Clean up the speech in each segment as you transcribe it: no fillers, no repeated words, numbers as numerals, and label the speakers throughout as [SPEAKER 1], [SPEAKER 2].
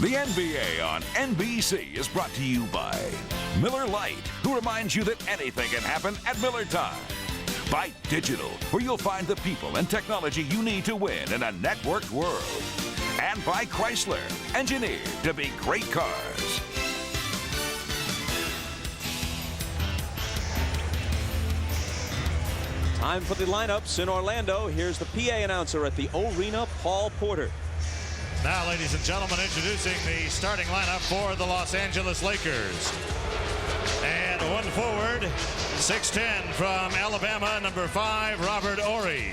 [SPEAKER 1] The NBA on NBC is brought to you by Miller Lite, who reminds you that anything can happen at Miller Time. By Digital, where you'll find the people and technology you need to win in a networked world. And by Chrysler, engineered to be great cars.
[SPEAKER 2] Time for the lineups in Orlando. Here's the PA announcer at the Arena, Paul Porter.
[SPEAKER 3] Now, ladies and gentlemen, introducing the starting lineup for the Los Angeles Lakers. And one forward, 6'10" from Alabama, number 5, Robert Horry.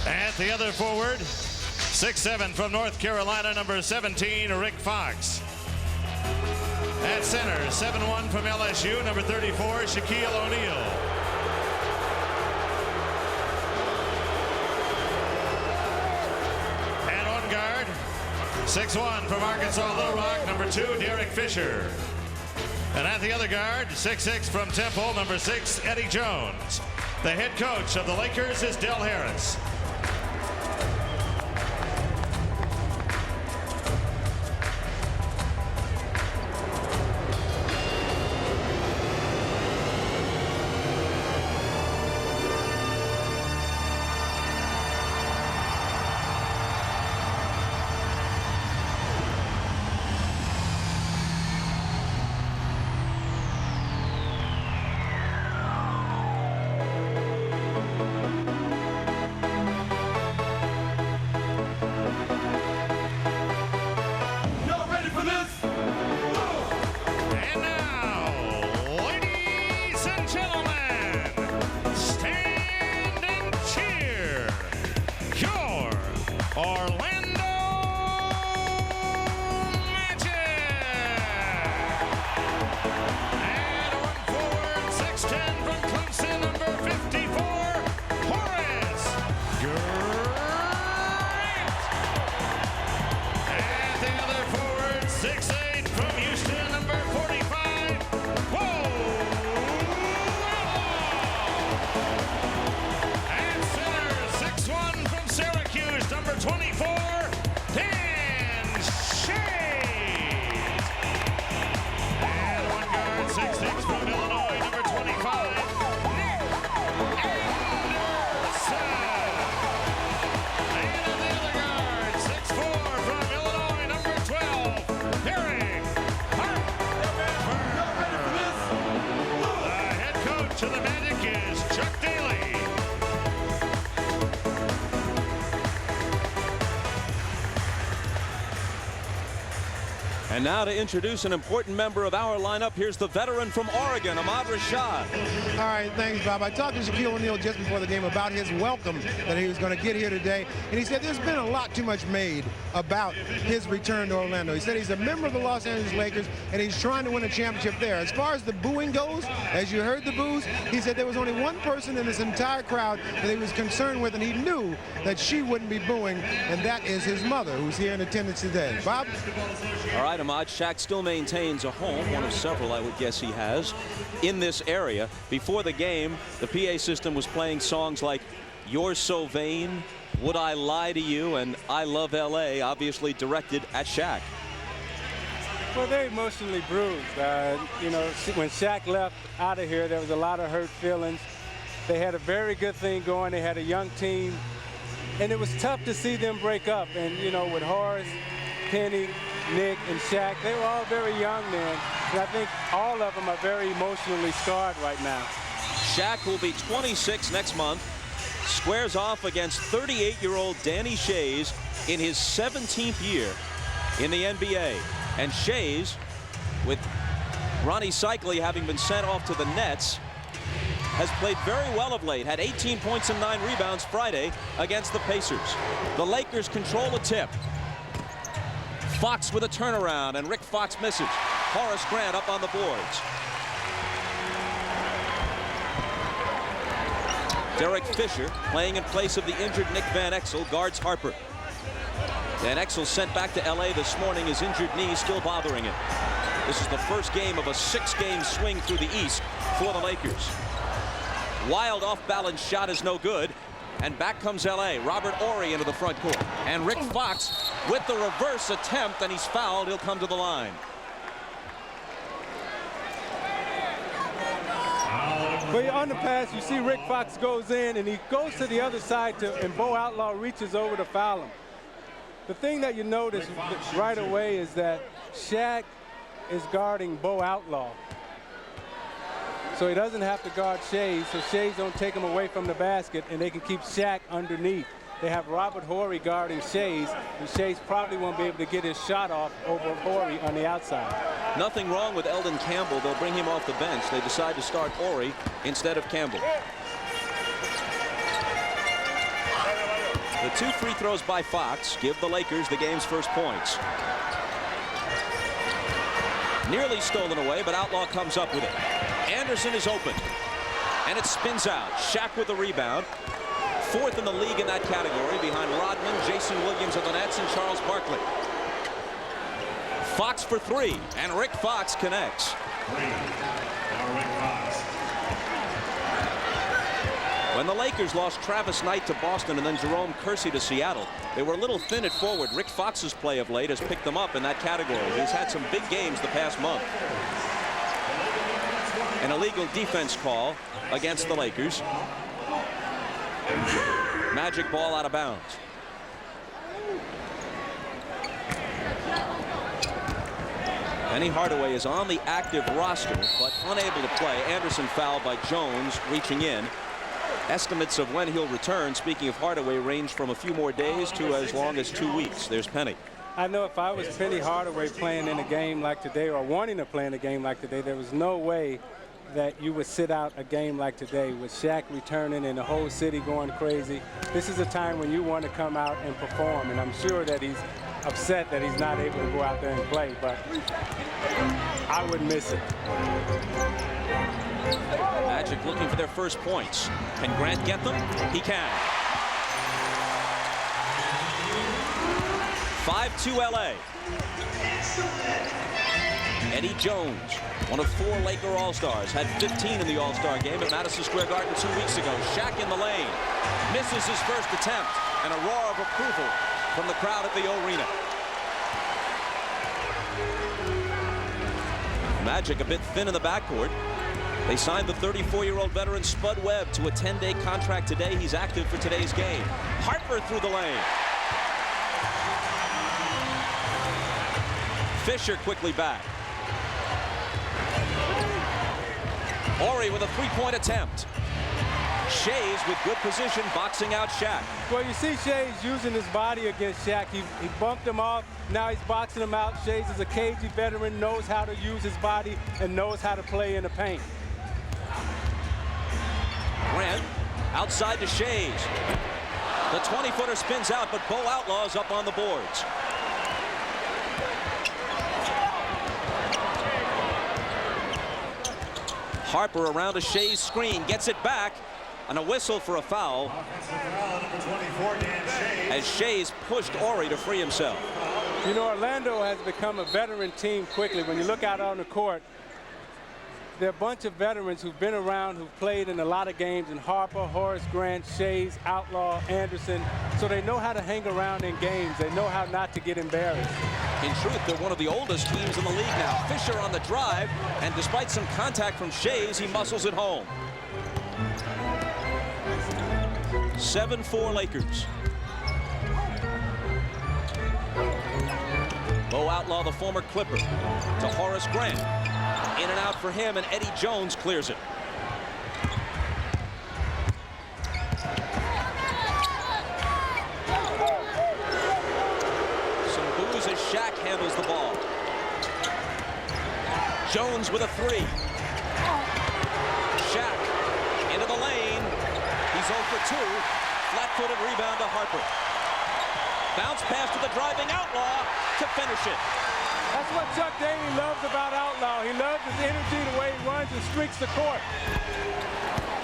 [SPEAKER 3] At the other forward, 6'7" from North Carolina, number 17, Rick Fox. At center, 7'1" from LSU, number 34, Shaquille O'Neal. And on guard, 6'1" from Arkansas Little Rock, number 2, Derek Fisher. And at the other guard, 6'6" from Temple, number 6, Eddie Jones. The head coach of the Lakers is Del Harris.
[SPEAKER 2] And now to introduce an important member of our lineup, here's the veteran from Oregon, Ahmad Rashad.
[SPEAKER 4] All right, thanks, Bob. I talked to Shaquille O'Neal just before the game about his welcome that he was going to get here today, and he said there's been a lot too much made about his return to Orlando. He said he's a member of the Los Angeles Lakers, and he's trying to win a championship there. As far as the booing goes, as you heard the boos, he said there was only one person in this entire crowd that he was concerned with, and he knew that she wouldn't be booing, and that is his mother, who's here in attendance today. Bob?
[SPEAKER 2] All right, Ahmad, Shaq still maintains a home, one of several I would guess he has, in this area. Before the game, the PA system was playing songs like You're So Vain, Would I Lie to You, and I Love LA, obviously directed at Shaq.
[SPEAKER 5] Well, they're emotionally bruised. You know, when Shaq left out of here, there was a lot of hurt feelings. They had a very good thing going. They had a young team, and it was tough to see them break up. And, you know, with Horace, Penny, Nick, and Shaq, they were all very young then. And I think all of them are very emotionally scarred right now.
[SPEAKER 2] Shaq will be 26 next month. Squares off against 38-year-old Danny Shays in his 17th year in the NBA. And Shays, with Ronnie Cycli having been sent off to the Nets, has played very well of late. Had 18 points and 9 rebounds Friday against the Pacers. The Lakers control the tip. Fox with a turnaround, and Rick Fox misses. Horace Grant up on the boards. Derek Fisher, playing in place of the injured Nick Van Exel, guards Harper. Van Exel sent back to LA this morning, his injured knee still bothering him. This is the first game of a 6-game swing through the East for the Lakers. Wild off-balance shot is no good, and back comes LA. Robert Horry into the front court, and Rick Fox with the reverse attempt, and he's fouled. He'll come to the line.
[SPEAKER 5] Well, on the pass, you see Rick Fox goes in, and he goes to the other side, and Bo Outlaw reaches over to foul him. The thing that you notice right away is that Shaq is guarding Bo Outlaw. So he doesn't have to guard Shays, so Shays don't take him away from the basket, and they can keep Shaq underneath. They have Robert Horry guarding Shays, and Shays probably won't be able to get his shot off over Horry on the outside.
[SPEAKER 2] Nothing wrong with Eldon Campbell. They'll bring him off the bench. They decide to start Horry instead of Campbell. The 2 free throws by Fox give the Lakers the game's first points. Nearly stolen away, but Outlaw comes up with it. Anderson is open, and it spins out. Shaq with the rebound. 4th in the league in that category, behind Rodman, Jason Williams of the Nets, and Charles Barkley. Fox for 3, and Rick Fox connects. When the Lakers lost Travis Knight to Boston and then Jerome Kersey to Seattle, they were a little thin at forward. Rick Fox's play of late has picked them up in that category. He's had some big games the past month. An illegal defense call against the Lakers. Magic ball out of bounds. Penny Hardaway is on the active roster, but unable to play. Anderson fouled by Jones, reaching in. Estimates of when he'll return, speaking of Hardaway, range from a few more days to as long as 2 weeks. There's Penny.
[SPEAKER 5] I know if I was Penny Hardaway playing in a game like today, or wanting to play in a game like today, there was no way that you would sit out a game like today with Shaq returning and the whole city going crazy. This is a time when you want to come out and perform, and I'm sure that he's upset that he's not able to go out there and play, but I wouldn't miss it.
[SPEAKER 2] Magic looking for their first points. Can Grant get them? He can. 5-2 LA. Eddie Jones, one of 4 Laker All-Stars, had 15 in the All-Star game at Madison Square Garden 2 weeks ago. Shaq in the lane, misses his first attempt, and a roar of approval from the crowd at the arena. Magic a bit thin in the backcourt. They signed the 34-year-old veteran Spud Webb to a 10-day contract today. He's active for today's game. Harper through the lane. Fisher quickly back. Horry with a 3-point attempt. Shays with good position, boxing out Shaq.
[SPEAKER 5] Well, you see Shays using his body against Shaq. He bumped him off. Now he's boxing him out. Shays is a cagey veteran, knows how to use his body, and knows how to play in the paint.
[SPEAKER 2] Grant outside to Shays. The 20-footer spins out, but Bo Outlaw's up on the boards. Harper around a Shays screen, gets it back, and a whistle for a foul as Shays pushed Horry to free himself.
[SPEAKER 5] You know, Orlando has become a veteran team quickly. When you look out on the court, there are a bunch of veterans who've been around, who've played in a lot of games, and Harper, Horace Grant, Shays, Outlaw, Anderson, so they know how to hang around in games. They know how not to get embarrassed. In truth, they're one of the oldest teams in the league now. Fisher on the drive, and despite some contact from Shays, he muscles it home. 7-4 Lakers. Bo Outlaw, the former Clipper, to Horace Grant. In and out for him, and Eddie Jones clears it. Some boos as Shaq handles the ball. Jones with a 3. Shaq into the lane. He's 0 for 2. Flat-footed rebound to Harper. Bounce pass to the driving Outlaw to finish it. That's what Chuck Daly loves about Outlaw. He loves his energy, the way he runs and streaks the court.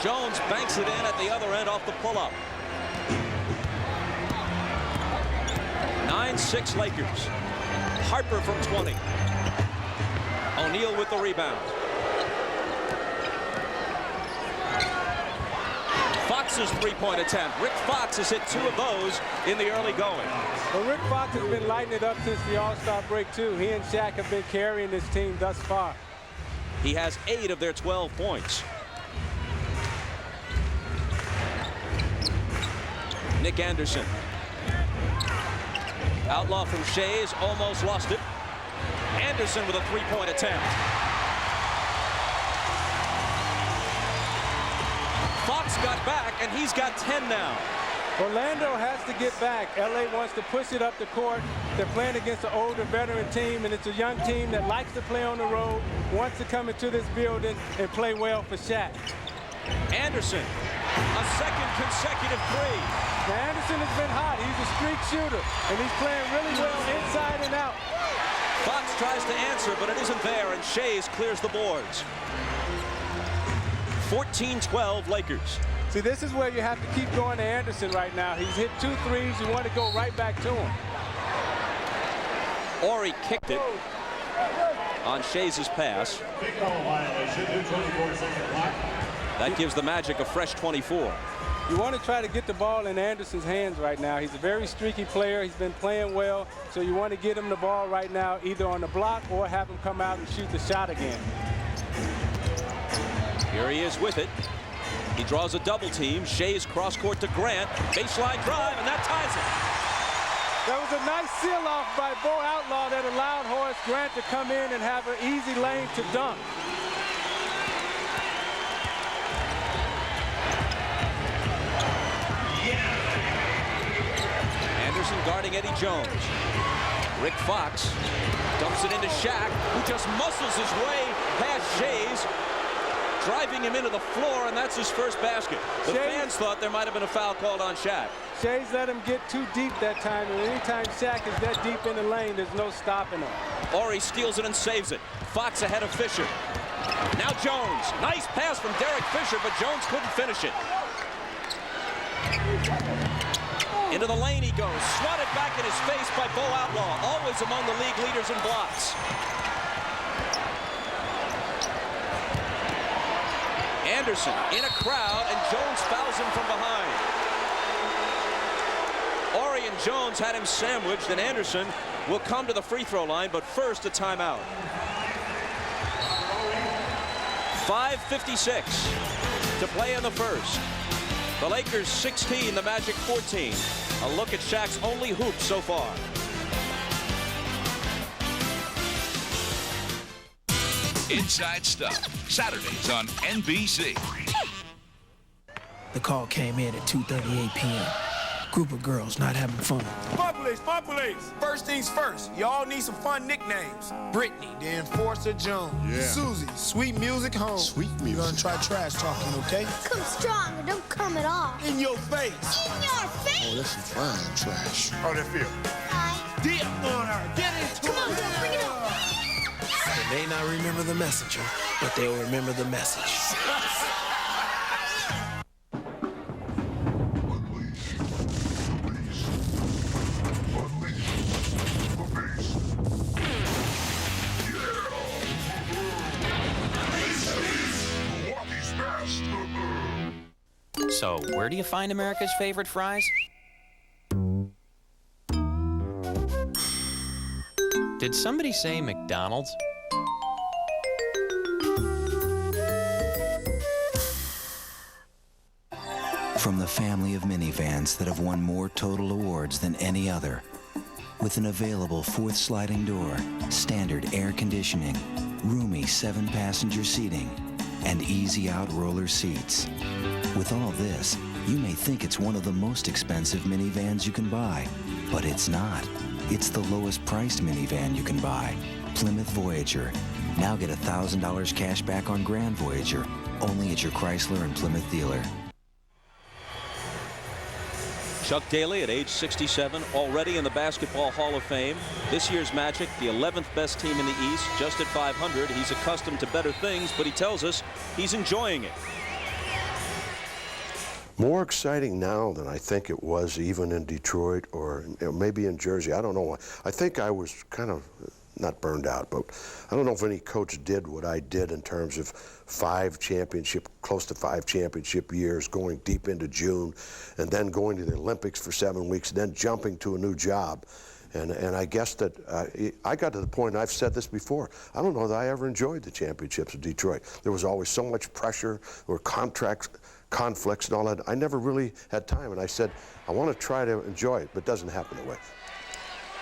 [SPEAKER 2] Jones banks it in at the other end off the pull-up. 9-6 Lakers. Harper from 20. O'Neal with the rebound. Fox's three-point attempt. Rick Fox has hit 2 of those in the early going.
[SPEAKER 5] Well, Rick Fox has been lighting it up since the All-Star break, too. He and Shaq have been carrying this team thus far.
[SPEAKER 2] He has 8 of their 12 points. Nick Anderson. Outlaw from Shays, almost lost it. Anderson with a three-point attempt. Fox got back, and he's got 10 now.
[SPEAKER 5] Orlando has to get back. LA wants to push it up the court. They're playing against an older veteran team, and it's a young team that likes to play on the road, wants to come into this building and play well for Shaq.
[SPEAKER 2] Anderson, a second consecutive three.
[SPEAKER 5] Now, Anderson has been hot. He's a streak shooter, and he's playing really well inside and out.
[SPEAKER 2] Fox tries to answer, but it isn't there, and Shays clears the boards. 14-12 Lakers.
[SPEAKER 5] See, this is where you have to keep going to Anderson right now. He's hit 2 threes. You want to go right back to him.
[SPEAKER 2] Ori kicked it on Shays' pass. That gives the Magic a fresh 24.
[SPEAKER 5] You want to try to get the ball in Anderson's hands right now. He's a very streaky player. He's been playing well, so you want to get him the ball right now, either on the block or have him come out and shoot the shot again.
[SPEAKER 2] Here he is with it. He draws a double team. Shays cross court to Grant. Baseline drive, and that ties it.
[SPEAKER 5] That was a nice seal-off by Bo Outlaw that allowed Horace Grant to come in and have an easy lane to dunk.
[SPEAKER 2] Anderson guarding Eddie Jones. Rick Fox dumps it into Shaq, who just muscles his way past Shays, driving him into the floor, and that's his first basket. The fans thought there might have been a foul called on Shaq.
[SPEAKER 5] Shays let him get too deep that time, and anytime Shaq is that deep in the lane, there's no stopping him.
[SPEAKER 2] Ori steals it and saves it. Fox ahead of Fisher. Now Jones. Nice pass from Derek Fisher, but Jones couldn't finish it. Into the lane he goes. Swatted back in his face by Bo Outlaw, always among the league leaders in blocks. Anderson in a crowd, and Jones fouls him from behind. Ori and Jones had him sandwiched, and Anderson will come to the free throw line, but first a timeout. 5:56 to play in the first. The Lakers 16, the Magic 14. A look at Shaq's only hoop so far.
[SPEAKER 1] Inside Stuff, Saturdays on NBC.
[SPEAKER 6] The call came in at 2:38 p.m. Group of girls not having fun.
[SPEAKER 7] Fun police. First things first, y'all need some fun nicknames. Brittany, the Enforcer Jones.
[SPEAKER 8] Yeah.
[SPEAKER 7] Susie, Sweet Music Home.
[SPEAKER 8] Sweet music.
[SPEAKER 7] You're gonna try trash talking, okay?
[SPEAKER 9] Come strong or don't come at all.
[SPEAKER 7] In your face.
[SPEAKER 9] In your face!
[SPEAKER 8] Oh, that's some fine trash.
[SPEAKER 7] How that feel? Dip on her. Get into
[SPEAKER 9] Come on,
[SPEAKER 7] it.
[SPEAKER 9] girl, bring it on.
[SPEAKER 6] They may not remember the messenger, but they'll remember the message.
[SPEAKER 10] So, where do you find America's favorite fries? Did somebody say McDonald's?
[SPEAKER 11] From the family of minivans that have won more total awards than any other, with an available 4th sliding door, standard air conditioning, roomy 7-passenger seating, and easy-out roller seats. With all this, you may think it's one of the most expensive minivans you can buy, but it's not. It's the lowest priced minivan you can buy, Plymouth Voyager. Now get $1,000 cash back on Grand Voyager, only at your Chrysler and Plymouth dealer.
[SPEAKER 2] Chuck Daly at age 67, already in the Basketball Hall of Fame. This year's Magic, the 11th best team in the East, just at 500. He's accustomed to better things, but he tells us he's enjoying it.
[SPEAKER 8] More exciting now than I think it was even in Detroit or maybe in Jersey. I don't know. I think I was kind of not burned out, but I don't know if any coach did what I did in terms of close to 5 championship years, going deep into June, and then going to the Olympics for 7 weeks, and then jumping to a new job. And I guess that I got to the point, and I've said this before, I don't know that I ever enjoyed the championships of Detroit. There was always so much pressure, or contracts, conflicts and all that. I never really had time, and I said, I want to try to enjoy it, but it doesn't happen that way.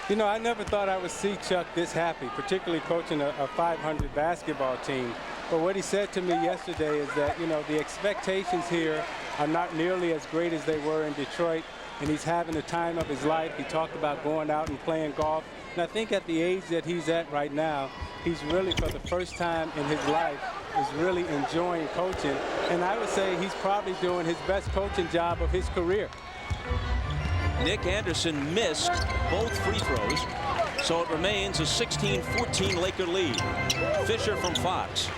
[SPEAKER 5] You know, I never thought I would see Chuck this happy, particularly coaching a 500 basketball team. But what he said to me yesterday is that, you know, the expectations here are not nearly as great as they were in Detroit, and he's having the time of his life. He talked about going out and playing golf. And I think at the age that he's at right now, he's really, for the first time in his life, is really enjoying coaching. And I would say he's probably doing his best coaching job of his career.
[SPEAKER 2] Nick Anderson missed both free throws, so it remains a 16-14 Laker lead. Fisher from Fox.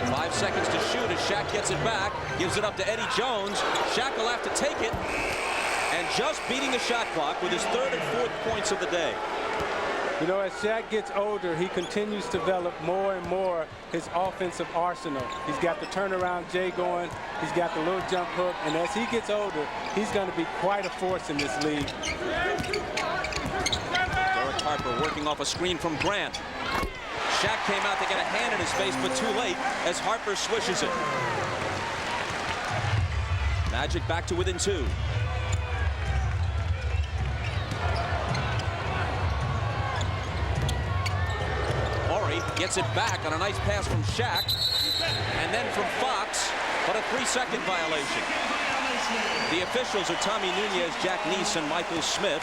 [SPEAKER 2] 5 seconds to shoot as Shaq gets it back, gives it up to Eddie Jones. Shaq will have to take it, and just beating the shot clock with his 3rd and 4th points of the day.
[SPEAKER 5] You know, as Shaq gets older, he continues to develop more and more his offensive arsenal. He's got the turnaround J going. He's got the little jump hook. And as he gets older, he's going to be quite a force in this league.
[SPEAKER 2] Derek Harper working off a screen from Grant. Shaq came out to get a hand in his face, but too late as Harper swishes it. Magic back to within 2. Gets it back on a nice pass from Shaq, and then from Fox, but a 3-second violation. The officials are Tommy Nunez, Jack Neese, and Michael Smith.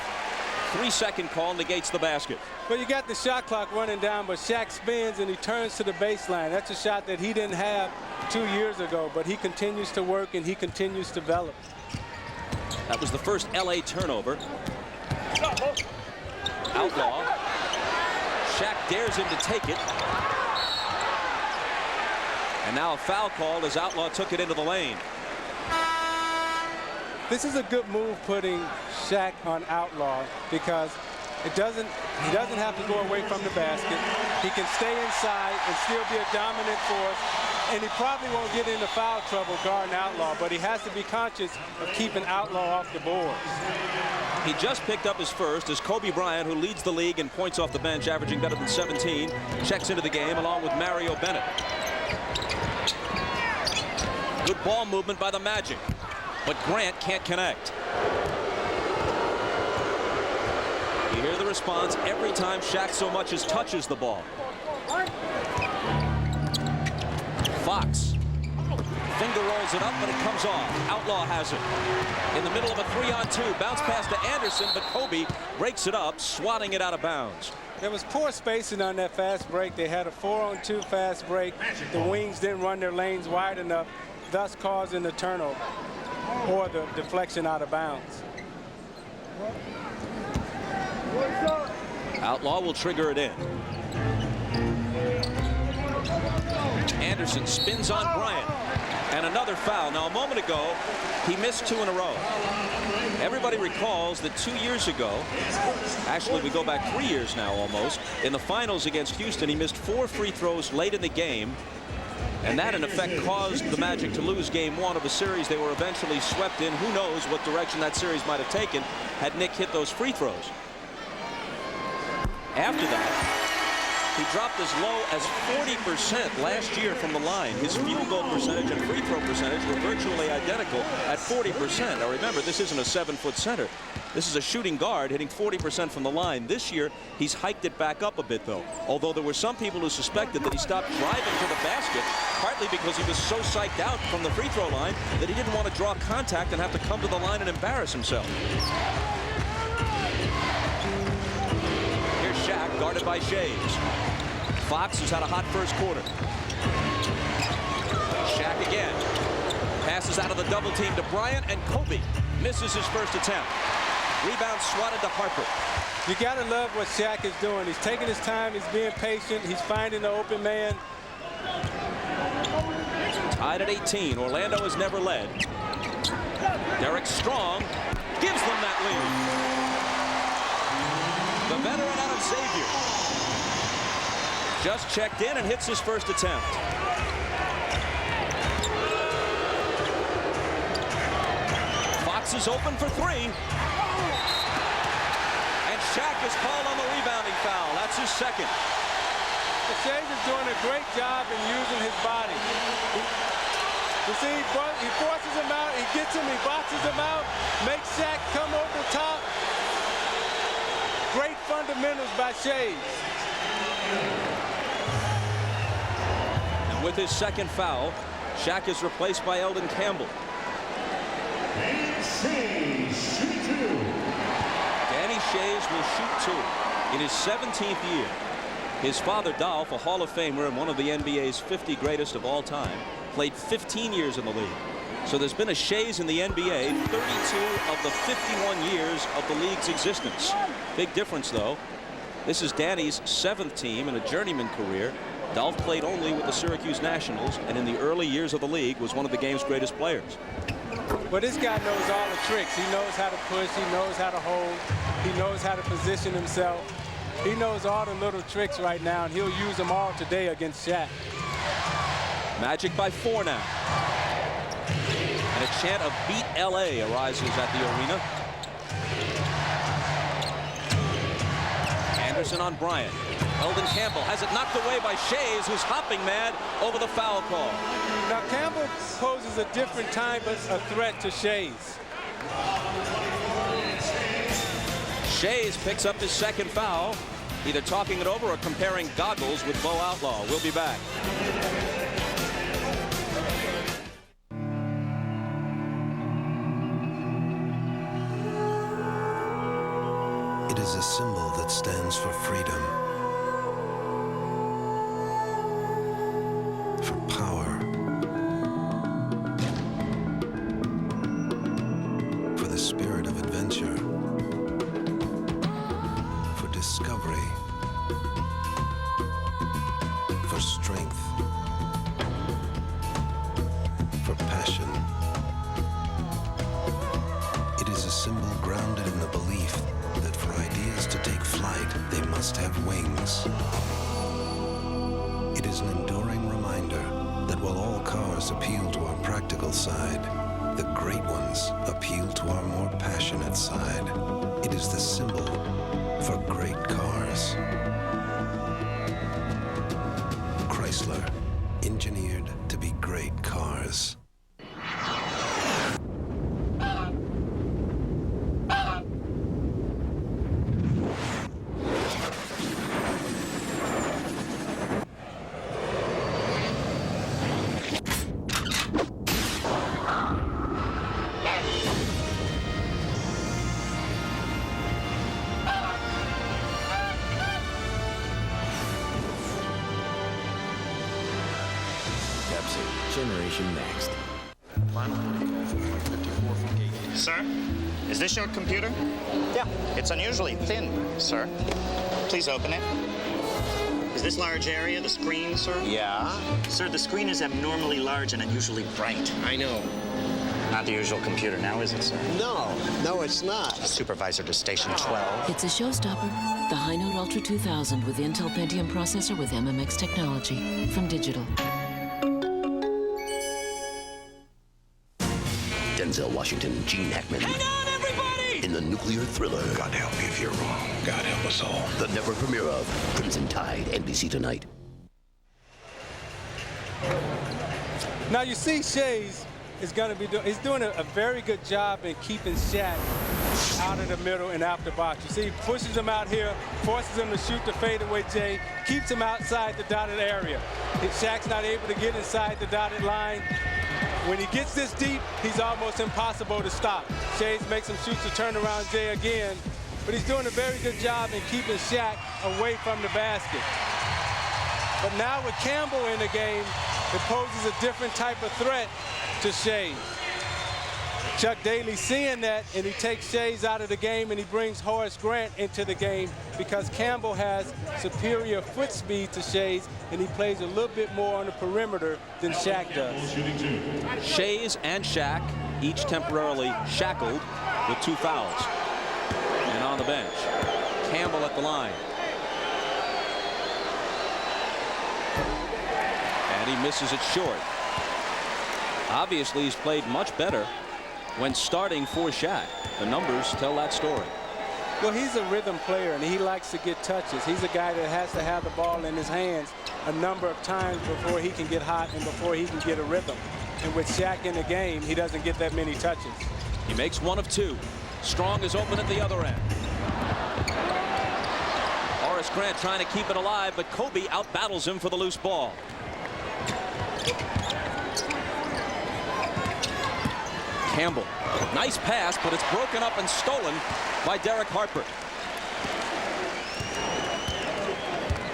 [SPEAKER 2] 3-second call negates the basket.
[SPEAKER 5] Well, you got the shot clock running down, but Shaq spins and he turns to the baseline. That's a shot that he didn't have 2 years ago, but he continues to work and he continues to develop.
[SPEAKER 2] That was the first LA turnover. Outlaw. Shaq dares him to take it. And now a foul call as Outlaw took it into the lane.
[SPEAKER 5] This is a good move, putting Shaq on Outlaw, because he doesn't have to go away from the basket. He can stay inside and still be a dominant force. And he probably won't get into foul trouble guarding Outlaw, but he has to be conscious of keeping Outlaw off the boards.
[SPEAKER 2] He just picked up his first as Kobe Bryant, who leads the league in points off the bench, averaging better than 17, checks into the game along with Mario Bennett. Good ball movement by the Magic, but Grant can't connect. You hear the response every time Shaq so much as touches the ball. Fox. Finger rolls it up, but it comes off. Outlaw has it. In the middle of a 3-on-2. Bounce pass to Anderson, but Kobe breaks it up, swatting it out of bounds.
[SPEAKER 5] There was poor spacing on that fast break. They had a 4-on-2 fast break. The wings didn't run their lanes wide enough, thus causing the turnover or the deflection out of bounds.
[SPEAKER 2] Outlaw will trigger it in. Anderson spins on Bryant. And another foul. Now, a moment ago, he missed 2 in a row. Everybody recalls that 2 years ago, actually we go back 3 years now almost, in the finals against Houston, he missed 4 free throws late in the game. And that, in effect, caused the Magic to lose game 1 of a series they were eventually swept in. Who knows what direction that series might have taken had Nick hit those free throws. After that, he dropped as low as 40% last year from the line. His field goal percentage and free throw percentage were virtually identical at 40%. Now remember, this isn't a 7-foot center. This is a shooting guard hitting 40% from the line. This year, he's hiked it back up a bit, though. Although there were some people who suspected that he stopped driving to the basket, partly because he was so psyched out from the free throw line that he didn't want to draw contact and have to come to the line and embarrass himself. Here's Shaq, guarded by Shays. Fox has had a hot first quarter. Shaq again. Passes out of the double team to Bryant, and Kobe misses his first attempt. Rebound swatted to Harper.
[SPEAKER 5] You got to love what Shaq is doing. He's taking his time. He's being patient. He's finding the open man.
[SPEAKER 2] Tied at 18. Orlando has never led. Derek Strong gives them that lead. Xavier. Just checked in and hits his first attempt. Fox is open for three. And Shaq is called on the rebounding foul. That's his second.
[SPEAKER 5] Shays is doing a great job in using his body. You see, he forces him out, he gets him, he boxes him out, makes Shaq come over the top. Great fundamentals by Shays.
[SPEAKER 2] And with his second foul, Shaq is replaced by Eldon Campbell. Danny Shays will shoot two in his 17th year. His father, Dolph, a Hall of Famer and one of the NBA's 50 greatest of all time, played 15 years in the league. So there's been a Shays in the NBA 32 of the 51 years of the league's existence. Big difference, though. This is Danny's 7th team in a journeyman career. Dolph played only with the Syracuse Nationals, and in the early years of the league was one of the game's greatest players.
[SPEAKER 5] Well, this guy knows all the tricks. He knows how to push, he knows how to hold, he knows how to position himself. He knows all the little tricks right now, and he'll use them all today against Shaq.
[SPEAKER 2] Magic by 4 now. And a chant of "Beat LA" arises at the arena. Anderson on Bryant. Eldon Campbell has it knocked away by Shays, who's hopping mad over the foul call.
[SPEAKER 5] Now, Campbell poses a different type of a threat to Shays.
[SPEAKER 2] Shays picks up his second foul, either talking it over or comparing goggles with Bo Outlaw. We'll be back.
[SPEAKER 6] It is a symbol that stands for freedom, for power, for the spirit of adventure, for discovery, for strength, for passion. It is a symbol grounded in the belief that for ideas to take flight, they must have wings. It is an enduring reminder that while all cars appeal to our practical side, the great ones appeal to our more passionate side. It is the symbol for great cars. Chrysler, engineered to be great cars.
[SPEAKER 12] Generation Next.
[SPEAKER 13] Sir, is this your computer? Yeah. It's unusually thin, sir. Please open it. Is this large area the screen, sir?
[SPEAKER 12] Yeah.
[SPEAKER 13] Sir, the screen is abnormally large and unusually bright.
[SPEAKER 12] I know.
[SPEAKER 13] Not the usual computer now, is it, sir?
[SPEAKER 12] No, it's not.
[SPEAKER 13] Supervisor to Station 12.
[SPEAKER 14] It's a showstopper. The High Note Ultra 2000 with Intel Pentium processor with MMX technology from Digital.
[SPEAKER 15] Denzel Washington, Gene Hackman.
[SPEAKER 2] Hang on, everybody!
[SPEAKER 15] In the nuclear thriller.
[SPEAKER 6] God help me if you're wrong. God help us all.
[SPEAKER 15] The never premiere of Crimson Tide, NBC tonight.
[SPEAKER 5] Now you see Shays is going to be he's doing a very good job in keeping Shaq out of the middle and after box. You see, he pushes him out here, forces him to shoot the fadeaway J, keeps him outside the dotted area. If Shaq's not able to get inside the dotted line, when he gets this deep, he's almost impossible to stop. Shays makes him shoot the turnaround J again, but he's doing a very good job in keeping Shaq away from the basket. But now with Campbell in the game, it poses a different type of threat to Shays. Chuck Daly seeing that, and he takes Shays out of the game, and he brings Horace Grant into the game because Campbell has superior foot speed to Shays, and he plays a little bit more on the perimeter than Shaq does.
[SPEAKER 2] Shays and Shaq, each temporarily shackled with 2 fouls. And on the bench, Campbell at the line. And he misses it short. Obviously, he's played much better when starting for Shaq. The numbers tell that story.
[SPEAKER 5] Well, he's a rhythm player, and he likes to get touches. He's a guy that has to have the ball in his hands a number of times before he can get hot and before he can get a rhythm. And with Shaq in the game, he doesn't get that many touches.
[SPEAKER 2] He makes one of two. Strong is open at the other end. Horace Grant trying to keep it alive, but Kobe outbattles him for the loose ball. Campbell. Nice pass, but it's broken up and stolen by Derek Harper.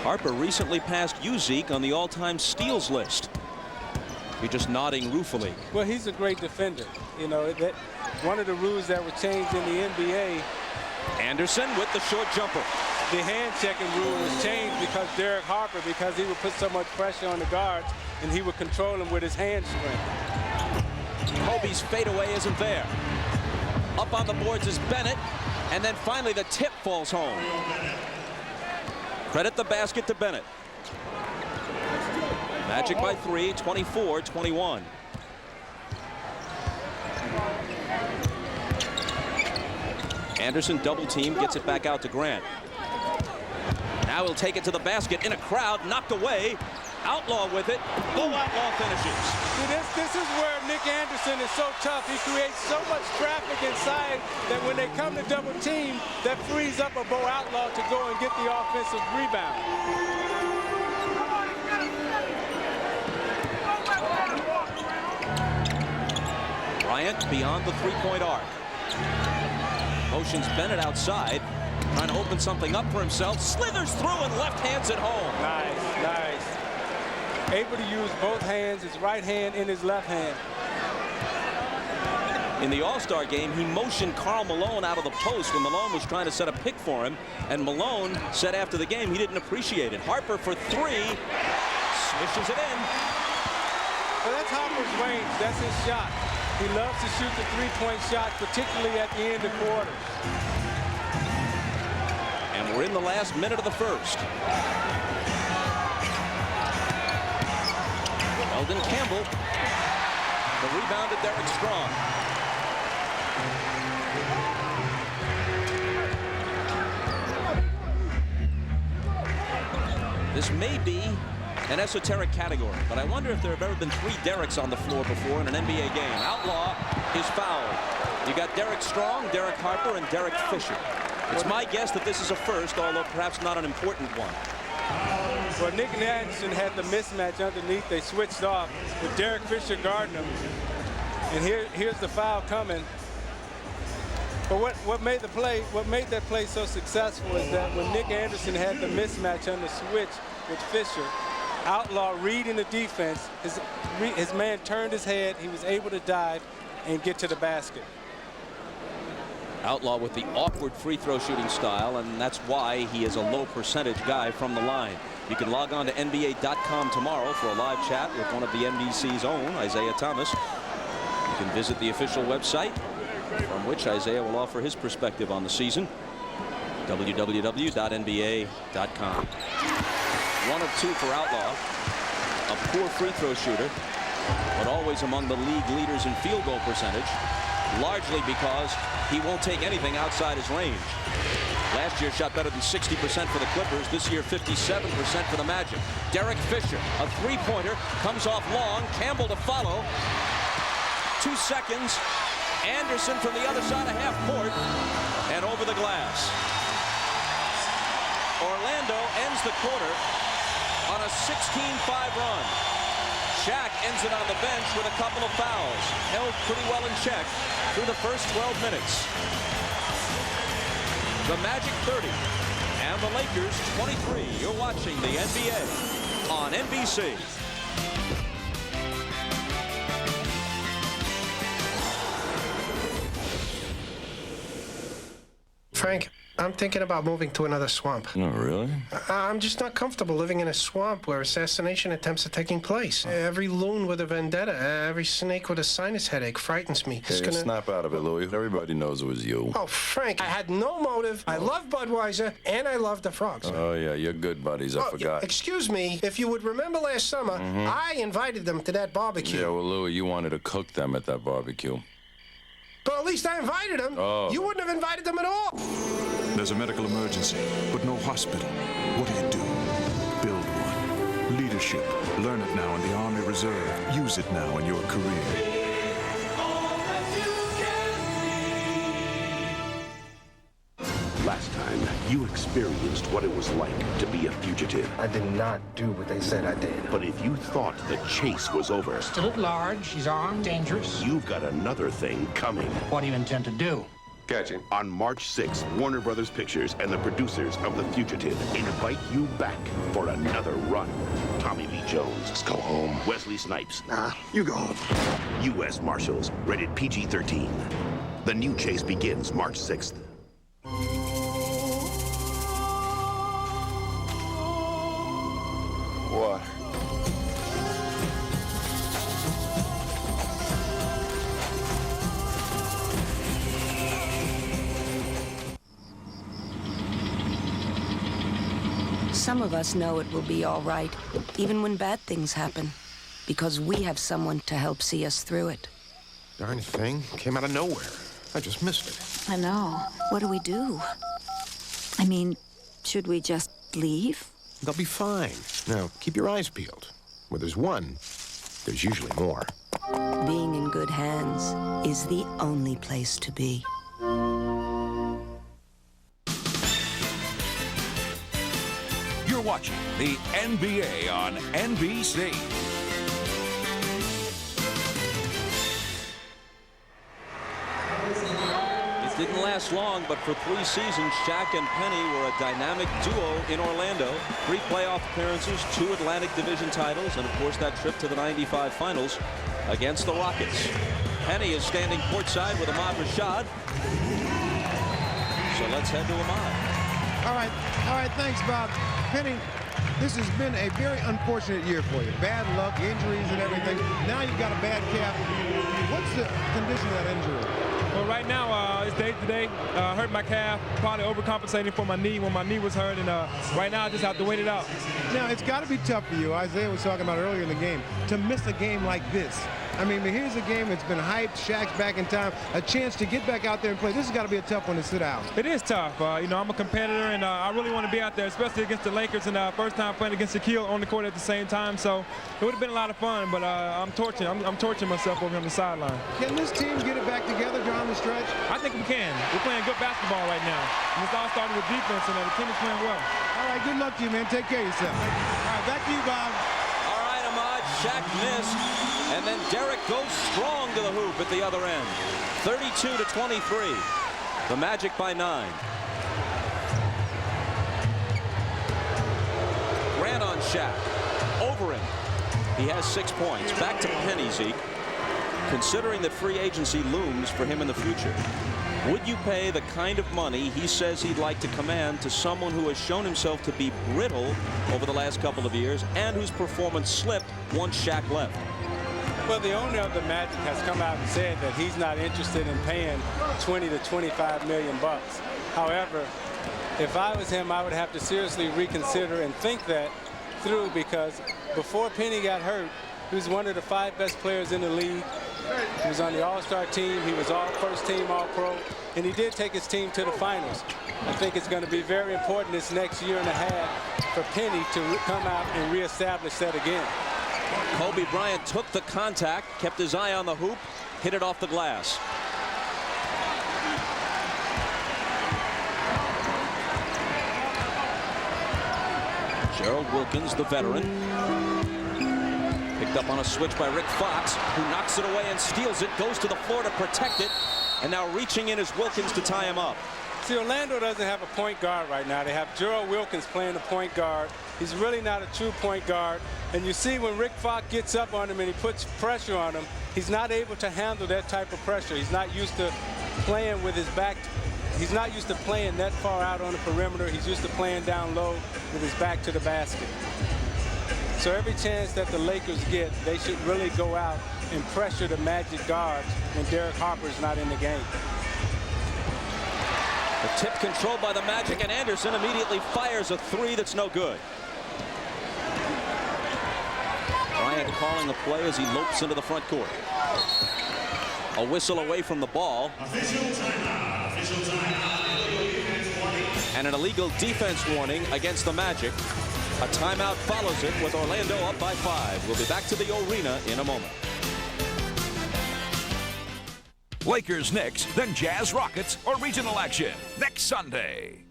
[SPEAKER 2] Harper recently passed Zeke on the all-time steals list. You're just nodding ruefully.
[SPEAKER 5] Well, he's a great defender. You know, that one of the rules that were changed in the NBA.
[SPEAKER 2] Anderson with the short jumper.
[SPEAKER 5] The hand-checking rule was changed because Derek Harper, because he would put so much pressure on the guards, and he would control him with his hand strength.
[SPEAKER 2] Kobe's fadeaway isn't there. Up on the boards is Bennett, and then finally the tip falls home. Credit the basket to Bennett. Magic by 3, 24-21. Anderson double team, gets it back out to Grant. Now he'll take it to the basket in a crowd, knocked away. Outlaw with it. Outlaw finishes.
[SPEAKER 5] See, this is where Nick Anderson is so tough. He creates so much traffic inside that when they come to double team, that frees up a Outlaw to go and get the offensive rebound.
[SPEAKER 2] Bryant beyond the three-point arc. Motions Bennett outside, trying to open something up for himself. Slithers through and left hands it home.
[SPEAKER 5] Nice, nice. Able to use both hands, his right hand in his left hand.
[SPEAKER 2] In the All-Star game, he motioned Karl Malone out of the post when Malone was trying to set a pick for him, and Malone said after the game he didn't appreciate it. Harper for three, swishes it in.
[SPEAKER 5] Well, that's Harper's range. That's his shot. He loves to shoot the three-point shot, particularly at the end of quarters.
[SPEAKER 2] And we're in the last minute of the first. Eldon Campbell. The rebound to Derek Strong. This may be an esoteric category, but I wonder if there have ever been three Dereks on the floor before in an NBA game. Outlaw is fouled. You got Derek Strong, Derek Harper, and Derek Fisher. It's my guess that this is a first, although perhaps not an important one.
[SPEAKER 5] Well, Nick Anderson had the mismatch underneath. They switched off with Derek Fisher guarding him. And here's the foul coming. But what made that play so successful is that when Nick Anderson had the mismatch on the switch with Fisher, Outlaw reading the defense, his man turned his head, he was able to dive and get to the basket.
[SPEAKER 2] Outlaw with the awkward free throw shooting style, and that's why he is a low percentage guy from the line. You can log on to NBA.com tomorrow for a live chat with one of the NBC's own, Isaiah Thomas. You can visit the official website from which Isaiah will offer his perspective on the season. www.nba.com. 1 of 2 for Outlaw. A poor free throw shooter, but always among the league leaders in field goal percentage, largely because he won't take anything outside his range. Last year shot better than 60% for the Clippers. This year 57% for the Magic. Derek Fisher, a three-pointer, comes off long. Campbell to follow. 2 seconds. Anderson from the other side of half court and over the glass. Orlando ends the quarter on a 16-5 run. Shaq ends it on the bench with a couple of fouls. Held pretty well in check through the first 12 minutes. The Magic 30 and the Lakers 23. You're watching the NBA on NBC.
[SPEAKER 16] Frank, I'm thinking about moving to another swamp.
[SPEAKER 17] Oh, really?
[SPEAKER 16] I'm just not comfortable living in a swamp where assassination attempts are taking place. Every loon with a vendetta, every snake with a sinus headache frightens me.
[SPEAKER 17] Hey, snap out of it, Louis. Everybody knows it was you.
[SPEAKER 16] Oh, Frank, I had no motive. I love Budweiser, and I love the frogs.
[SPEAKER 17] Oh, yeah, you're good buddies. I forgot.
[SPEAKER 16] Excuse me, if you would remember last summer, I invited them to that barbecue.
[SPEAKER 17] Yeah, well, Louis, you wanted to cook them at that barbecue.
[SPEAKER 16] But at least I invited them.
[SPEAKER 17] Oh.
[SPEAKER 16] You wouldn't have invited them at all.
[SPEAKER 18] There's a medical emergency, but no hospital. What do? Build one. Leadership. Learn it now in the Army Reserve. Use it now in your career.
[SPEAKER 15] Last time, you experienced what it was like to be a fugitive.
[SPEAKER 16] I did not do what they said I did.
[SPEAKER 15] But if you thought the chase was over...
[SPEAKER 19] Still at large, he's armed, dangerous.
[SPEAKER 15] You've got another thing coming.
[SPEAKER 19] What do you intend to do?
[SPEAKER 15] Catch him. On March 6th, Warner Brothers Pictures and the producers of The Fugitive invite you back for another run. Tommy Lee Jones.
[SPEAKER 12] Let's go home.
[SPEAKER 15] Wesley Snipes.
[SPEAKER 12] Nah, you go home.
[SPEAKER 15] U.S. Marshals. Rated PG-13. The new chase begins March 6th.
[SPEAKER 17] What?
[SPEAKER 20] Some of us know it will be all right, even when bad things happen, because we have someone to help see us through it.
[SPEAKER 12] Darn thing came out of nowhere. I just missed it.
[SPEAKER 21] I know. What do we do? I mean, should we just leave?
[SPEAKER 12] They'll be fine. Now, keep your eyes peeled. Where there's one, there's usually more.
[SPEAKER 20] Being in good hands is the only place to be.
[SPEAKER 1] You're watching the NBA on NBC.
[SPEAKER 2] It didn't last long, but for 3 seasons, Shaq and Penny were a dynamic duo in Orlando. 3 playoff appearances, 2 Atlantic Division titles, and of course that trip to the '95 finals against the Rockets. Penny is standing courtside with Ahmad Rashad. So let's head to Ahmad.
[SPEAKER 4] All right, thanks, Bob. Penny, this has been a very unfortunate year for you. Bad luck, injuries and everything. Now you've got a bad calf. What's the condition of that injury?
[SPEAKER 22] Well, right now, it's day-to-day. Hurt my calf, probably overcompensating for my knee when my knee was hurt, and right now I just have to wait it out.
[SPEAKER 4] Now, it's got to be tough for you. Isaiah was talking about earlier in the game, to miss a game like this. I mean, here's a game that's been hyped. Shaq's back in time. A chance to get back out there and play. This has got to be a tough one to sit out.
[SPEAKER 22] It is tough. You know, I'm a competitor, and I really want to be out there, especially against the Lakers, and first time playing against Shaquille on the court at the same time. So it would have been a lot of fun, but I'm torturing myself over on the sideline.
[SPEAKER 4] Can this team get it back together down the stretch?
[SPEAKER 22] I think we can. We're playing good basketball right now. And it's all starting with defense, and the team is playing well.
[SPEAKER 4] All right, good luck to you, man. Take care of yourself. All right, back to you, Bob.
[SPEAKER 2] All right, Ahmad. Shaq missed. And then Derek goes strong to the hoop at the other end. 32-23. The Magic by 9. Grant on Shaq. Over him. He has 6 points. Back to Penny, Zeke. Considering that free agency looms for him in the future, would you pay the kind of money he says he'd like to command to someone who has shown himself to be brittle over the last couple of years and whose performance slipped once Shaq left?
[SPEAKER 5] Well, the owner of the Magic has come out and said that he's not interested in paying 20 to 25 million bucks. However, if I was him, I would have to seriously reconsider and think that through, because before Penny got hurt, he was one of the 5 best players in the league. He was on the All-Star team. He was first team All-Pro, and he did take his team to the finals. I think it's going to be very important this next year and a half for Penny to come out and reestablish that again.
[SPEAKER 2] Kobe Bryant took the contact, kept his eye on the hoop, hit it off the glass. Gerald Wilkins, the veteran. Picked up on a switch by Rick Fox, who knocks it away and steals it, goes to the floor to protect it, and now reaching in is Wilkins to tie him up.
[SPEAKER 5] See, Orlando doesn't have a point guard right now. They have Gerald Wilkins playing the point guard. He's really not a true point guard. And you see when Rick Fox gets up on him and he puts pressure on him, he's not able to handle that type of pressure. He's not used to playing with his back he's not used to playing that far out on the perimeter. He's used to playing down low with his back to the basket. So every chance that the Lakers get, they should really go out and pressure the Magic guards when Derek Harper's not in the game.
[SPEAKER 2] The tip controlled by the Magic, and Anderson immediately fires a three that's no good. Bryant calling the play as he lopes into the front court. A whistle away from the ball. And an illegal defense warning against the Magic. A timeout follows it with Orlando up by 5. We'll be back to the arena in a moment.
[SPEAKER 1] Lakers Knicks, then Jazz Rockets or regional action next Sunday.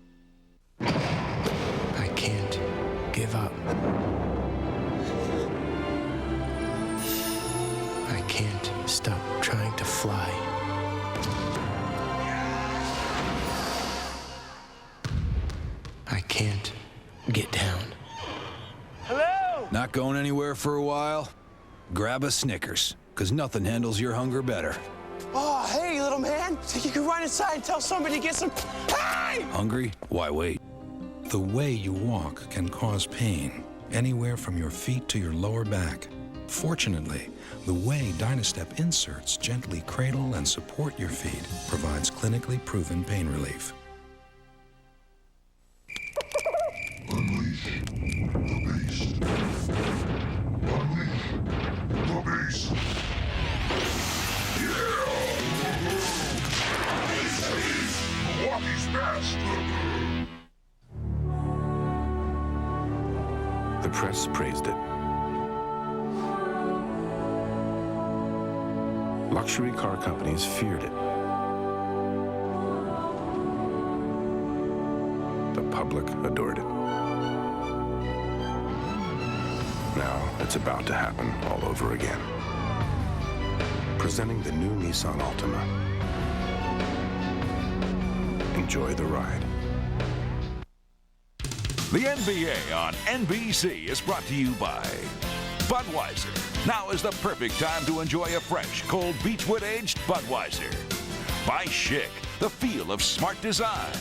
[SPEAKER 16] I can't give up. I can't stop trying to fly. I can't get down.
[SPEAKER 3] Hello? Not going anywhere for a while? Grab a Snickers, because nothing handles your hunger better.
[SPEAKER 7] Oh, hey, little man. Think you can run inside and tell somebody to get some... Hey!
[SPEAKER 3] Hungry? Why wait?
[SPEAKER 23] The way you walk can cause pain, anywhere from your feet to your lower back. Fortunately, the way Dynastep inserts gently cradle and support your feet provides clinically proven pain relief.
[SPEAKER 24] Unleash the beast. Unleash the beast. Milwaukee's best.
[SPEAKER 15] The press praised it. Luxury car companies feared it. The public adored it. Now it's about to happen all over again. Presenting the new Nissan Altima. Enjoy the ride.
[SPEAKER 1] The NBA on NBC is brought to you by Budweiser. Now is the perfect time to enjoy a fresh, cold Beechwood-aged Budweiser. By Schick, the feel of smart design.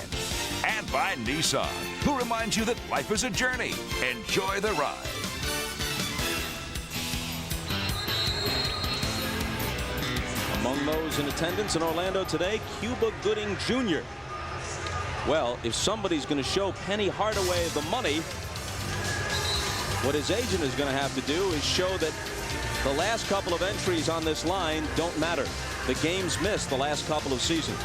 [SPEAKER 1] And by Nissan, who reminds you that life is a journey. Enjoy the ride.
[SPEAKER 2] Among those in attendance in Orlando today, Cuba Gooding Jr. Well, if somebody's going to show Penny Hardaway the money, what his agent is going to have to do is show that the last couple of entries on this line don't matter. The games missed the last couple of seasons.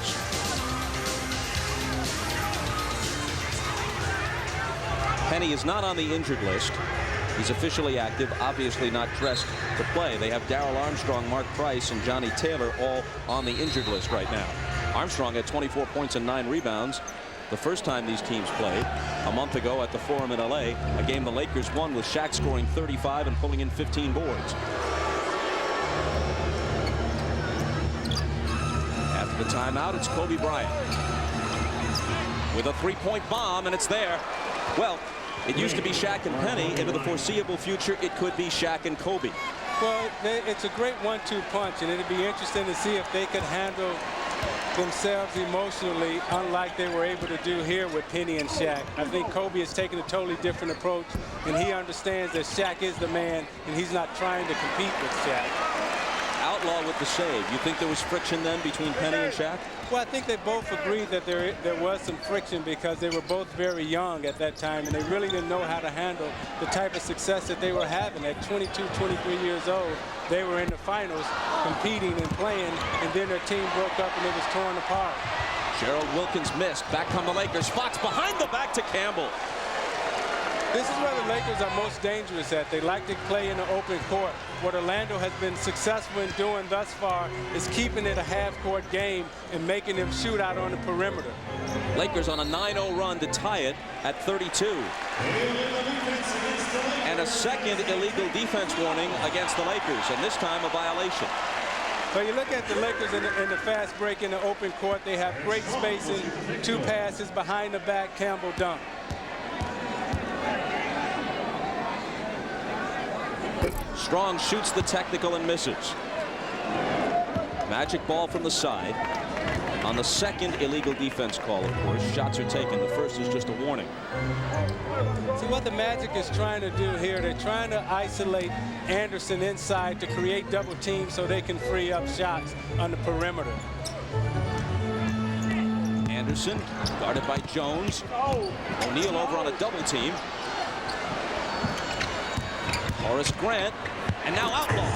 [SPEAKER 2] Penny is not on the injured list. He's officially active, obviously not dressed to play. They have Darrell Armstrong, Mark Price, and Johnny Taylor all on the injured list right now. Armstrong had 24 points and 9 rebounds the first time these teams played a month ago at the Forum in LA, a game the Lakers won with Shaq scoring 35 and pulling in 15 boards. After the timeout, it's Kobe Bryant with a three-point bomb, and it's there. Well, it used to be Shaq and Penny. Into the foreseeable future, it could be Shaq and Kobe.
[SPEAKER 5] Well, it's a great 1-2 punch, and it'd be interesting to see if they could handle themselves emotionally, unlike they were able to do here with Penny and Shaq. I think Kobe has taken a totally different approach, and he understands that Shaq is the man, and he's not trying to compete with Shaq.
[SPEAKER 2] Outlaw with the save. You think there was friction then between Penny and Shaq?
[SPEAKER 5] Well, I think they both agreed that there was some friction because they were both very young at that time, and they really didn't know how to handle the type of success that they were having. At 22, 23 years old, they were in the finals competing and playing, and then their team broke up and it was torn apart.
[SPEAKER 2] Gerald Wilkins missed. Back come the Lakers. Fox behind the back to Campbell.
[SPEAKER 5] This is where the Lakers are most dangerous at. They like to play in the open court. What Orlando has been successful in doing thus far is keeping it a half-court game and making them shoot out on the perimeter.
[SPEAKER 2] Lakers on a 9-0 run to tie it at 32. And a second illegal defense warning against the Lakers, and this time a violation.
[SPEAKER 5] So you look at the Lakers in the fast break in the open court. They have great spacing, 2 passes behind the back, Campbell dunk.
[SPEAKER 2] Strong shoots the technical and misses. Magic ball from the side. On the second illegal defense call, of course, shots are taken. The first is just a warning.
[SPEAKER 5] See what the Magic is trying to do here. They're trying to isolate Anderson inside to create double teams so they can free up shots on the perimeter.
[SPEAKER 2] Anderson guarded by Jones. O'Neal over on a double team. Horace Grant, and now Outlaw.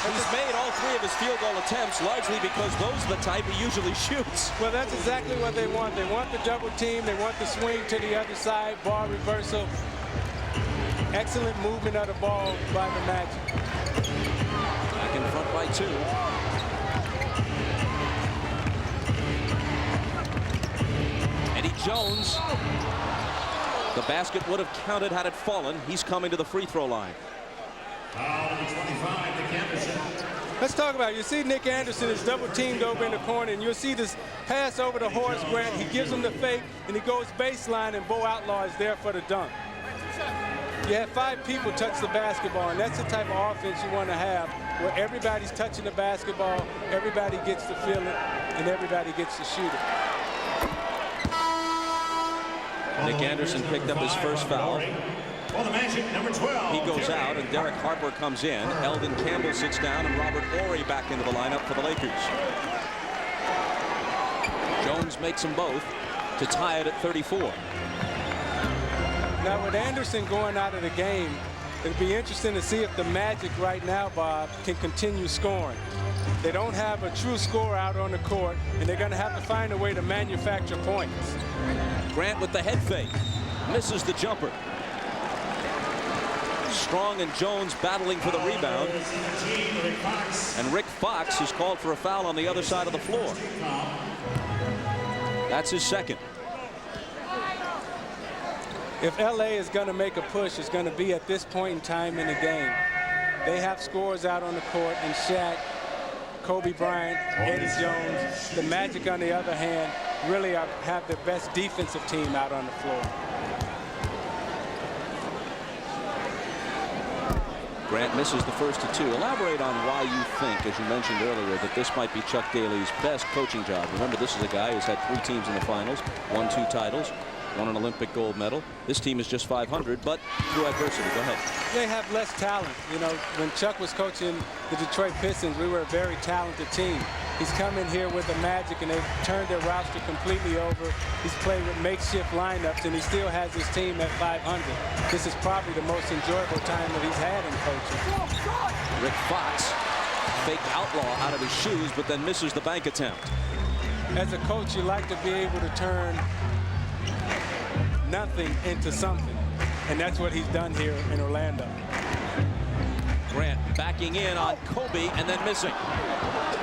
[SPEAKER 2] He's made all three of his field goal attempts, largely because those are the type he usually shoots.
[SPEAKER 5] Well, that's exactly what they want. They want the double team. They want the swing to the other side, ball reversal. Excellent movement of the ball by the Magic.
[SPEAKER 2] Back in front by 2. Eddie Jones. The basket would have counted had it fallen. He's coming to the free throw line.
[SPEAKER 5] Let's talk about it. You see Nick Anderson is double teamed over in the corner, and you'll see this pass over to Horace Grant. He gives him the fake, and he goes baseline, and Bo Outlaw is there for the dunk. You have 5 people touch the basketball, and that's the type of offense you want to have, where everybody's touching the basketball, everybody gets to feel it, and everybody gets to shoot it.
[SPEAKER 2] Nick Anderson picked up his first foul.
[SPEAKER 8] For the Magic, number 12.
[SPEAKER 2] He goes out, and Derek Harper comes in. Eldon Campbell sits down, and Robert Horry back into the lineup for the Lakers. Jones makes them both to tie it at 34.
[SPEAKER 5] Now, with Anderson going out of the game, it'll be interesting to see if the Magic right now, Bob, can continue scoring. They don't have a true scorer out on the court, and they're going to have to find a way to manufacture points.
[SPEAKER 2] Grant with the head fake. Misses the jumper. Strong and Jones battling for the rebound. And Rick Fox is called for a foul on the other side of the floor. That's his second.
[SPEAKER 5] If LA is going to make a push, it's going to be at this point in time in the game. They have scorers out on the court, and Shaq, Kobe Bryant, Eddie Jones. The Magic, on the other hand, really have the best defensive team out on the floor.
[SPEAKER 2] Grant misses the first of 2. Elaborate on why you think, as you mentioned earlier, that this might be Chuck Daly's best coaching job. Remember, this is a guy who's had 3 teams in the finals, won 2 titles, won an Olympic gold medal. This team is just 500, but through adversity. Go ahead.
[SPEAKER 5] They have less talent. You know, when Chuck was coaching the Detroit Pistons, we were a very talented team. He's come in here with the Magic, and they've turned their roster completely over. He's played with makeshift lineups, and he still has his team at 500. This is probably the most enjoyable time that he's had in coaching.
[SPEAKER 2] Rick Fox, fake Outlaw out of his shoes, but then misses the bank attempt.
[SPEAKER 5] As a coach, you like to be able to turn nothing into something, and that's what he's done here in Orlando.
[SPEAKER 2] Grant backing in on Kobe and then missing.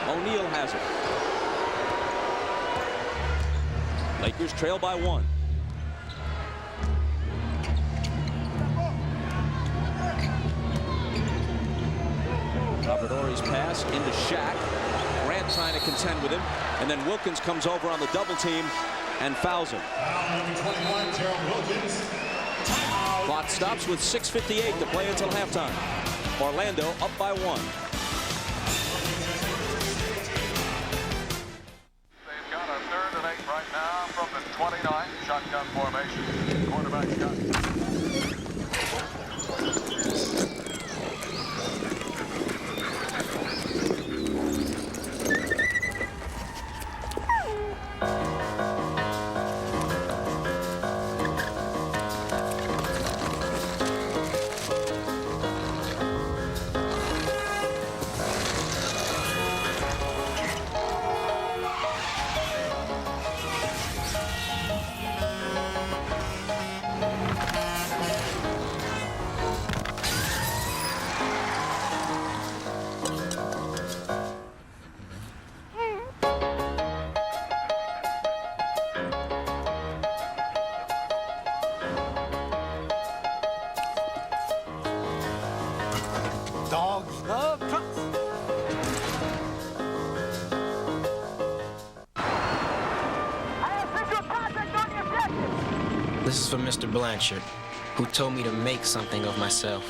[SPEAKER 2] O'Neal has it. Lakers trail by 1. Robert Horry's pass into Shaq. Grant trying to contend with him, and then Wilkins comes over on the double team and fouls him. Clock stops with 6:58 to play until halftime. Orlando up by 1.
[SPEAKER 9] They've got a 3rd and 8 right now from the 29. Shotgun formation. Quarterback got.
[SPEAKER 8] Dogs love trucks.
[SPEAKER 10] This is for Mr. Blanchard, who told me to make something of myself.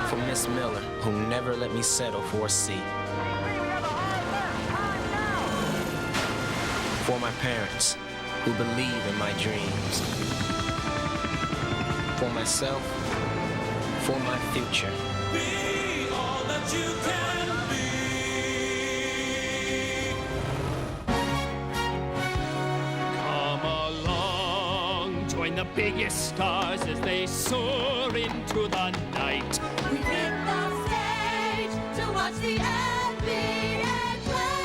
[SPEAKER 10] For Miss Miller, who never let me settle for a C. my parents, who believe in my dreams. For myself, for my future.
[SPEAKER 6] Be all that you can be.
[SPEAKER 11] Come along, join the biggest stars as they soar into the night.
[SPEAKER 6] We hit the stage to watch the NBA play.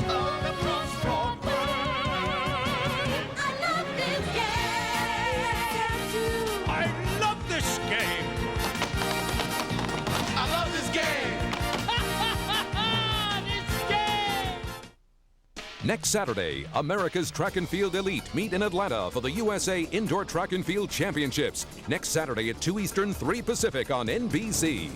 [SPEAKER 6] All across the world. I love this game.
[SPEAKER 11] I love this game.
[SPEAKER 6] I love this game.
[SPEAKER 11] This game.
[SPEAKER 13] Next Saturday, America's track and field elite meet in Atlanta for the USA Indoor Track and Field Championships. Next Saturday at 2 Eastern, 3 Pacific on NBC.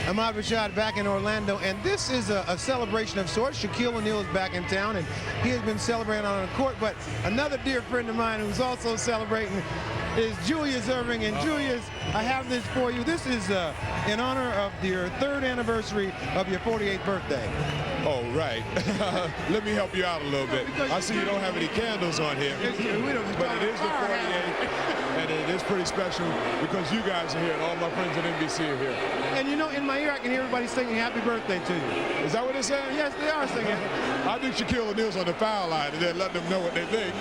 [SPEAKER 4] Ahmad Rashad back in Orlando, and this is a celebration of sorts. Shaquille O'Neal is back in town, and he has been celebrating on the court, but another dear friend of mine who's also celebrating is Julius Irving. And Julius, I have this for you. This is in honor of your 3rd anniversary of your 48th birthday.
[SPEAKER 14] Oh, right. Let me help you out a little bit. I see you don't have any candles on here, but it is the 48th, and it is pretty special because you guys are here, and all my friends at NBC are here.
[SPEAKER 4] And you know, in my ear, I can hear everybody singing happy birthday to you.
[SPEAKER 14] Is that what they're saying?
[SPEAKER 4] Yes, they are singing.
[SPEAKER 14] I think Shaquille O'Neal's on the foul line, and then let them know what they think.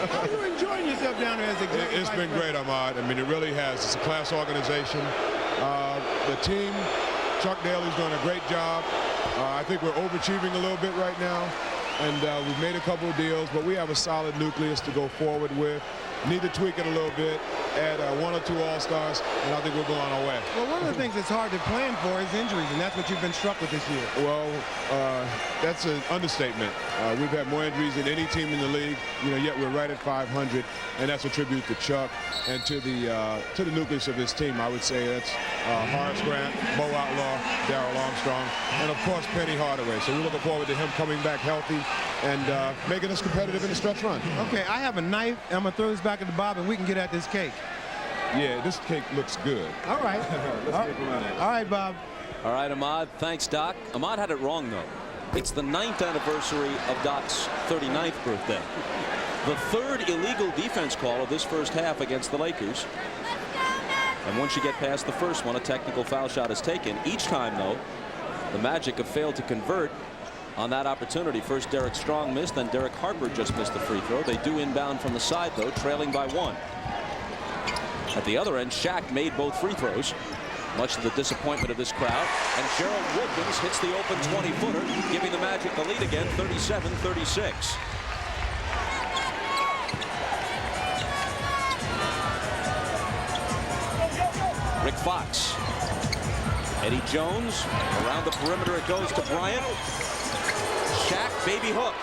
[SPEAKER 4] How are you enjoying yourself down there as executive?
[SPEAKER 14] It's been great, Ahmad. I mean, it really has. It's a class organization. The team, Chuck Daly's doing a great job. I think we're overachieving a little bit right now, and we've made a couple of deals, but we have a solid nucleus to go forward with. Need to tweak it a little bit, add 1 or 2 all-stars, and I think we're going our way.
[SPEAKER 4] Well, one of the things that's hard to plan for is injuries, and that's what you've been struck with this year.
[SPEAKER 14] Well, that's an understatement. We've had more injuries than any team in the league, yet we're right at 500, and that's a tribute to Chuck and to the nucleus of this team. I would say that's Horace Grant, Bo Outlaw, Darrell Armstrong, and of course Penny Hardaway. So we're looking forward to him coming back healthy and making us competitive in the stretch run.
[SPEAKER 4] Okay, I have a knife. I'm gonna throw this back at the Bob, and we can get at this cake.
[SPEAKER 14] Yeah, this cake looks good.
[SPEAKER 4] All right.
[SPEAKER 14] Let's take a run at it.
[SPEAKER 4] All right, Bob.
[SPEAKER 2] All right, Ahmad. Thanks, Doc. Ahmad had it wrong, though. It's the 9th anniversary of Doc's 39th birthday. The 3rd illegal defense call of this first half against the Lakers. And once you get past the first one, a technical foul shot is taken. Each time, though, the Magic have failed to convert on that opportunity. First, Derek Strong missed, then Derek Harper just missed the free throw. They do inbound from the side, though, trailing by 1. At the other end, Shaq made both free throws, much to the disappointment of this crowd. And Gerald Wilkins hits the open 20-footer, giving the Magic the lead again, 37-36. Rick Fox. Eddie Jones. Around the perimeter it goes to Bryant. Shaq, baby hook.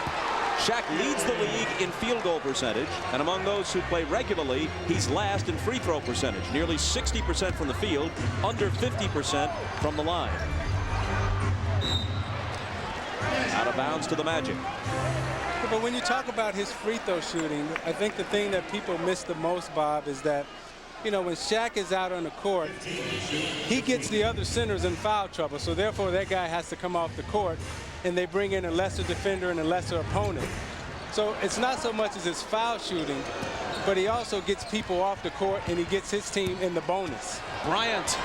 [SPEAKER 2] Shaq leads the league in field goal percentage, and among those who play regularly, he's last in free throw percentage. Nearly 60% from the field, under 50% from the line. Out of bounds to the Magic.
[SPEAKER 5] But when you talk about his free throw shooting, I think the thing that people miss the most, Bob, is that, when Shaq is out on the court, he gets the other centers in foul trouble, so therefore that guy has to come off the court, and they bring in a lesser defender and a lesser opponent. So it's not so much as his foul shooting, but he also gets people off the court, and he gets his team in the bonus.
[SPEAKER 2] Bryant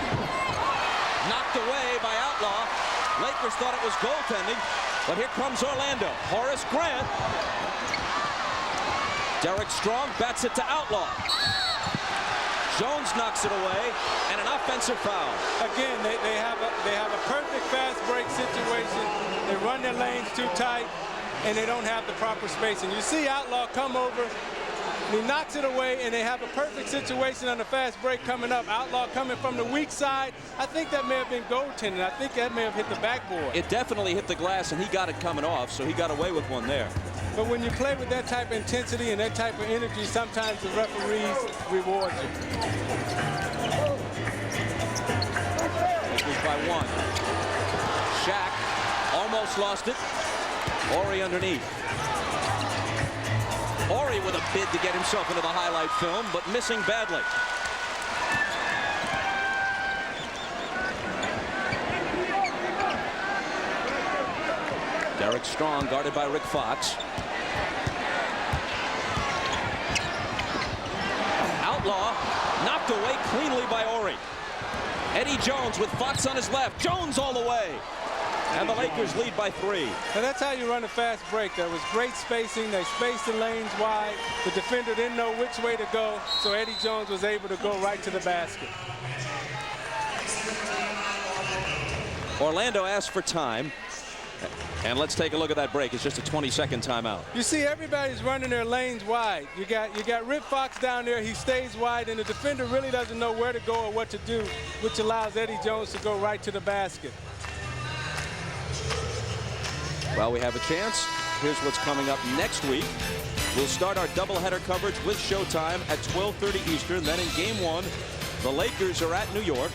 [SPEAKER 2] knocked away by Outlaw. Lakers thought it was goaltending, but here comes Orlando. Horace Grant. Derek Strong bats it to Outlaw. Jones knocks it away, and an offensive foul.
[SPEAKER 5] Again, they have a perfect fast break situation. They run their lanes too tight, and they don't have the proper spacing. You see Outlaw come over, he knocks it away, and they have a perfect situation on the fast break coming up. Outlaw coming from the weak side. I think that may have been goaltending. I think that may have hit the backboard.
[SPEAKER 2] It definitely hit the glass, and he got it coming off, so he got away with one there.
[SPEAKER 5] But when you play with that type of intensity and that type of energy, sometimes the referees reward you.
[SPEAKER 2] Lakers by 1. Shaq almost lost it. Horry underneath. Horry with a bid to get himself into the highlight film, but missing badly. Derek Strong guarded by Rick Fox. Outlaw knocked away cleanly by Horry. Eddie Jones with Fox on his left. Jones all the way. And the Lakers lead by 3.
[SPEAKER 5] And that's how you run a fast break. There was great spacing. They spaced the lanes wide. The defender didn't know which way to go, so Eddie Jones was able to go right to the basket.
[SPEAKER 2] Orlando asked for time. And let's take a look at that break. It's just a 20-second timeout.
[SPEAKER 5] You see, everybody's running their lanes wide. You got Rick Fox down there. He stays wide, and the defender really doesn't know where to go or what to do, which allows Eddie Jones to go right to the basket.
[SPEAKER 2] Well, we have a chance. Here's what's coming up next week. We'll start our doubleheader coverage with Showtime at 12:30 Eastern. Then in Game 1, the Lakers are at New York.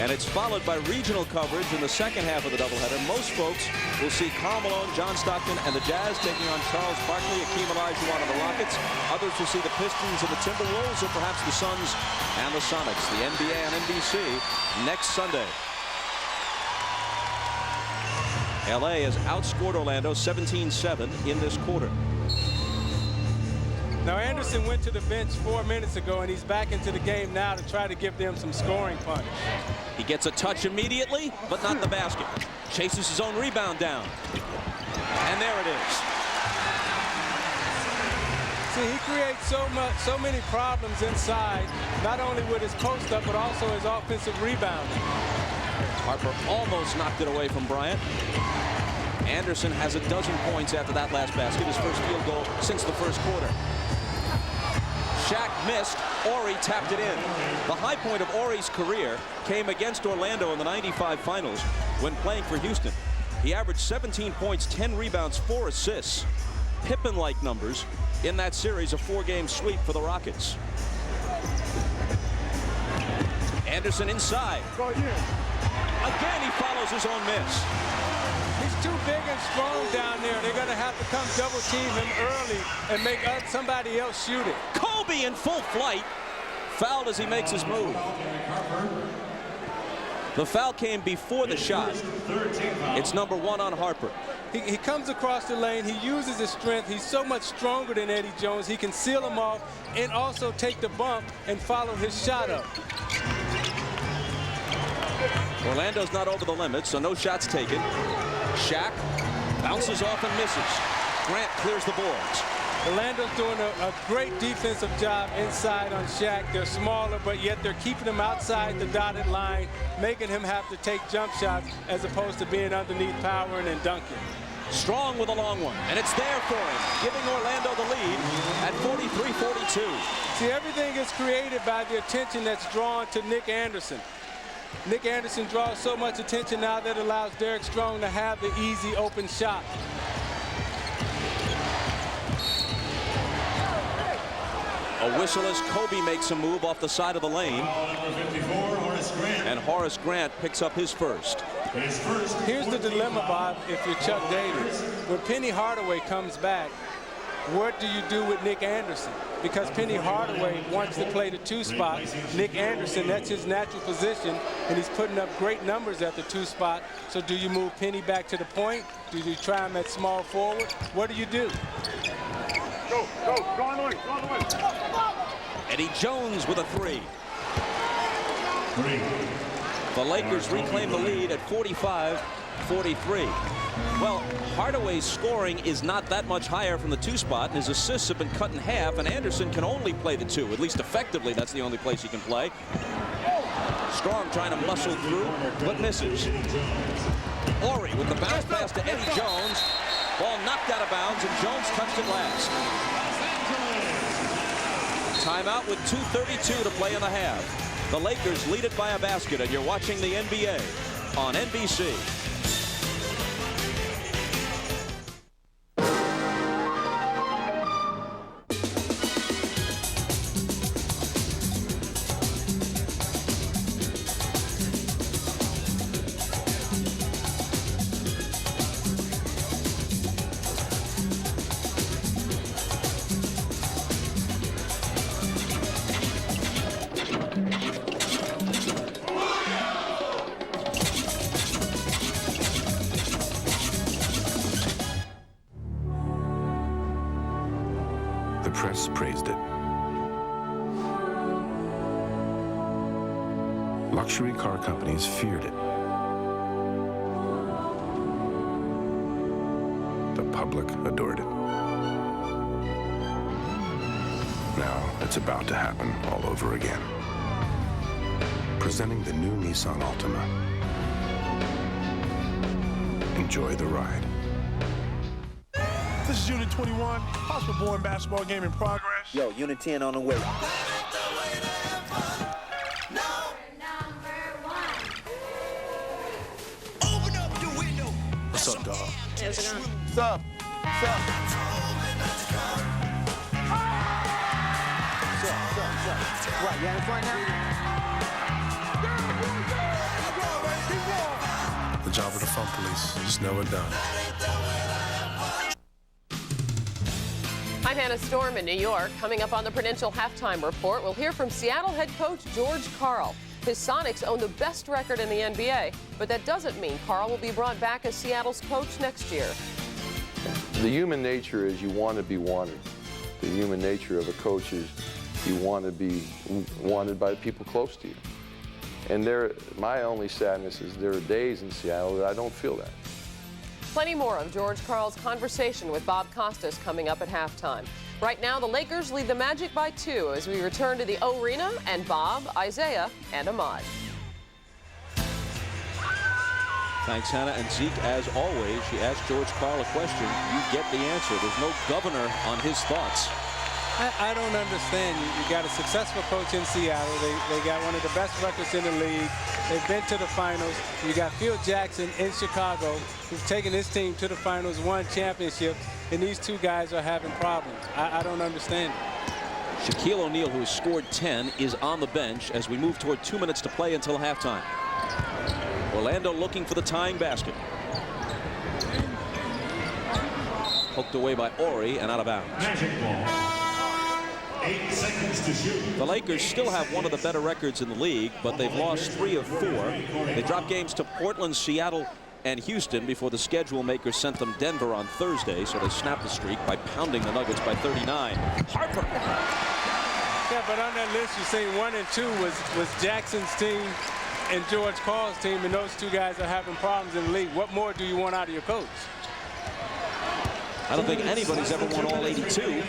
[SPEAKER 2] And it's followed by regional coverage in the second half of the doubleheader. Most folks will see Karl Malone, John Stockton, and the Jazz taking on Charles Barkley, Akeem Olajuwon, and the Rockets. Others will see the Pistons and the Timberwolves, or perhaps the Suns and the Sonics. The NBA on NBC next Sunday. LA has outscored Orlando 17-7 in this quarter.
[SPEAKER 5] Now Anderson went to the bench 4 minutes ago, and he's back into the game now to try to give them some scoring punch.
[SPEAKER 2] He gets a touch immediately, but not the basket. Chases his own rebound down. And there it is.
[SPEAKER 5] See, he creates so many problems inside, not only with his post up, but also his offensive rebound.
[SPEAKER 2] Harper almost knocked it away from Bryant. Anderson has a dozen points after that last basket, his first field goal since the first quarter. Shaq missed. Horry tapped it in. The high point of Horry's career came against Orlando in the '95 finals when playing for Houston. He averaged 17 points, 10 rebounds, 4 assists. Pippen-like numbers in that series, a 4-game sweep for the Rockets. Anderson inside. Again, he follows his own miss.
[SPEAKER 5] He's too big and strong down there. They're going to have to come double team him early and make somebody else shoot it.
[SPEAKER 2] Kobe in full flight, fouled as he makes his move. The foul came before the shot. It's number 1 on Harper.
[SPEAKER 5] He comes across the lane. He uses his strength. He's so much stronger than Eddie Jones. He can seal him off and also take the bump and follow his shot up.
[SPEAKER 2] Orlando's not over the limit, so no shots taken. Shaq bounces off and misses. Grant clears the boards.
[SPEAKER 5] Orlando's doing a great defensive job inside on Shaq. They're smaller, but yet they're keeping him outside the dotted line, making him have to take jump shots as opposed to being underneath powering and dunking.
[SPEAKER 2] Strong with a long one, and it's there for him, giving Orlando the lead at 43-42.
[SPEAKER 5] See, everything is created by the attention that's drawn to Nick Anderson. Nick Anderson draws so much attention now that allows Derek Strong to have the easy open shot.
[SPEAKER 2] A whistle as Kobe makes a move off the side of the lane. And Horace Grant picks up his first.
[SPEAKER 5] Here's the dilemma, Bob, if you're Chuck Davis. When Penny Hardaway comes back, what do you do with Nick Anderson? Because Penny Hardaway wants to play the 2 spot. Nick Anderson, that's his natural position, and he's putting up great numbers at the 2 spot. So do you move Penny back to the point? Do you try him at small forward? What do you do?
[SPEAKER 9] Go on the way, go on the way.
[SPEAKER 2] Eddie Jones with a 3. The Lakers reclaim the lead at 45-43. Well, Hardaway's scoring is not that much higher from the 2 spot, and his assists have been cut in half, and Anderson can only play the 2. At least effectively, that's the only place he can play. Strong trying to muscle through, but misses. Horry with the bounce pass to Eddie Jones. Ball knocked out of bounds, and Jones touched it last. Timeout with 2:32 to play in the half. The Lakers lead it by a basket, and you're watching the NBA on NBC.
[SPEAKER 12] The press praised it. Luxury car companies feared it. The public adored it. Now it's about to happen all over again. Presenting the new Nissan Altima. Enjoy the ride.
[SPEAKER 17] This is Unit 21, Hospital-born basketball game in progress.
[SPEAKER 18] Yo, Unit 10 on the way.
[SPEAKER 17] What's up, dog?
[SPEAKER 6] Hey, how's it going?
[SPEAKER 17] What's up? What's up?
[SPEAKER 18] What, you having fun now?
[SPEAKER 23] The job of the phone police is never done.
[SPEAKER 19] I'm Hannah Storm in New York. Coming up on the Prudential Halftime Report, we'll hear from Seattle head coach George Karl. His Sonics own the best record in the NBA, but that doesn't mean Karl will be brought back as Seattle's coach next year.
[SPEAKER 21] The human nature is you want to be wanted. The human nature of a coach is you want to be wanted by people close to you. And my only sadness is there are days in Seattle that I don't feel that.
[SPEAKER 19] Plenty more of George Karl's conversation with Bob Costas coming up at halftime. Right now, the Lakers lead the Magic by 2 as we return to the O-Arena and Bob, Isaiah, and Ahmad.
[SPEAKER 2] Thanks, Hannah. And Zeke, as always, she asked George Karl a question. You get the answer. There's no governor on his thoughts.
[SPEAKER 5] I don't understand. You got a successful coach in Seattle. They got one of the best records in the league. They've been to the finals. You got Phil Jackson in Chicago, who's taken his team to the finals, won championships, and these two guys are having problems. I don't understand it.
[SPEAKER 2] Shaquille O'Neal, who has scored 10, is on the bench as we move toward 2 minutes to play until halftime. Orlando looking for the tying basket. Poked away by Ori and out of bounds.
[SPEAKER 8] Magic ball. 8 seconds to shoot.
[SPEAKER 2] The Lakers still have one of the better records in the league, but they've lost 3 of 4. They dropped games to Portland, Seattle, and Houston before the schedule makers sent them Denver on Thursday, so they snapped the streak by pounding the Nuggets by 39. Harper.
[SPEAKER 5] Yeah, but on that list, you say 1 and 2 was Jackson's team and George Karl's team, and those two guys are having problems in the league. What more do you want out of your coach?
[SPEAKER 2] I don't think anybody's ever won all 82.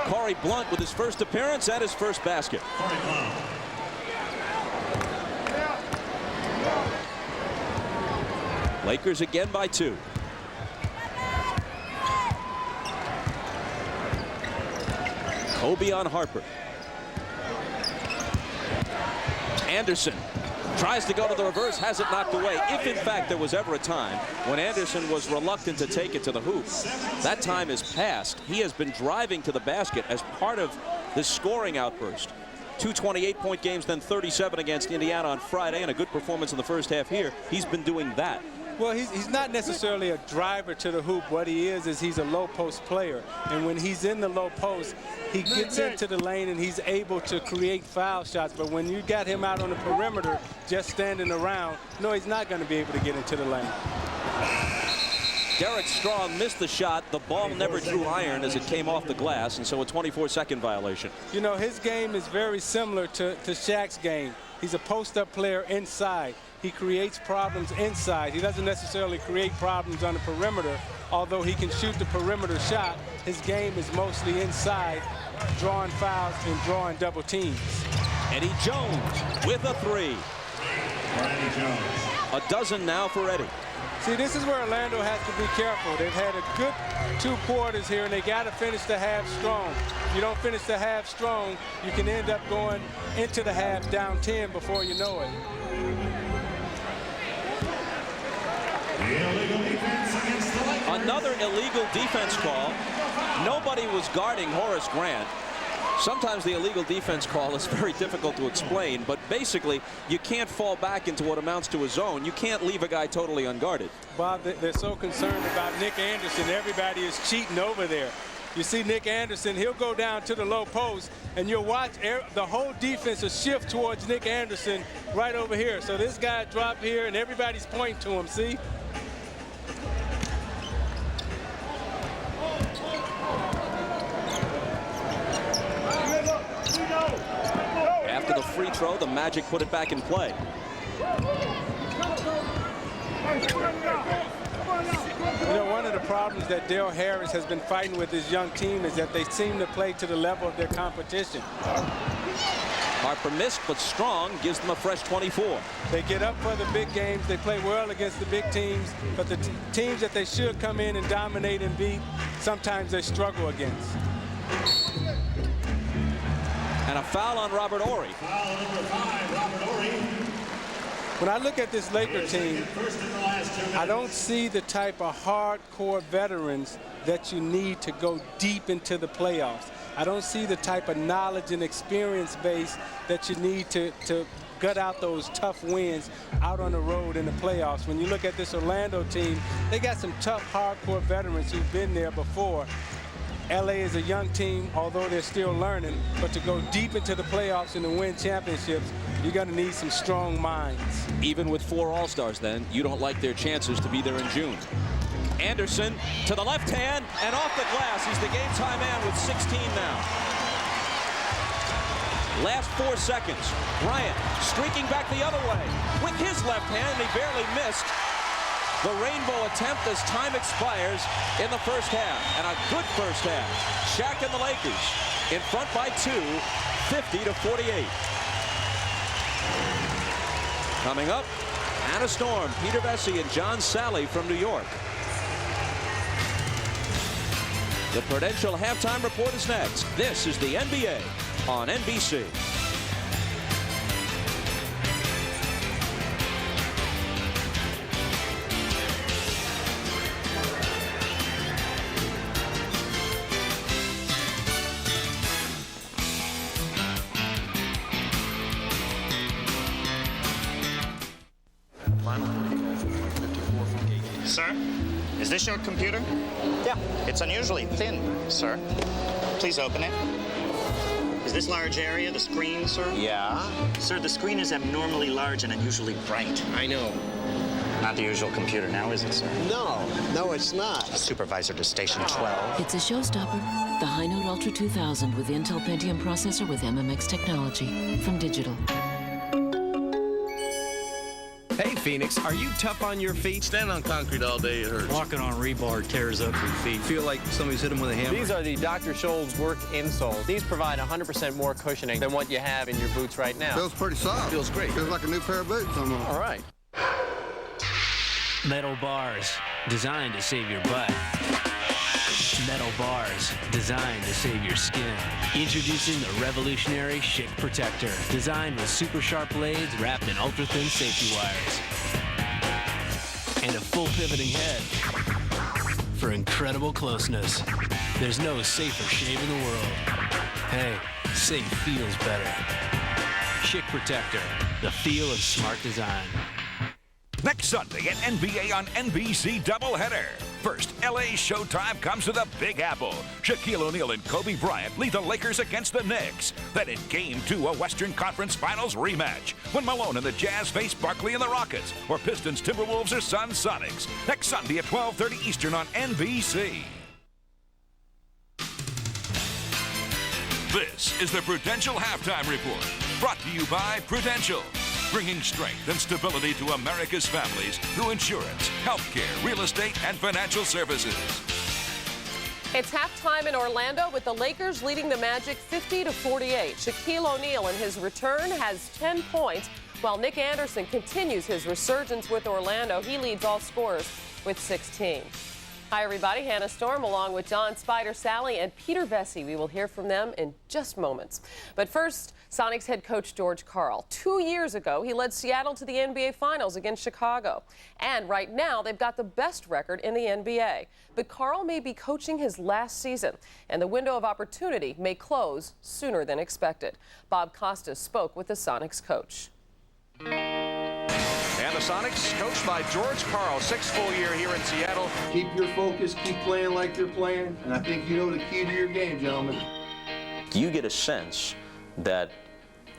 [SPEAKER 2] Corey Blunt with his first appearance and his first basket. Lakers again by 2. Kobe on Harper. Anderson tries to go to the reverse, has it knocked away. If in fact there was ever a time when Anderson was reluctant to take it to the hoop, that time is past. He has been driving to the basket as part of this scoring outburst. 2 28-point games, then 37 against Indiana on Friday, and a good performance in the first half here. He's been doing that.
[SPEAKER 5] Well, he's not necessarily a driver to the hoop. What he is he's a low post player. And when he's in the low post, he gets into the lane and he's able to create foul shots. But when you got him out on the perimeter just standing around, no, he's not going to be able to get into the lane.
[SPEAKER 2] Derek Strong missed the shot. The ball never drew iron as it came off the glass, and so a 24-second violation.
[SPEAKER 5] You know, his game is very similar to Shaq's game. He's a post-up player inside. He creates problems inside. He doesn't necessarily create problems on the perimeter, although he can shoot the perimeter shot. His game is mostly inside, drawing fouls and drawing double teams.
[SPEAKER 2] Eddie Jones with a 3.
[SPEAKER 8] Eddie Jones.
[SPEAKER 2] A dozen now for Eddie.
[SPEAKER 5] See, this is where Orlando has to be careful. They've had a good 2 quarters here, and they got to finish the half strong. If you don't finish the half strong, you can end up going into the half down 10 before you know it.
[SPEAKER 2] Another illegal defense call. Nobody was guarding Horace Grant. Sometimes the illegal defense call is very difficult to explain, but basically you can't fall back into what amounts to a zone. You can't leave a guy totally unguarded.
[SPEAKER 5] Bob, they're so concerned about Nick Anderson. Everybody is cheating over there. You see Nick Anderson, he'll go down to the low post, and you'll watch the whole defense will shift towards Nick Anderson right over here. So this guy dropped here, and everybody's pointing to him, see?
[SPEAKER 2] throw, the Magic put it back in play.
[SPEAKER 5] You know, one of the problems that Dale Harris has been fighting with his young team is that they seem to play to the level of their competition.
[SPEAKER 2] Harper missed, but strong gives them a fresh 24.
[SPEAKER 5] They get up for the big games. They play well against the big teams, but the teams that they should come in and dominate and beat, sometimes they struggle against.
[SPEAKER 2] And a foul on Robert Horry.
[SPEAKER 8] Foul number 5, Robert Horry.
[SPEAKER 5] When I look at this Laker team, I don't see the type of hardcore veterans that you need to go deep into the playoffs. I don't see the type of knowledge and experience base that you need to gut out those tough wins out on the road in the playoffs. When you look at this Orlando team, they got some tough, hardcore veterans who've been there before. LA is a young team, although they're still learning, but to go deep into the playoffs and to win championships, you're going to need some strong minds.
[SPEAKER 2] Even with 4 All-Stars then, you don't like their chances to be there in June. Anderson to the left hand and off the glass. He's the game-time man with 16 now. Last 4 seconds. Bryant streaking back the other way with his left hand. He barely missed the rainbow attempt as time expires in the first half. And a good first half. Shaq and the Lakers in front by 2, 50-48. Coming up, Hannah Storm, Peter Vesey, and John Sally from New York. The Prudential Halftime Report is next. This is the NBA on NBC.
[SPEAKER 7] Sir, is this your computer? Yeah. It's unusually thin, sir. Please open it. Is this large area the screen, sir? Yeah. Sir, the screen is abnormally large and unusually bright. I know. Not the usual computer now, is it, sir? No, it's not. Supervisor to station 12.
[SPEAKER 16] It's a showstopper. The High Note Ultra 2000 with Intel Pentium processor with MMX technology from Digital.
[SPEAKER 20] Hey, Phoenix, are you tough on your feet?
[SPEAKER 22] Standing on concrete all day, it hurts.
[SPEAKER 20] Walking on rebar tears up your feet. Feel like somebody's hit them with a hammer.
[SPEAKER 25] These are the Dr. Scholl's work insoles. These provide 100% more cushioning than what you have in your boots right now.
[SPEAKER 26] Feels pretty soft.
[SPEAKER 22] Feels great.
[SPEAKER 26] Feels like a new pair of boots almost.
[SPEAKER 25] All right.
[SPEAKER 27] Metal bars, designed to save your butt. Metal bars, designed to save your skin. Introducing the revolutionary Shaq Protector, designed with super sharp blades wrapped in ultra-thin safety wires. And a full pivoting head for incredible closeness. There's no safer shave in the world. Hey, safe feels better. Shaq Protector, the feel of smart design.
[SPEAKER 1] Next Sunday at NBA on NBC doubleheader. First, LA Showtime comes to the Big Apple. Shaquille O'Neal and Kobe Bryant lead the Lakers against the Knicks. Then in Game 2, a Western Conference Finals rematch, when Malone and the Jazz face Barkley and the Rockets, or Pistons, Timberwolves, or Suns, Sonics. Next Sunday at 12:30 Eastern on NBC. This is the Prudential Halftime Report, brought to you by Prudential. Bringing strength and stability to America's families through insurance, healthcare, real estate, and financial services.
[SPEAKER 19] It's halftime in Orlando with the Lakers leading the Magic 50-48. Shaquille O'Neal in his return has 10 points, while Nick Anderson continues his resurgence with Orlando. He leads all scorers with 16. Hi, everybody. Hannah Storm along with John Spider, Sally, and Peter Vesey. We will hear from them in just moments. But first, Sonics head coach George Karl. 2 years ago, he led Seattle to the NBA Finals against Chicago. And right now, they've got the best record in the NBA. But Karl may be coaching his last season, and the window of opportunity may close sooner than expected. Bob Costas spoke with the Sonics coach.
[SPEAKER 28] And the Sonics, coached by George Karl, 6th full year here in Seattle.
[SPEAKER 29] Keep your focus, keep playing like they're playing, and I think you know the key to your game, gentlemen.
[SPEAKER 2] Do you get a sense that,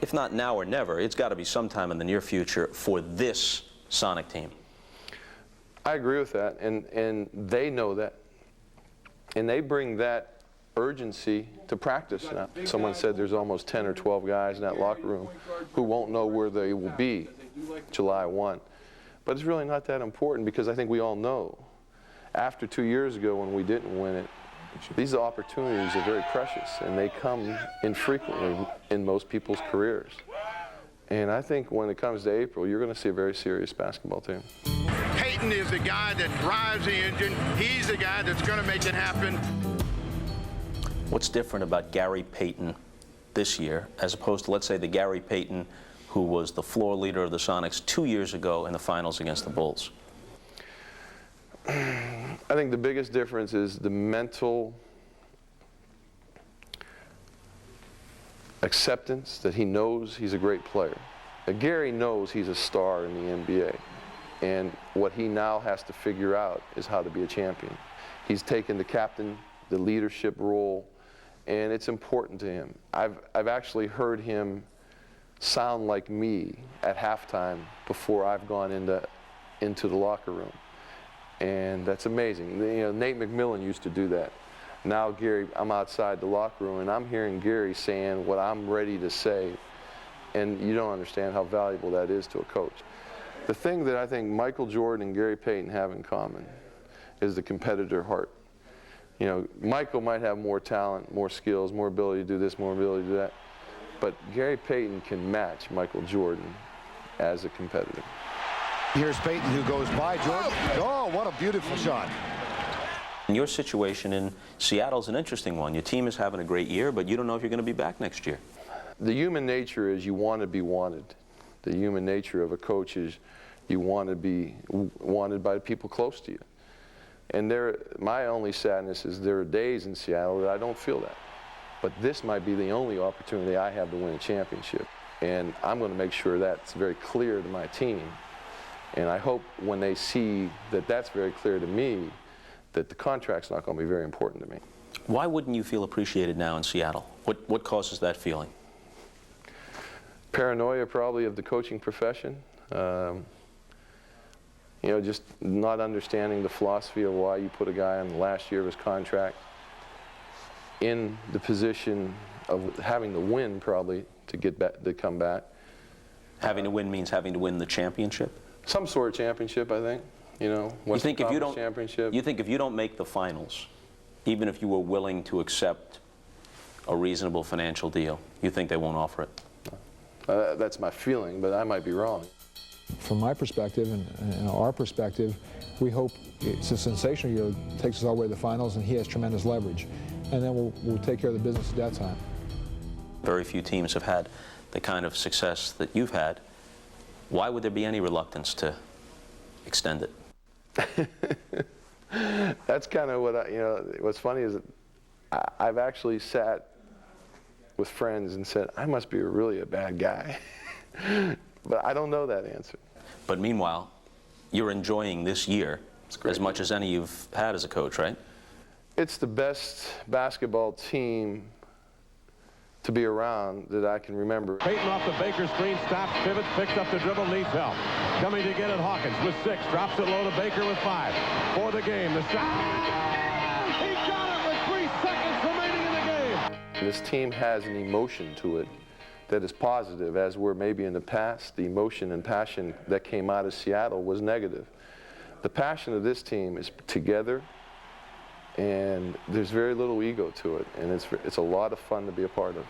[SPEAKER 2] if not now or never, it's got to be sometime in the near future for this Sonic team?
[SPEAKER 21] I agree with that, and they know that. And they bring that urgency to practice now. Someone said there's almost 10 or 12 guys in that locker room who won't know where they will be July 1. But it's really not that important because I think we all know after 2 years ago when we didn't win it, these opportunities are very precious and they come infrequently in most people's careers. And I think when it comes to April, you're going to see a very serious basketball team.
[SPEAKER 29] Peyton is the guy that drives the engine. He's the guy that's going to make it happen.
[SPEAKER 2] What's different about Gary Payton this year as opposed to, let's say, the Gary Payton who was the floor leader of the Sonics 2 years ago in the finals against the Bulls?
[SPEAKER 21] I think the biggest difference is the mental acceptance that he knows he's a great player. Gary knows he's a star in the NBA, and what he now has to figure out is how to be a champion. He's taken the captain, the leadership role, and it's important to him. I've actually heard him sound like me at halftime before I've gone into the locker room, and that's amazing. You know, Nate McMillan used to do that. Now Gary, I'm outside the locker room and I'm hearing Gary saying what I'm ready to say, and you don't understand how valuable that is to a coach. The thing that I think Michael Jordan and Gary Payton have in common is the competitor heart. You know, Michael might have more talent, more skills, more ability to do this, more ability to do that, but Gary Payton can match Michael Jordan as a competitor.
[SPEAKER 3] Here's Payton who goes by Jordan. Oh, what a beautiful shot.
[SPEAKER 2] Your situation in Seattle is an interesting one. Your team is having a great year, but you don't know if you're going to be back next year.
[SPEAKER 21] The human nature is you want to be wanted. The human nature of a coach is you want to be wanted by people close to you. And my only sadness is there are days in Seattle that I don't feel that. But this might be the only opportunity I have to win a championship. And I'm going to make sure that's very clear to my team. And I hope when they see that that's very clear to me, that the contract's not going to be very important to me.
[SPEAKER 2] Why wouldn't you feel appreciated now in Seattle? What causes that feeling?
[SPEAKER 21] Paranoia probably of the coaching profession. You know, just not understanding the philosophy of why you put a guy on the last year of his contract in the position of having to win probably to get back, to come back.
[SPEAKER 2] Having to win means having to win the championship?
[SPEAKER 21] Some sort of championship, I think. You know,
[SPEAKER 2] you think if you don't make the finals, even if you were willing to accept a reasonable financial deal, you think they won't offer it?
[SPEAKER 21] That's my feeling, but I might be wrong.
[SPEAKER 4] From my perspective and our perspective, we hope it's a sensational year, takes us all the way to the finals, and he has tremendous leverage. And then we'll take care of the business at that time.
[SPEAKER 2] Very few teams have had the kind of success that you've had. Why would there be any reluctance to extend it?
[SPEAKER 21] That's kind of what what's funny is that I've actually sat with friends and said, I must be really a bad guy. But I don't know that answer.
[SPEAKER 2] But meanwhile, you're enjoying this year as much as any you've had as a coach, right?
[SPEAKER 21] It's the best basketball team to be around that I can remember.
[SPEAKER 9] Payton off the Baker screen, stops, pivots, picks up the dribble, needs help. Coming to get it, Hawkins with 6, drops it low to Baker with 5. For the game, the shot. He got it with 3 seconds remaining in the game.
[SPEAKER 21] This team has an emotion to it that is positive, as were maybe in the past, the emotion and passion that came out of Seattle was negative. The passion of this team is together, and there's very little ego to it, and it's a lot of fun to be a part of.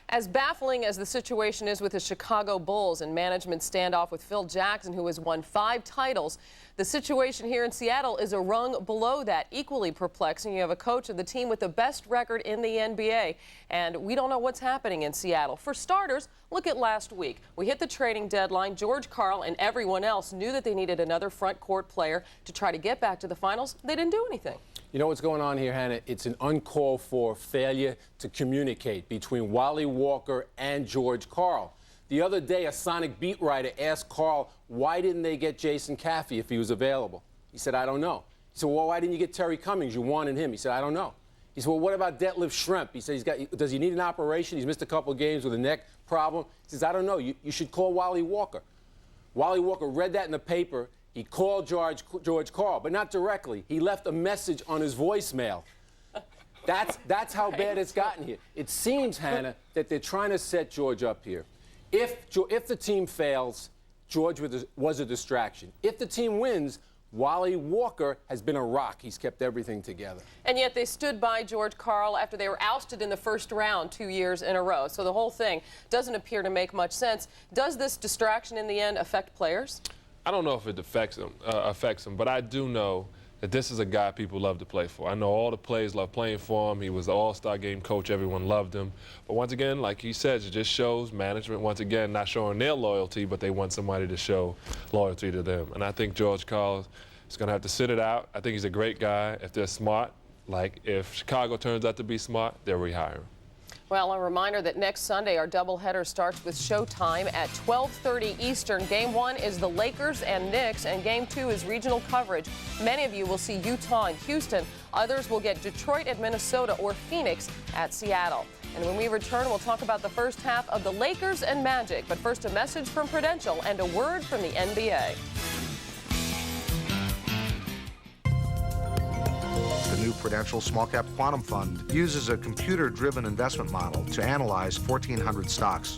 [SPEAKER 19] As baffling as the situation is with the Chicago Bulls and management standoff with Phil Jackson, who has won 5 titles, the situation here in Seattle is a rung below that. Equally perplexing, you have a coach of the team with the best record in the NBA, and we don't know what's happening in Seattle. For starters, look at last week. We hit the trading deadline. George Karl and everyone else knew that they needed another front court player to try to get back to the finals. They didn't do anything.
[SPEAKER 10] You know what's going on here, Hannah? It's an uncalled for failure to communicate between Wally Walker and George Karl. The other day, a Sonic beat writer asked Karl, why didn't they get Jason Caffey if he was available? He said, I don't know. He said, well, why didn't you get Terry Cummings? You wanted him. He said, I don't know. He said, well, what about Detlef Schrempf? He said, does he need an operation? He's missed a couple of games with a neck problem. He says, I don't know. You should call Wally Walker. Wally Walker read that in the paper. He called George Karl, but not directly. He left a message on his voicemail. That's how bad it's gotten here. It seems, Hannah, that they're trying to set George up here. If the team fails, George was a distraction. If the team wins, Wally Walker has been a rock. He's kept everything together.
[SPEAKER 19] And yet they stood by George Karl after they were ousted in the first round 2 years in a row. So the whole thing doesn't appear to make much sense. Does this distraction in the end affect players?
[SPEAKER 6] I don't know if it affects them, but I do know that this is a guy people love to play for. I know all the players love playing for him. He was the all-star game coach. Everyone loved him. But once again, like he says, it just shows management, once again, not showing their loyalty, but they want somebody to show loyalty to them. And I think George Karl is going to have to sit it out. I think he's a great guy. If they're smart, like if Chicago turns out to be smart, they'll rehire him.
[SPEAKER 19] Well, a reminder that next Sunday our doubleheader starts with showtime at 12:30 Eastern. Game 1 is the Lakers and Knicks, and Game 2 is regional coverage. Many of you will see Utah and Houston. Others will get Detroit at Minnesota or Phoenix at Seattle. And when we return, we'll talk about the first half of the Lakers and Magic. But first, a message from Prudential and a word from the NBA.
[SPEAKER 11] The new Prudential Small Cap Quantum Fund uses a computer-driven investment model to analyze 1,400 stocks.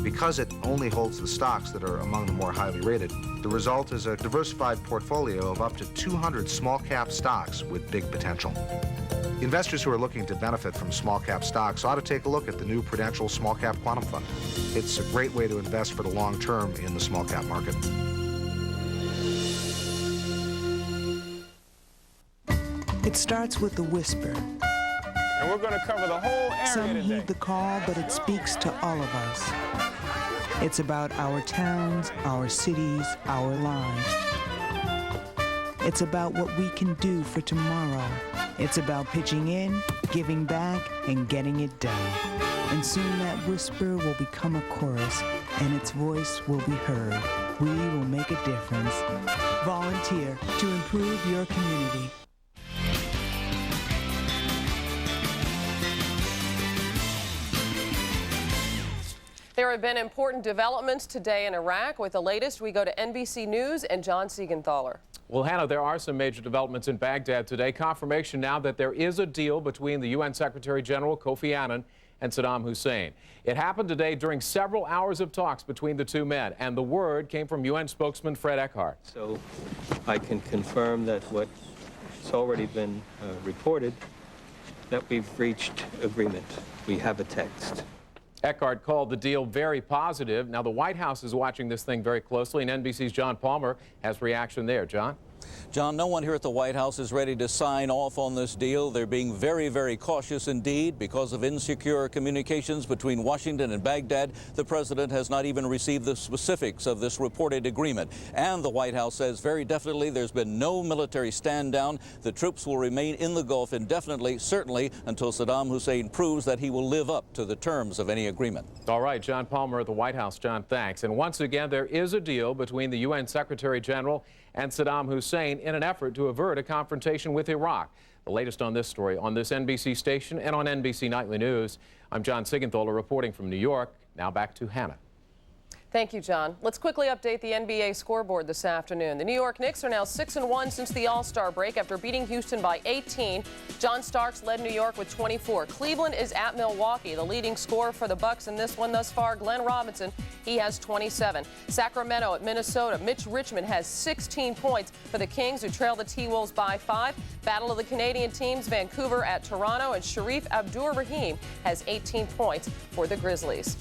[SPEAKER 11] Because it only holds the stocks that are among the more highly rated, the result is a diversified portfolio of up to 200 small cap stocks with big potential. Investors who are looking to benefit from small cap stocks ought to take a look at the new Prudential Small Cap Quantum Fund. It's a great way to invest for the long term in the small cap market.
[SPEAKER 12] It starts with a whisper.
[SPEAKER 13] And we're going to cover the whole area
[SPEAKER 12] Some
[SPEAKER 13] today.
[SPEAKER 12] heed the call, but it speaks to all of us. It's about our towns, our cities, our lives. It's about what we can do for tomorrow. It's about pitching in, giving back, and getting it done. And soon that whisper will become a chorus, and its voice will be heard. We will make a difference. Volunteer to improve your community.
[SPEAKER 19] There have been important developments today in Iraq. With the latest, we go to NBC News and John Siegenthaler.
[SPEAKER 14] Well, Hannah, there are some major developments in Baghdad today. Confirmation now that there is a deal between the UN Secretary General Kofi Annan and Saddam Hussein. It happened today during several hours of talks between the two men, and the word came from UN spokesman Fred Eckhart.
[SPEAKER 15] So I can confirm that what's already been reported, that we've reached agreement. We have a text.
[SPEAKER 14] Eckhart called the deal very positive. Now, the White House is watching this thing very closely, and NBC's John Palmer has reaction there. John?
[SPEAKER 2] John, no one here at the White House is ready to sign off on this deal. They're being very, very cautious indeed because of insecure communications between Washington and Baghdad. The president has not even received the specifics of this reported agreement. And the White House says very definitely there's been no military stand down. The troops will remain in the Gulf indefinitely, certainly until Saddam Hussein proves that he will live up to the terms of any agreement.
[SPEAKER 14] All right, John Palmer at the White House. John, thanks. And once again, there is a deal between the UN Secretary General and Saddam Hussein in an effort to avert a confrontation with Iraq. The latest on this story on this NBC station and on NBC Nightly News. I'm John Siegenthaler reporting from New York. Now back to Hannah.
[SPEAKER 19] Thank you, John. Let's quickly update the NBA scoreboard this afternoon. The New York Knicks are now 6-1 since the All-Star break after beating Houston by 18. John Starks led New York with 24. Cleveland is at Milwaukee. The leading scorer for the Bucks in this one thus far, Glenn Robinson, he has 27. Sacramento at Minnesota. Mitch Richmond has 16 points for the Kings, who trail the T-Wolves by 5. Battle of the Canadian teams, Vancouver at Toronto, and Sharif Abdur-Rahim has 18 points for the Grizzlies.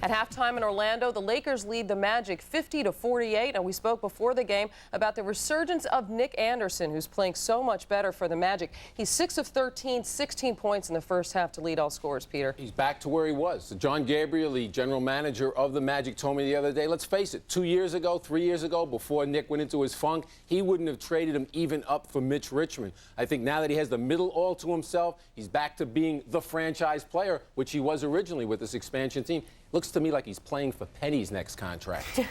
[SPEAKER 19] At halftime in Orlando, the Lakers lead the Magic 50-48, and we spoke before the game about the resurgence of Nick Anderson, who's playing so much better for the Magic. He's 6 of 13, 16 points in the first half to lead all scorers, Peter.
[SPEAKER 10] He's back to where he was. John Gabriel, the general manager of the Magic, told me the other day, let's face it, 2 years ago, 3 years ago, before Nick went into his funk, he wouldn't have traded him even up for Mitch Richmond. I think now that he has the middle all to himself, he's back to being the franchise player, which he was originally with this expansion team. Looks to me like he's playing for Penny's next contract.
[SPEAKER 19] and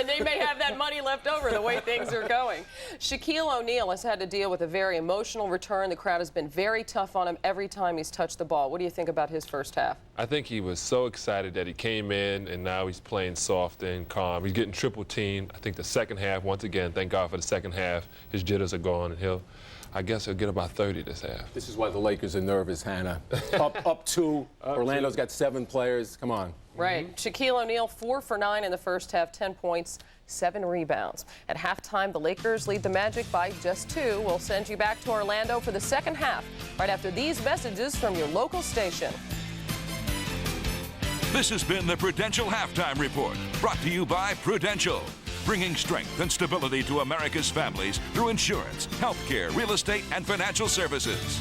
[SPEAKER 19] they may have that money left over the way things are going. Shaquille O'Neal has had to deal with a very emotional return. The crowd has been very tough on him every time he's touched the ball. What do you think about his first half?
[SPEAKER 6] I think he was so excited that he came in, and now he's playing soft and calm. He's getting triple teamed. I think the second half, once again, thank God for the second half, his jitters are gone, and I guess he'll get about 30 this half.
[SPEAKER 10] This is why the Lakers are nervous, Hannah. up two. Orlando's got 7 players. Come on.
[SPEAKER 19] Right. Shaquille O'Neal, 4 for 9 in the first half, 10 points, 7 rebounds. At halftime, the Lakers lead the Magic by just 2. We'll send you back to Orlando for the second half right after these messages from your local station.
[SPEAKER 1] This has been the Prudential Halftime Report, brought to you by Prudential, bringing strength and stability to America's families through insurance, healthcare, real estate, and financial services.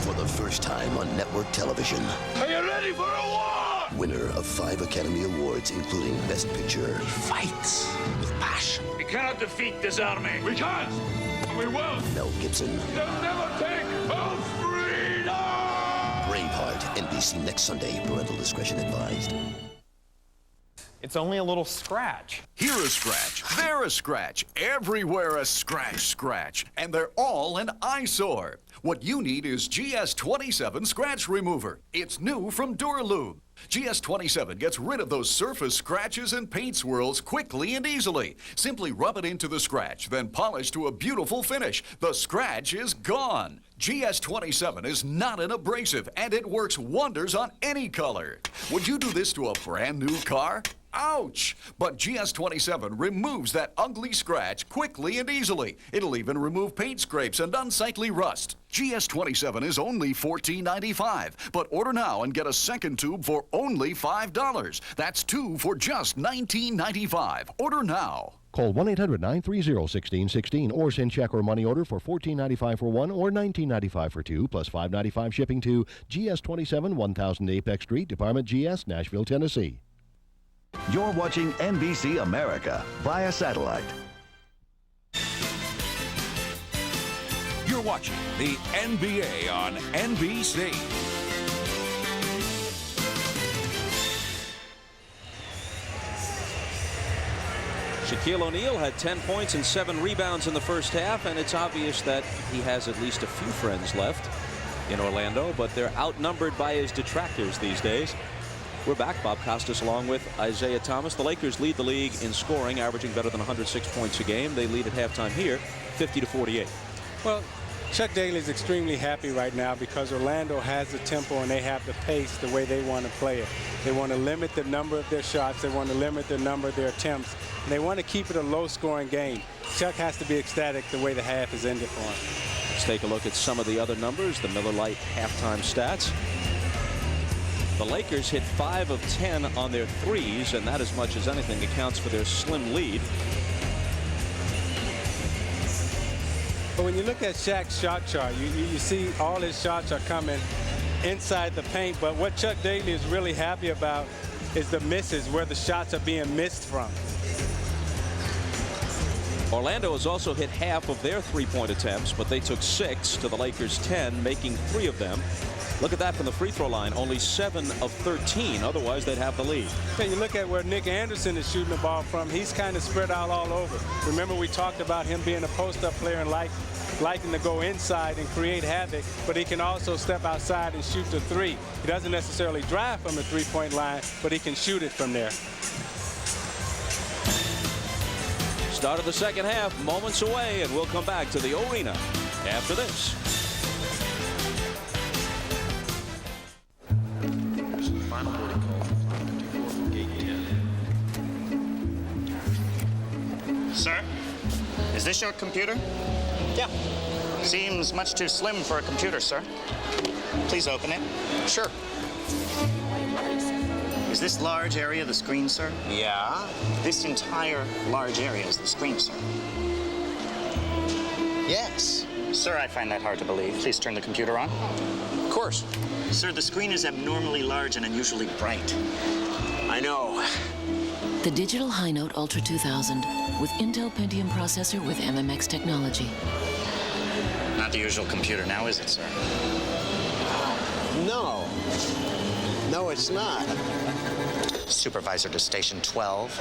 [SPEAKER 5] For the first time on network television.
[SPEAKER 22] Are you ready for a war?
[SPEAKER 5] Winner of 5 Academy Awards, including Best Picture.
[SPEAKER 22] Fights with passion. We cannot defeat this army. We can't. We will.
[SPEAKER 5] Mel Gibson.
[SPEAKER 22] They'll never take our freedom!
[SPEAKER 5] Braveheart, NBC next Sunday. Parental discretion advised.
[SPEAKER 7] It's only a little scratch.
[SPEAKER 8] Here a scratch, there a scratch, everywhere a scratch. And they're all an eyesore. What you need is GS27 Scratch Remover. It's new from Duralube. GS27 gets rid of those surface scratches and paint swirls quickly and easily. Simply rub it into the scratch, then polish to a beautiful finish. The scratch is gone. GS27 is not an abrasive, and it works wonders on any color. Would you do this to a brand new car? Ouch! But GS27 removes that ugly scratch quickly and easily. It'll even remove paint scrapes and unsightly rust. GS27 is only $14.95, but order now and get a second tube for only $5. That's 2 for just $19.95. Order now.
[SPEAKER 16] Call 1-800-930-1616 or send check or money order for $14.95 for one or $19.95 for two, plus $5.95 shipping to GS27 1000 Apex Street, Department GS, Nashville, Tennessee.
[SPEAKER 17] You're watching NBC America via satellite.
[SPEAKER 1] You're watching the NBA on NBC.
[SPEAKER 2] Shaquille O'Neal had 10 points and 7 rebounds in the first half, and it's obvious that he has at least a few friends left in Orlando, but they're outnumbered by his detractors these days. We're back. Bob Costas along with Isaiah Thomas. The Lakers lead the league in scoring, averaging better than 106 points a game. They lead at halftime here, 50-48.
[SPEAKER 18] Well, Chuck Daly is extremely happy right now because Orlando has the tempo and they have the pace the way they want to play it. They want to limit the number of their shots. They want to limit the number of their attempts. And they want to keep it a low-scoring game. Chuck has to be ecstatic the way the half is ended for him.
[SPEAKER 2] Let's take a look at some of the other numbers, the Miller Lite halftime stats. The Lakers hit 5 of 10 on their threes, and that, as much as anything, accounts for their slim lead.
[SPEAKER 18] But when you look at Shaq's shot chart, you see all his shots are coming inside the paint. But what Chuck Daly is really happy about is the misses, where the shots are being missed from.
[SPEAKER 2] Orlando has also hit half of their three-point attempts, but they took 6 to the Lakers' 10, making 3 of them. Look at that from the free throw line, only 7 of 13. Otherwise, they'd have the lead.
[SPEAKER 18] And you look at where Nick Anderson is shooting the ball from. He's kind of spread out all over. Remember, we talked about him being a post-up player and liking to go inside and create havoc, but he can also step outside and shoot the 3. He doesn't necessarily drive from the three-point line, but he can shoot it from there.
[SPEAKER 2] Start of the second half, moments away, and we'll come back to the arena after this.
[SPEAKER 20] Final boarding call, 54 from gate 10.
[SPEAKER 23] Sir, is this your computer? Yeah. Seems much too slim for a computer, sir. Please open it. Sure. Is this large area the screen, sir? Yeah. This entire large area is the screen, sir? Yes. Sir, I find that hard to believe. Please turn the computer on. Of course. Sir, the screen is abnormally large and unusually bright. I know.
[SPEAKER 3] The digital high note Ultra 2000 with Intel Pentium processor with MMX technology.
[SPEAKER 23] Not the usual computer now, is it, sir?
[SPEAKER 4] No. No, it's not.
[SPEAKER 23] Supervisor to station 12.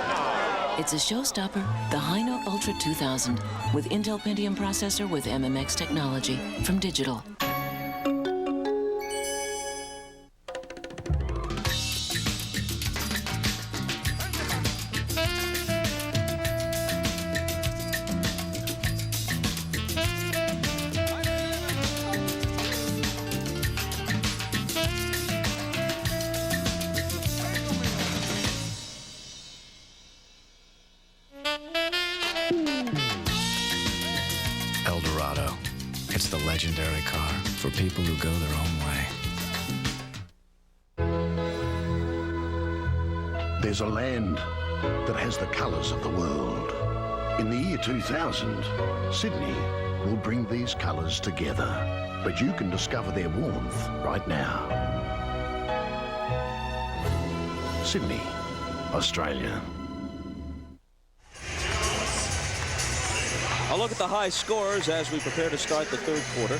[SPEAKER 3] It's a showstopper, the high note Ultra 2000 with Intel Pentium processor with MMX technology from Digital.
[SPEAKER 9] Eldorado. It's the legendary car for people who go their own way.
[SPEAKER 24] There's a land that has the colors of the world. In the year 2000, Sydney will bring these colors together. But you can discover their warmth right now. Sydney, Australia.
[SPEAKER 2] A look at the high scores as we prepare to start the third quarter.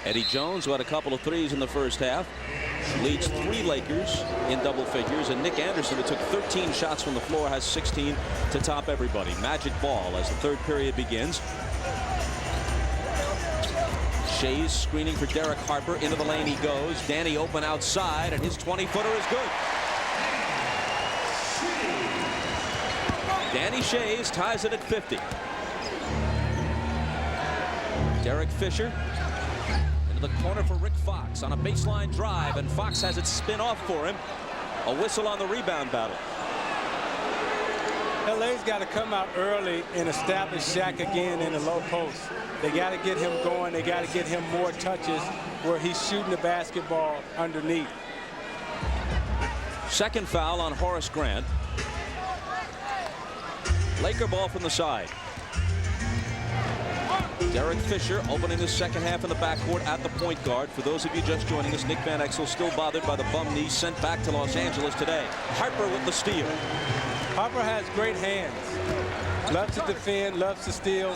[SPEAKER 2] Eddie Jones, who had a couple of threes in the first half, leads 3 Lakers in double figures, and Nick Anderson, who took 13 shots from the floor, has 16 to top everybody. Magic ball as the third period begins. Shays screening for Derek Harper. Into the lane he goes. Danny open outside, and his 20-footer is good. Danny Shays ties it at 50. Derek Fisher into the corner for Rick Fox on a baseline drive, and Fox has it spin off for him. A whistle on the rebound battle.
[SPEAKER 18] LA's got to come out early and establish Shaq again in the low post. They got to get him going. They got to get him more touches where he's shooting the basketball underneath.
[SPEAKER 2] Second foul on Horace Grant. Laker ball from the side. Derek Fisher opening the second half in the backcourt at the point guard. For those of you just joining us, Nick Van Exel still bothered by the bum knee, sent back to Los Angeles today. Harper with the steal.
[SPEAKER 18] Harper has great hands. Loves to defend, loves to steal.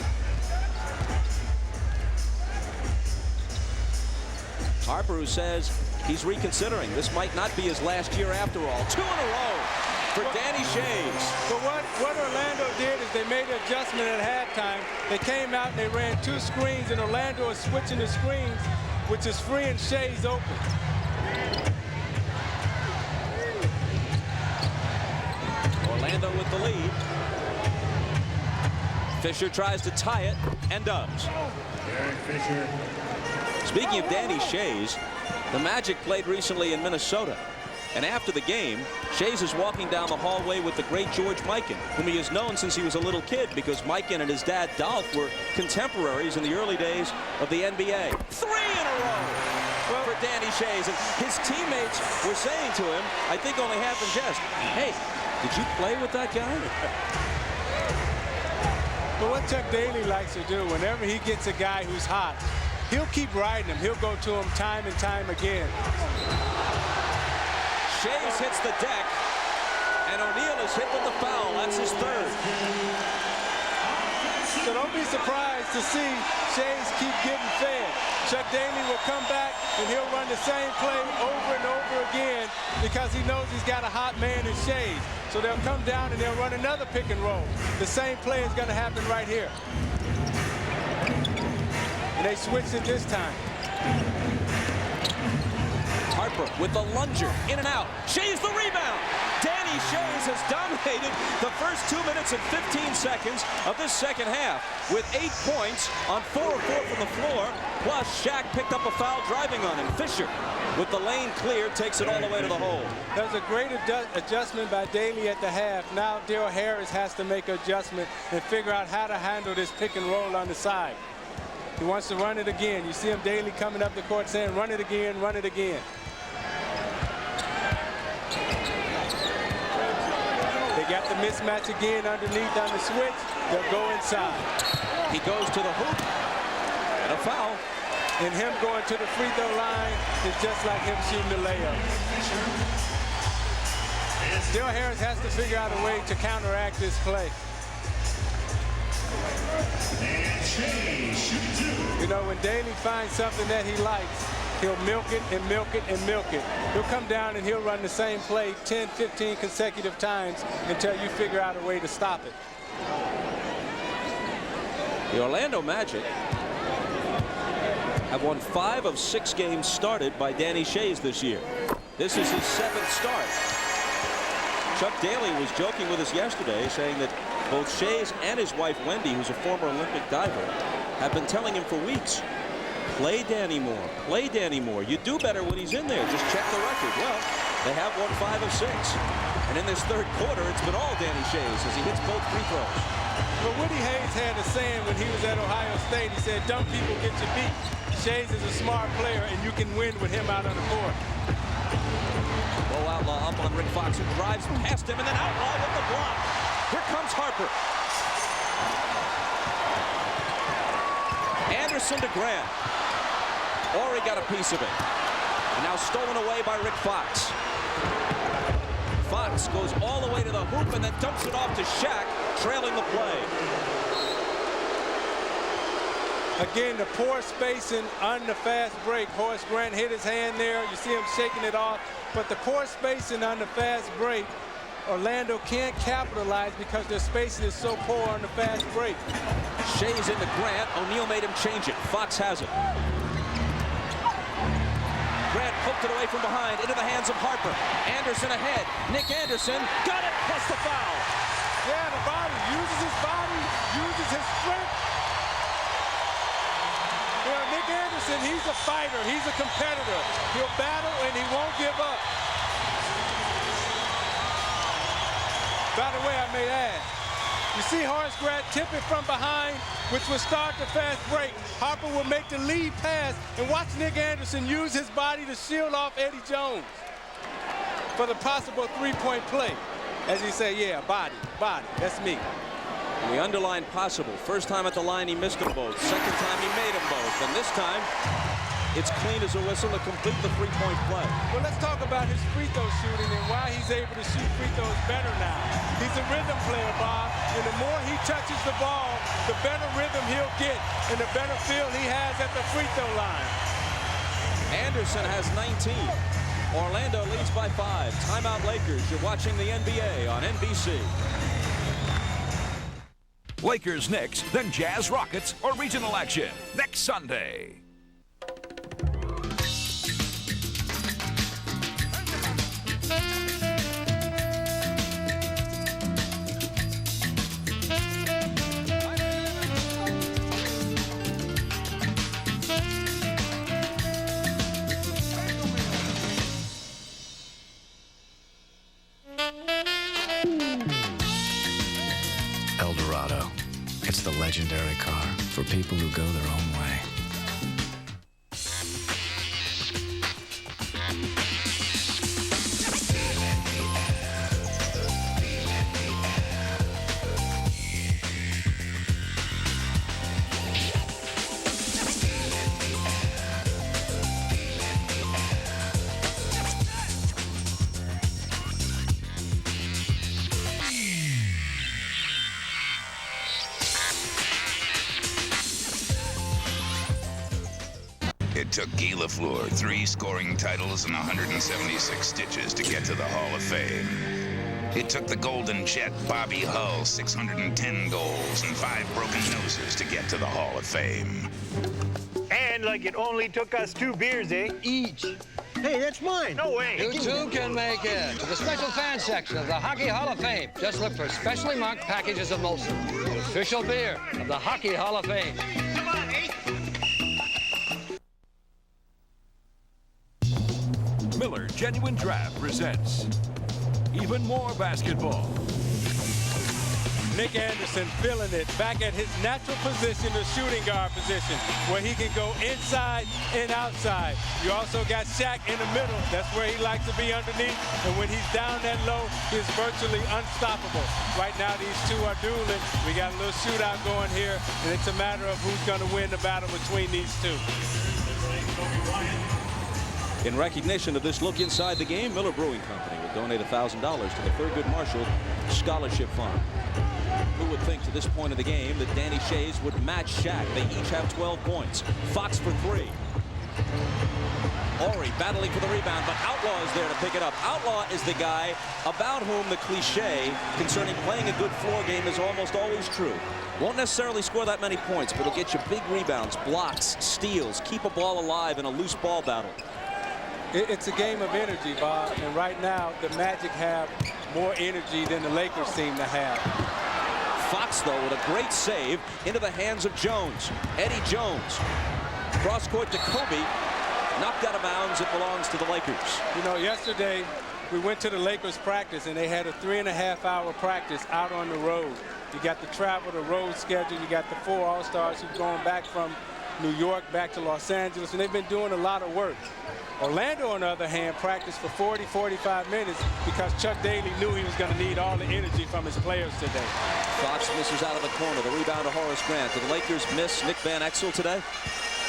[SPEAKER 2] Harper, who says he's reconsidering. This might not be his last year after all. 2 in a row for Danny Shays.
[SPEAKER 18] But what Orlando did is they made an adjustment at halftime. They came out and they ran 2 screens, and Orlando is switching the screens, which is free and Shays open.
[SPEAKER 2] Orlando with the lead. Fisher tries to tie it and does.
[SPEAKER 22] Derek Fisher.
[SPEAKER 2] Speaking of Danny Shays, the Magic played recently in Minnesota. And after the game, Shays is walking down the hallway with the great George Mikan, whom he has known since he was a little kid, because Mikan and his dad, Dolph, were contemporaries in the early days of the NBA. 3 in a row for Danny Shays. And his teammates were saying to him, I think only half in jest, hey, did you play with that guy?
[SPEAKER 18] But what Chuck Daly likes to do, whenever he gets a guy who's hot, he'll keep riding him. He'll go to him time and time again.
[SPEAKER 2] Shays hits the deck, and O'Neal is hit with the foul. That's his third.
[SPEAKER 18] So don't be surprised to see Shays keep getting fed. Chuck Daly will come back, and he'll run the same play over and over again because he knows he's got a hot man in Shays. So they'll come down and they'll run another pick and roll. The same play is going to happen right here. And they switched it this time.
[SPEAKER 2] Harper with the lunger, in and out. Shays the rebound. Danny Shays has dominated the first 2 minutes and 15 seconds of this second half with 8 points on 4 of 4 from the floor. Plus, Shaq picked up a foul driving on him. Fisher, with the lane cleared, takes it all the way to the hole.
[SPEAKER 18] That was a great adjustment by Daly at the half. Now Daryl Harris has to make an adjustment and figure out how to handle this pick and roll on the side. He wants to run it again. You see him Daly coming up the court saying, run it again, run it again. They got the mismatch again underneath on the switch. They'll go inside.
[SPEAKER 2] He goes to the hoop. And a foul.
[SPEAKER 18] And him going to the free throw line is just like him shooting the layup. Still Harris has to figure out a way to counteract this play. You know, when Daly finds something that he likes, he'll milk it and milk it and milk it. He'll come down and he'll run the same play 10, 15 consecutive times until you figure out a way to stop it.
[SPEAKER 2] The Orlando Magic have won 5 of 6 games started by Danny Shays this year. This is his 7th start. Chuck Daly was joking with us yesterday, saying that both Shays and his wife Wendy, who's a former Olympic diver, have been telling him for weeks, play Danny more, play Danny more. You do better when he's in there. Just check the record. Well, they have won 5 of 6. And in this third quarter, it's been all Danny Shays as he hits both free throws.
[SPEAKER 18] Well, Woody Hayes had a saying when he was at Ohio State. He said, dumb people get you beat. Shays is a smart player, and you can win with him out on the court.
[SPEAKER 2] Bo Outlaw up on Rick Fox, who drives past him, and then Outlaw with the block. Here comes Harper. Anderson to Grant. Horry got a piece of it. And now stolen away by Rick Fox. Fox goes all the way to the hoop and then dumps it off to Shaq, trailing the play.
[SPEAKER 18] Again, the poor spacing on the fast break. Horace Grant hit his hand there. You see him shaking it off. But the poor spacing on the fast break, Orlando can't capitalize because their spacing is so poor on the fast break.
[SPEAKER 2] Shays into Grant. O'Neal made him change it. Fox has it. Grant poked it away from behind into the hands of Harper. Anderson ahead. Nick Anderson got it, plus the foul.
[SPEAKER 18] Yeah, the body uses his body, uses his strength. You know, Nick Anderson, he's a fighter. He's a competitor. He'll battle and he won't give up. By the way, I may add, you see Horace Grant tip it from behind, which will start the fast break. Harper will make the lead pass, and watch Nick Anderson use his body to shield off Eddie Jones for the possible three-point play. As he say, yeah, body, that's me.
[SPEAKER 2] And we underline possible. First time at the line, he missed them both. Second time, he made them both. And this time, it's clean as a whistle to complete the three-point play.
[SPEAKER 18] Well, let's talk about his free throw shooting and why he's able to shoot free throws better now. He's a rhythm player, Bob, and the more he touches the ball, the better rhythm he'll get and the better feel he has at the free throw line.
[SPEAKER 2] Anderson has 19. Orlando leads by 5. Timeout Lakers. You're watching the NBA on NBC.
[SPEAKER 1] Lakers Knicks, then Jazz Rockets or regional action next Sunday.
[SPEAKER 9] It's the legendary car for people who go their own way.
[SPEAKER 11] It took Guy Lafleur 3 scoring titles and 176 stitches to get to the Hall of Fame. It took the Golden Jet Bobby Hull 610 goals and 5 broken noses to get to the Hall of Fame.
[SPEAKER 12] And like it only took us 2 beers, eh? Each. Hey, that's mine. No way.
[SPEAKER 13] You too can make it to the special fan section of the Hockey Hall of Fame. Just look for specially marked packages of Molson, the official beer of the Hockey Hall of Fame.
[SPEAKER 12] Come on, eh?
[SPEAKER 1] Miller Genuine Draft presents even more basketball.
[SPEAKER 18] Nick Anderson feeling it, back at his natural position, the shooting guard position, where he can go inside and outside. You also got Shaq in the middle. That's where he likes to be underneath. And when he's down that low, he's virtually unstoppable. Right now, these two are dueling. We got a little shootout going here, and it's a matter of who's going to win the battle between these two.
[SPEAKER 2] In recognition of this look inside the game, Miller Brewing Company will donate $1,000 to the Thurgood Marshall Scholarship Fund. Who would think to this point of the game that Danny Shays would match Shaq? They each have 12 points. Fox for 3. Horry battling for the rebound, but Outlaw is there to pick it up. Outlaw is the guy about whom the cliche concerning playing a good floor game is almost always true. Won't necessarily score that many points, but he'll get you big rebounds, blocks, steals, keep a ball alive in a loose ball battle.
[SPEAKER 18] It's a game of energy, Bob, and right now the Magic have more energy than the Lakers seem to have.
[SPEAKER 2] Fox, though, with a great save into the hands of Jones. Eddie Jones. Cross court to Kobe. Knocked out of bounds. It belongs to the Lakers.
[SPEAKER 18] You know, yesterday we went to the Lakers practice, and they had a 3.5-hour practice out on the road. You got the travel, the road schedule. You got the 4 All-Stars who've gone back from New York back to Los Angeles, and they've been doing a lot of work. Orlando, on the other hand, practiced for 40, 45 minutes because Chuck Daly knew he was going to need all the energy from his players today.
[SPEAKER 2] Fox misses out of the corner. The rebound to Horace Grant. Did the Lakers miss Nick Van Exel today?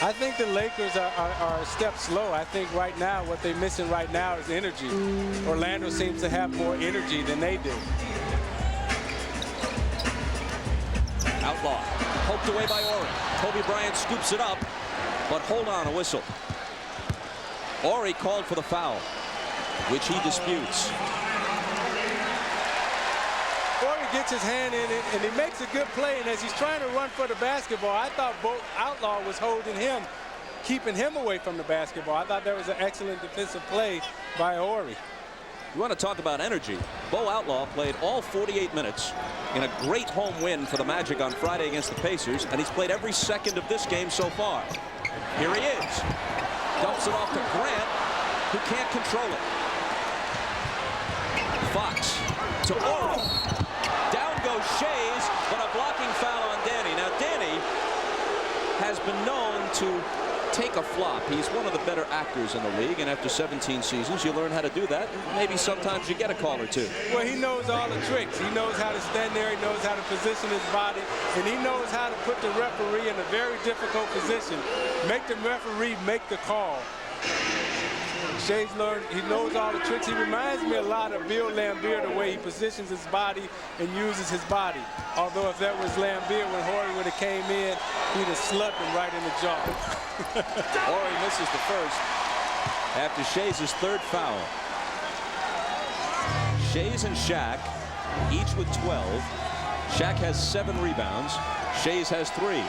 [SPEAKER 18] I think the Lakers are a step slow. I think right now what they're missing right now is energy. Orlando seems to have more energy than they do.
[SPEAKER 2] Outlaw poked away by Horry. Kobe Bryant scoops it up, but hold on, a whistle. Horry called for the foul, which he disputes.
[SPEAKER 18] Horry gets his hand in it, and he makes a good play. And as he's trying to run for the basketball, I thought Outlaw was holding him, keeping him away from the basketball. I thought that was an excellent defensive play by Horry.
[SPEAKER 2] You want to talk about energy? Bo Outlaw played all 48 minutes in a great home win for the Magic on Friday against the Pacers, and he's played every second of this game so far. Here he is. Dumps it off to Grant, who can't control it. Fox to Horry. Down goes Shays, but a blocking foul on Danny. Now, Danny has been known to take a flop. He's one of the better actors in the league, and after 17 seasons, you learn how to do that. Maybe sometimes you get a call or two.
[SPEAKER 18] Well, he knows all the tricks. He knows how to stand there. He knows how to position his body, and he knows how to put the referee in a very difficult position. Make the referee make the call. Shay's learned, he knows all the tricks. He reminds me a lot of Bill Laimbeer, the way he positions his body and uses his body. Although if that was Laimbeer, when Horry would have came in, he'd have slugged him right in the jaw.
[SPEAKER 2] Horry misses the first after Shays' third foul. Shays and Shaq, each with 12. Shaq has 7 rebounds. Shays has 3.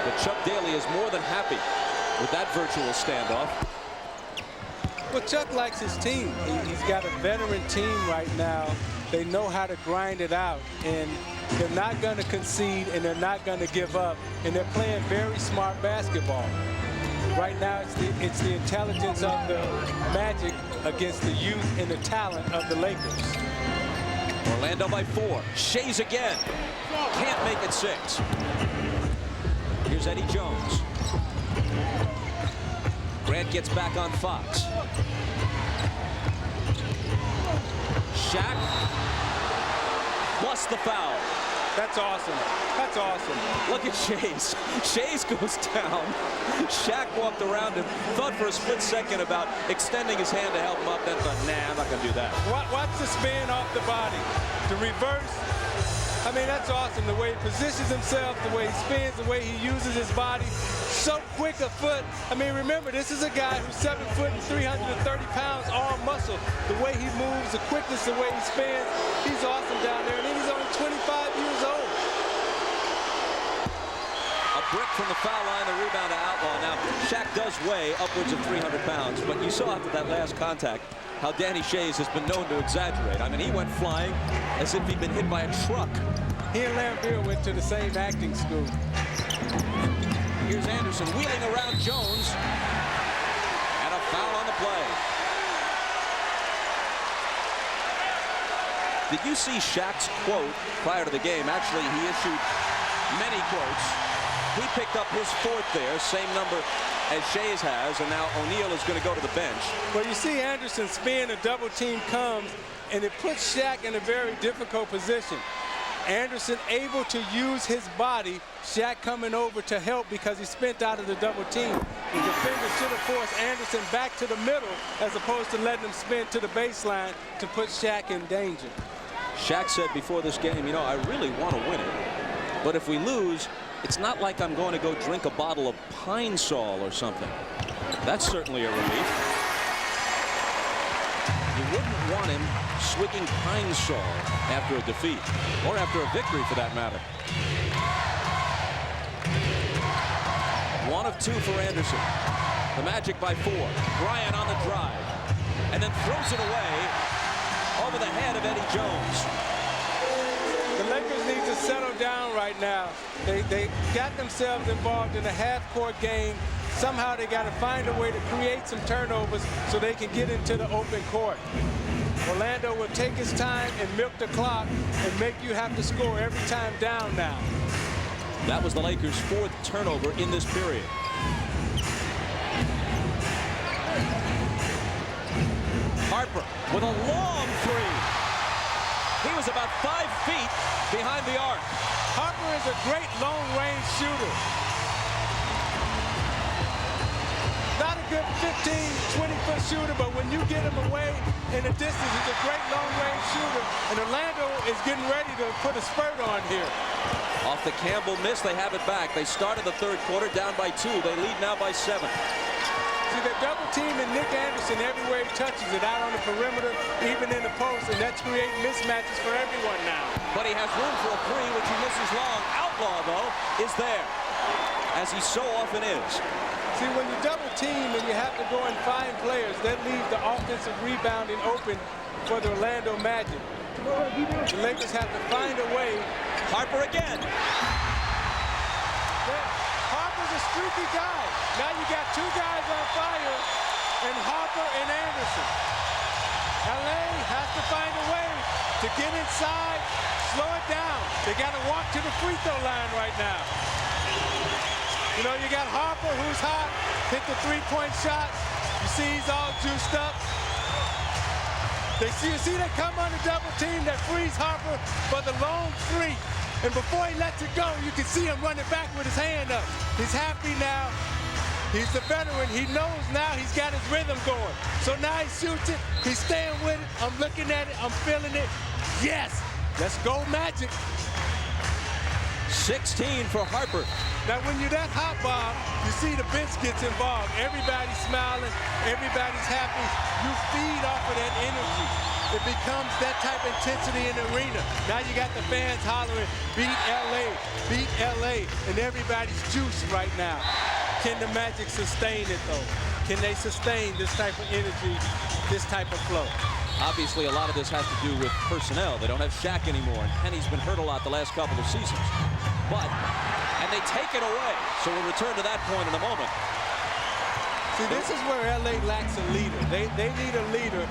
[SPEAKER 2] But Chuck Daly is more than happy with that virtual standoff.
[SPEAKER 18] Well, Chuck likes his team. He's got a veteran team right now. They know how to grind it out, and they're not going to concede, and they're not going to give up, and they're playing very smart basketball. Right now, it's the intelligence of the Magic against the youth and the talent of the Lakers.
[SPEAKER 2] Orlando by 4. Shays again. Can't make it 6. Here's Eddie Jones. Grant gets back on Fox. Shaq plus the foul.
[SPEAKER 18] That's awesome. That's awesome.
[SPEAKER 2] Look at Shays. Shays goes down. Shaq walked around him, thought for a split second about extending his hand to help him up, then thought, nah, I'm not going to do that.
[SPEAKER 18] Watch the spin off the body. The reverse. I mean, that's awesome. The way he positions himself, the way he spins, the way he uses his body. So quick a foot. I mean, remember, this is a guy who's 7 foot and 330 pounds, all muscle. The way he moves, the quickness, the way he spins, he's awesome down there. And then he's only 25 years old.
[SPEAKER 2] A brick from the foul line, the rebound to Outlaw. Now, Shaq does weigh upwards of 300 pounds, but you saw after that last contact how Danny Shays has been known to exaggerate. I mean, he went flying as if he'd been hit by a truck.
[SPEAKER 18] He and Laimbeer went to the same acting school.
[SPEAKER 2] Here's Anderson wheeling around Jones. And a foul on the play. Did you see Shaq's quote prior to the game? Actually, he issued many quotes. He picked up his 4th there, same number as Shays has, and now O'Neal is going to go to the bench.
[SPEAKER 18] Well, you see Anderson spin, a double team comes, and it puts Shaq in a very difficult position. Anderson able to use his body. Shaq coming over to help because he spent out of the double team. The defender should have forced Anderson back to the middle as opposed to letting him spin to the baseline to put Shaq in danger.
[SPEAKER 2] Shaq said before this game, you know, I really want to win it, but if we lose, it's not like I'm going to go drink a bottle of Pine Sol or something. That's certainly a relief. You wouldn't want him swigging Pine Sol after a defeat, or after a victory for that matter. 1 of 2 for Anderson. The Magic by 4. Bryant on the drive, and then throws it away over the head of Eddie Jones.
[SPEAKER 18] The Lakers need to settle down right now. They got themselves involved in a half-court game. Somehow they got to find a way to create some turnovers so they can get into the open court. Orlando will take his time and milk the clock and make you have to score every time down now.
[SPEAKER 2] That was the Lakers' 4th turnover in this period. Harper with a long 3. He was about 5 feet behind the arc.
[SPEAKER 18] Harper is a great long-range shooter. Not a good 15, 20-foot shooter, but when you get him away in the distance, he's a great long-range shooter. And Orlando is getting ready to put a spurt on here.
[SPEAKER 2] Off the Campbell miss, they have it back. They started the 3rd quarter down by 2. They lead now by 7.
[SPEAKER 18] See, they're double teaming Nick Anderson everywhere he touches it, out on the perimeter, even in the post, and that's creating mismatches for everyone now.
[SPEAKER 2] But he has room for a 3, which he misses long. Outlaw, though, is there, as he so often is.
[SPEAKER 18] See, when you double team and you have to go and find players, that leaves the offensive rebounding open for the Orlando Magic. The Lakers have to find a way.
[SPEAKER 2] Harper again.
[SPEAKER 18] Harper's a streaky guy. Now you got 2 guys on fire, and Harper and Anderson. LA has to find a way to get inside, slow it down. They got to walk to the free throw line right now. You know, you got Harper, who's hot, hit the 3-point shot. You see he's all juiced up. You see they come on the double team that frees Harper for the long 3. And before he lets it go, you can see him running back with his hand up. He's happy now. He's the veteran. He knows now he's got his rhythm going. So now he shoots it. He's staying with it. I'm looking at it. I'm feeling it. Yes. Let's go, Magic.
[SPEAKER 2] 16 for Harper.
[SPEAKER 18] Now, when you're that hot, Bob, you see the bench gets involved. Everybody's smiling. Everybody's happy. You feed off of that energy. It becomes that type of intensity in the arena. Now you got the fans hollering, beat LA, beat LA, and everybody's juiced right now. Can the Magic sustain it, though? Can they sustain this type of energy, this type of flow?
[SPEAKER 2] Obviously, a lot of this has to do with personnel. They don't have Shaq anymore, and Penny's been hurt a lot the last couple of seasons. And they take it away. So we'll return to that point in a moment.
[SPEAKER 18] See, this is where LA lacks a leader. They need a leader.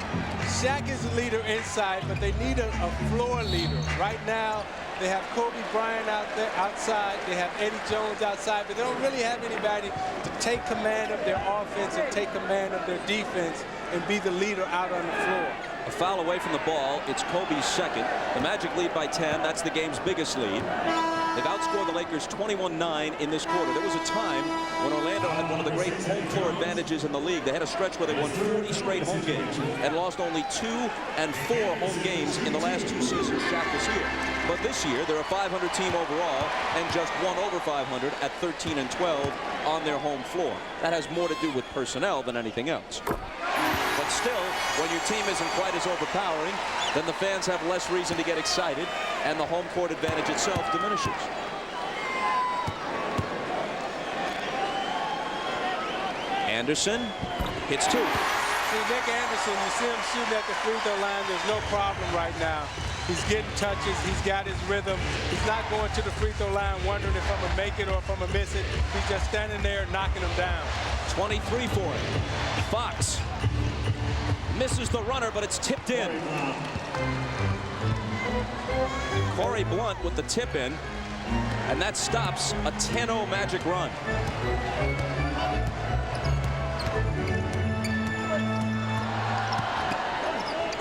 [SPEAKER 18] Shaq is a leader inside, but they need a floor leader. Right now, they have Kobe Bryant out there outside. They have Eddie Jones outside, but they don't really have anybody to take command of their offense and take command of their defense and be the leader out on the floor.
[SPEAKER 2] A foul away from the ball. It's Kobe's 2nd. The Magic lead by 10. That's the game's biggest lead. They've outscored the Lakers 21-9 in this quarter. There was a time when Orlando had one of the great home floor advantages in the league. They had a stretch where they won 40 straight home games and lost only 2 and 4 home games in the last 2 seasons Shaq was here. But this year, they're a 500 team overall and just 1 over 500 at 13-12 on their home floor. That has more to do with personnel than anything else. But still, when your team isn't quite as overpowering, then the fans have less reason to get excited, and the home court advantage itself diminishes. Anderson hits 2.
[SPEAKER 18] See, Nick Anderson, you see him shooting at the free throw line. There's no problem right now. He's getting touches. He's got his rhythm. He's not going to the free throw line wondering if I'm going to make it or if I'm going to miss it. He's just standing there knocking them down.
[SPEAKER 2] 23 for him. Fox misses the runner, but it's tipped in. Corey Blunt with the tip in, and that stops a 10-0 Magic run.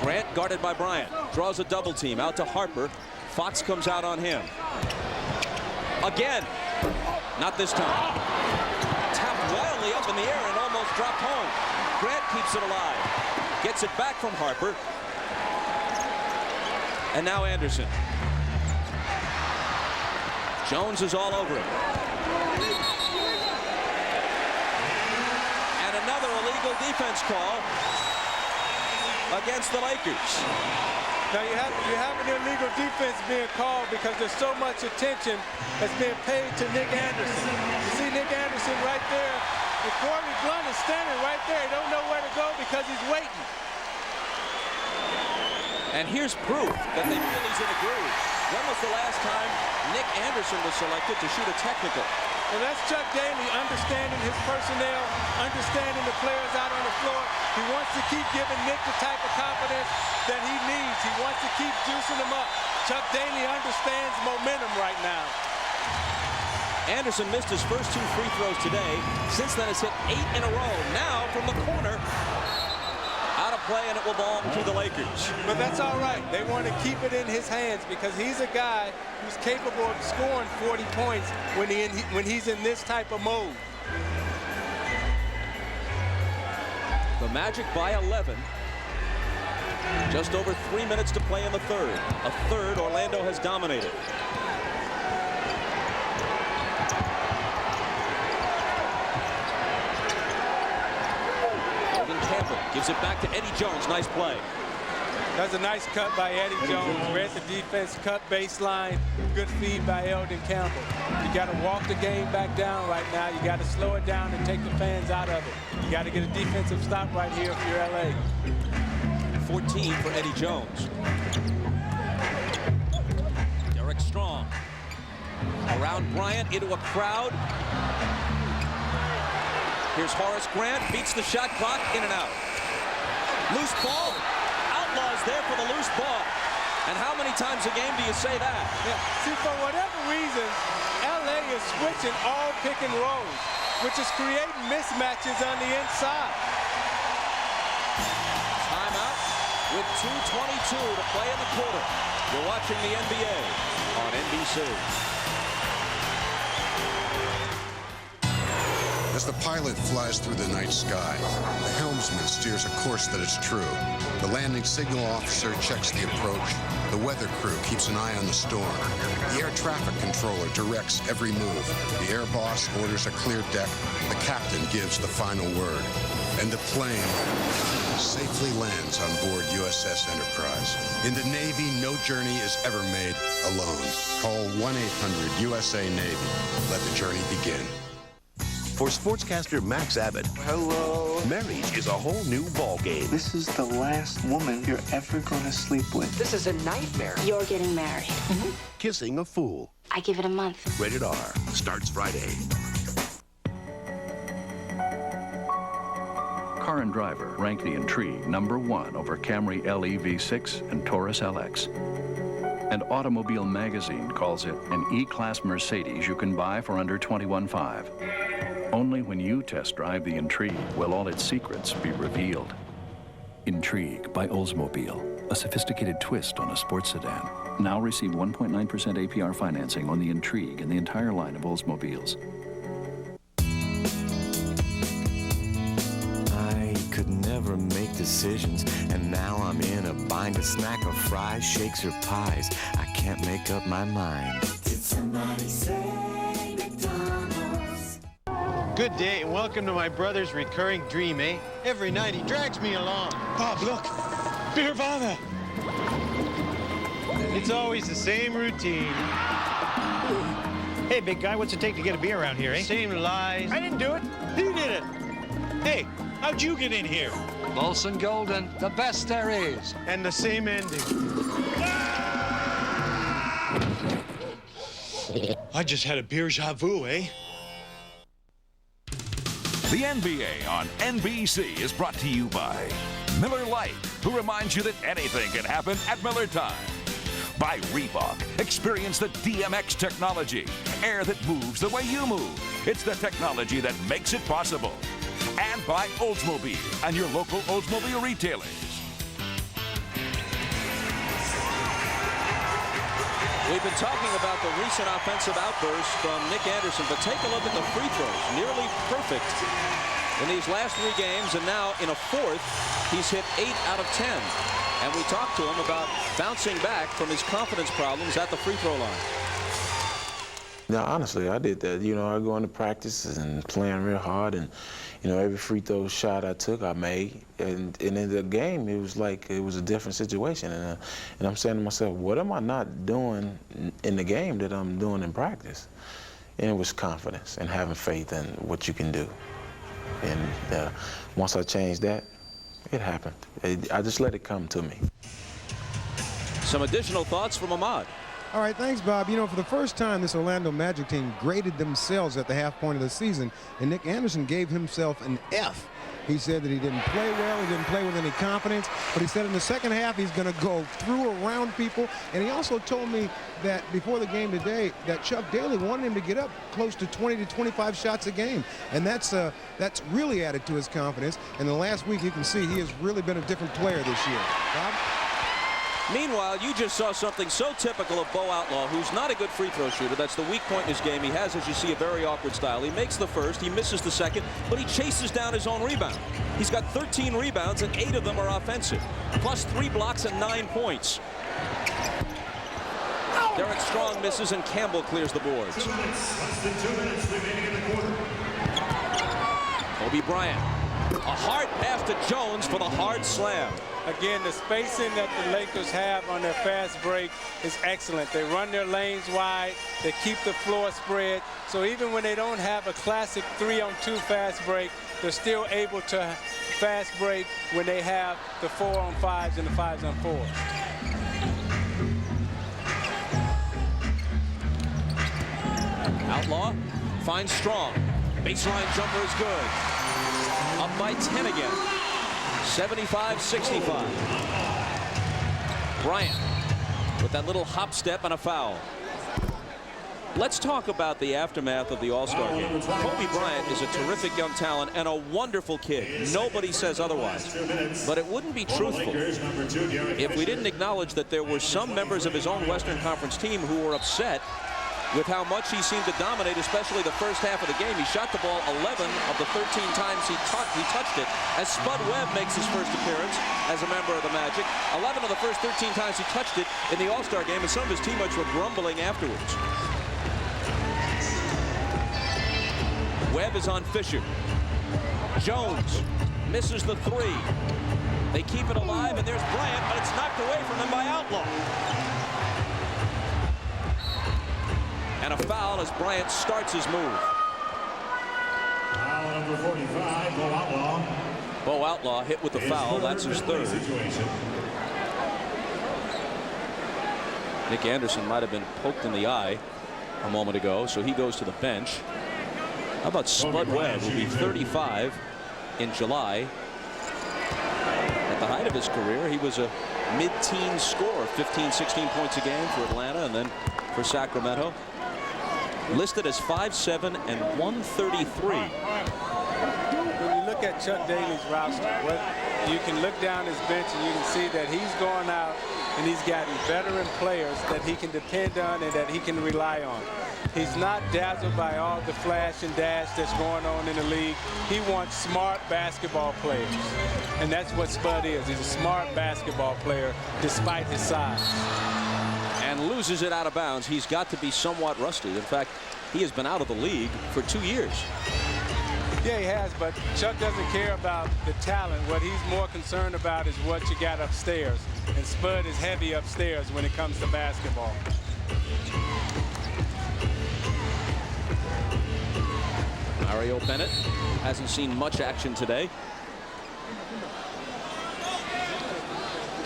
[SPEAKER 2] Grant guarded by Bryant. Draws a double team out to Harper. Fox comes out on him. Again. Not this time. Tapped wildly up in the air and almost dropped home. Grant keeps it alive. Gets it back from Harper. And now Anderson. Jones is all over him. And another illegal defense call against the Lakers.
[SPEAKER 18] Now you have an illegal defense being called because there's so much attention that's being paid to Nick Anderson. You see Nick Anderson right there. And Corley Blunt is standing right there. He don't know where to go because he's waiting.
[SPEAKER 2] And here's proof that they feel he's in a groove. When was the last time Nick Anderson was selected to shoot a technical?
[SPEAKER 18] Well, that's Chuck Daly understanding his personnel, understanding the players out on the floor. He wants to keep giving Nick the type of confidence that he needs. He wants to keep juicing him up. Chuck Daly understands momentum right now.
[SPEAKER 2] Anderson missed his first 2 free throws today. Since then, has hit 8 in a row. Now from the corner, out of play, and it will belong to the Lakers.
[SPEAKER 18] But that's all right. They want to keep it in his hands because he's a guy who's capable of scoring 40 points when he's in this type of mode.
[SPEAKER 2] The Magic by 11. Just over 3 minutes to play in the third. A third Orlando has dominated. Gives it back to Eddie Jones. Nice play.
[SPEAKER 18] That's a nice cut by Eddie Jones. Read the defense, cut baseline. Good feed by Eldon Campbell. You got to walk the game back down right now. You got to slow it down and take the fans out of it. You got to get a defensive stop right here if you're LA.
[SPEAKER 2] 14 for Eddie Jones. Derek Strong. Around Bryant into a crowd. Here's Horace Grant. Beats the shot clock. In and out. Loose ball. Outlaws there for the loose ball. And how many times a game do you say that?
[SPEAKER 18] Yeah. See, for whatever reason, LA is switching all pick and rolls, which is creating mismatches on the inside.
[SPEAKER 2] Timeout with 2:22 to play in the quarter. You're watching the NBA on NBC.
[SPEAKER 6] As the pilot flies through the night sky, the helmsman steers a course that is true. The landing signal officer checks the approach. The weather crew keeps an eye on the storm. The air traffic controller directs every move. The air boss orders a clear deck. The captain gives the final word. And the plane safely lands on board USS Enterprise. In the Navy, no journey is ever made alone. Call 1-800-USA-NAVY. Let the journey begin.
[SPEAKER 5] For sportscaster Max Abbott,
[SPEAKER 14] hello,
[SPEAKER 5] marriage is a whole new ball game.
[SPEAKER 14] This is the last woman you're ever going to sleep with.
[SPEAKER 15] This is a nightmare.
[SPEAKER 21] You're getting married.
[SPEAKER 5] Kissing a fool.
[SPEAKER 21] I give it a month.
[SPEAKER 5] Rated R. Starts Friday.
[SPEAKER 25] Car and Driver ranked the Intrigue #1 over Camry LE V6 and Taurus LX. And Automobile Magazine calls it an E-Class Mercedes you can buy for under $21,500. Only when you test drive the Intrigue will all its secrets be revealed. Intrigue by Oldsmobile, a sophisticated twist on a sports sedan. Now receive 1.9% APR financing on the Intrigue and the entire line of Oldsmobiles.
[SPEAKER 9] I could never make decisions, and now I'm in a bind. A snack of fries, shakes, or pies. I can't make up my mind.
[SPEAKER 26] Did somebody say McDonald's?
[SPEAKER 12] Good day and welcome to my brother's recurring dream, eh? Every night he drags me along. Bob, look! Beervana! It's always the same routine.
[SPEAKER 27] Hey, big guy, what's it take to get a beer around here, eh?
[SPEAKER 12] Same lies.
[SPEAKER 27] I didn't do it. He did it. Hey, how'd you get in here?
[SPEAKER 13] Molson Golden, the best there is.
[SPEAKER 12] And the same ending. I just had a beer-ja vu, eh?
[SPEAKER 1] The NBA on NBC is brought to you by Miller Lite, who reminds you that anything can happen at Miller Time. By Reebok, experience the DMX technology, air that moves the way you move. It's the technology that makes it possible. And by Oldsmobile and your local Oldsmobile retailers.
[SPEAKER 2] We've been talking about the recent offensive outbursts from Nick Anderson, but take a look at the free throws. Nearly perfect in these last 3 games, and now in a 4th, he's hit 8 out of 10. And we talked to him about bouncing back from his confidence problems at the free throw line.
[SPEAKER 7] Yeah, honestly, I did that. You know, I go into practice and playing real hard, and you know, every free throw shot I took, I made. And in the game, it was like it was a different situation. And I'm saying to myself, what am I not doing in the game that I'm doing in practice? And it was confidence and having faith in what you can do. And once I changed that, it happened. I just let it come to me.
[SPEAKER 2] Some additional thoughts from Ahmad.
[SPEAKER 8] All right, thanks, Bob. You know, for the first time, this Orlando Magic team graded themselves at the half point of the season, and Nick Anderson gave himself an F. He said that he didn't play well, he didn't play with any confidence, but he said in the second half he's going to go through around people. And he also told me that before the game today that Chuck Daly wanted him to get up close to 20 to 25 shots a game. And that's really added to his confidence. And the last week you can see he has really been a different player this year. Bob?
[SPEAKER 2] Meanwhile, you just saw something so typical of Bo Outlaw, who's not a good free throw shooter. That's the weak point in his game. He has, as you see, a very awkward style. He makes the first, he misses the second, but he chases down his own rebound. He's got 13 rebounds, and 8 of them are offensive, plus 3 blocks and 9 points. Derek Strong misses, and Campbell clears the boards.
[SPEAKER 22] 2 minutes. Less than 2 minutes remaining in the quarter.
[SPEAKER 2] Kobe Bryant. A hard pass to Jones for the hard slam.
[SPEAKER 18] Again, the spacing that the Lakers have on their fast break is excellent. They run their lanes wide. They keep the floor spread. So even when they don't have a classic 3-on-2 fast break, they're still able to fast break when they have the 4-on-5s and the 5s-on-4s.
[SPEAKER 2] Outlaw finds Strong. Baseline jumper is good. Up by 10 again. 75-65. Bryant with that little hop step and a foul. Let's talk about the aftermath of the All-Star game. Kobe Bryant is a terrific young talent and a wonderful kid. Nobody says otherwise. But it wouldn't be truthful if we didn't acknowledge that there were some members of his own Western Conference team who were upset with how much he seemed to dominate, especially the first half of the game. He shot the ball 11 of the 13 times he touched it. As Spud Webb makes his first appearance as a member of the Magic, 11 of the first 13 times he touched it in the All-Star game, and some of his teammates were grumbling afterwards. Webb is on Fisher. Jones misses the 3. They keep it alive, and there's Bryant, but it's knocked away from him by Outlaw. And a foul as Bryant starts his move.
[SPEAKER 22] Foul number 45, Bo Outlaw.
[SPEAKER 2] Bo Outlaw hit with the foul. That's his 3rd. Nick Anderson might have been poked in the eye a moment ago, so he goes to the bench. How about Spud Webb, who'll be 35 in July? At the height of his career, he was a mid-teen scorer, 15, 16 points a game for Atlanta and then for Sacramento. Listed as 5'7" and 133.
[SPEAKER 18] When you look at Chuck Daly's roster, you can look down his bench and you can see that he's going out and he's gotten veteran players that he can depend on and that he can rely on. He's not dazzled by all the flash and dash that's going on in the league. He wants smart basketball players. And that's what Spud is. He's a smart basketball player despite his size.
[SPEAKER 2] And loses it out of bounds. He's got to be somewhat rusty. In fact, he has been out of the league for 2 years.
[SPEAKER 18] Yeah, he has, but Chuck doesn't care about the talent. What he's more concerned about is what you got upstairs. And Spud is heavy upstairs when it comes to basketball.
[SPEAKER 2] Mario Bennett hasn't seen much action today.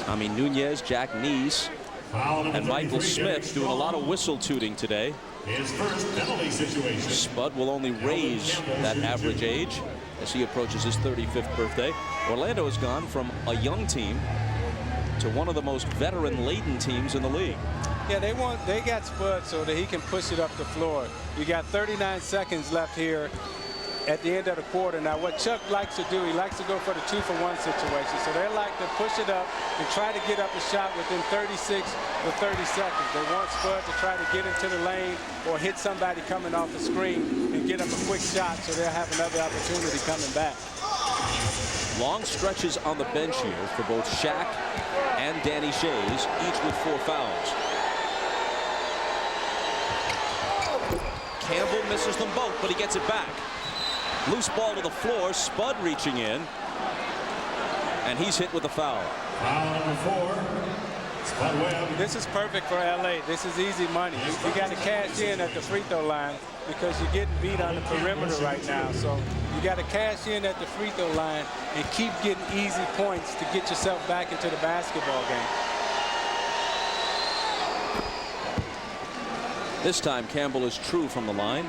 [SPEAKER 2] Tommy Nunez, Jack Neese, and Michael Smith doing a lot of whistle tooting today.
[SPEAKER 22] His first penalty situation.
[SPEAKER 2] Spud will only raise that average age as he approaches his 35th birthday. Orlando has gone from a young team to one of the most veteran-laden teams in the league.
[SPEAKER 18] Yeah, they got Spud so that he can push it up the floor. You got 39 seconds left here at the end of the quarter. Now, what Chuck likes to do, he likes to go for the 2-for-1 situation. So they like to push it up and try to get up a shot within 36 or 30 seconds. They want Spud to try to get into the lane or hit somebody coming off the screen and get up a quick shot so they'll have another opportunity coming back.
[SPEAKER 2] Long stretches on the bench here for both Shaq and Danny Shays, each with 4 fouls. Campbell misses them both, but he gets it back. Loose ball to the floor, Spud reaching in, and he's hit with a foul.
[SPEAKER 22] Foul number 4, Spud Webb.
[SPEAKER 18] This is perfect for LA. This is easy money. You got to cash in at the free throw line because you're getting beat on the perimeter right now. So you got to cash in at the free throw line and keep getting easy points to get yourself back into the basketball game.
[SPEAKER 2] This time Campbell is true from the line.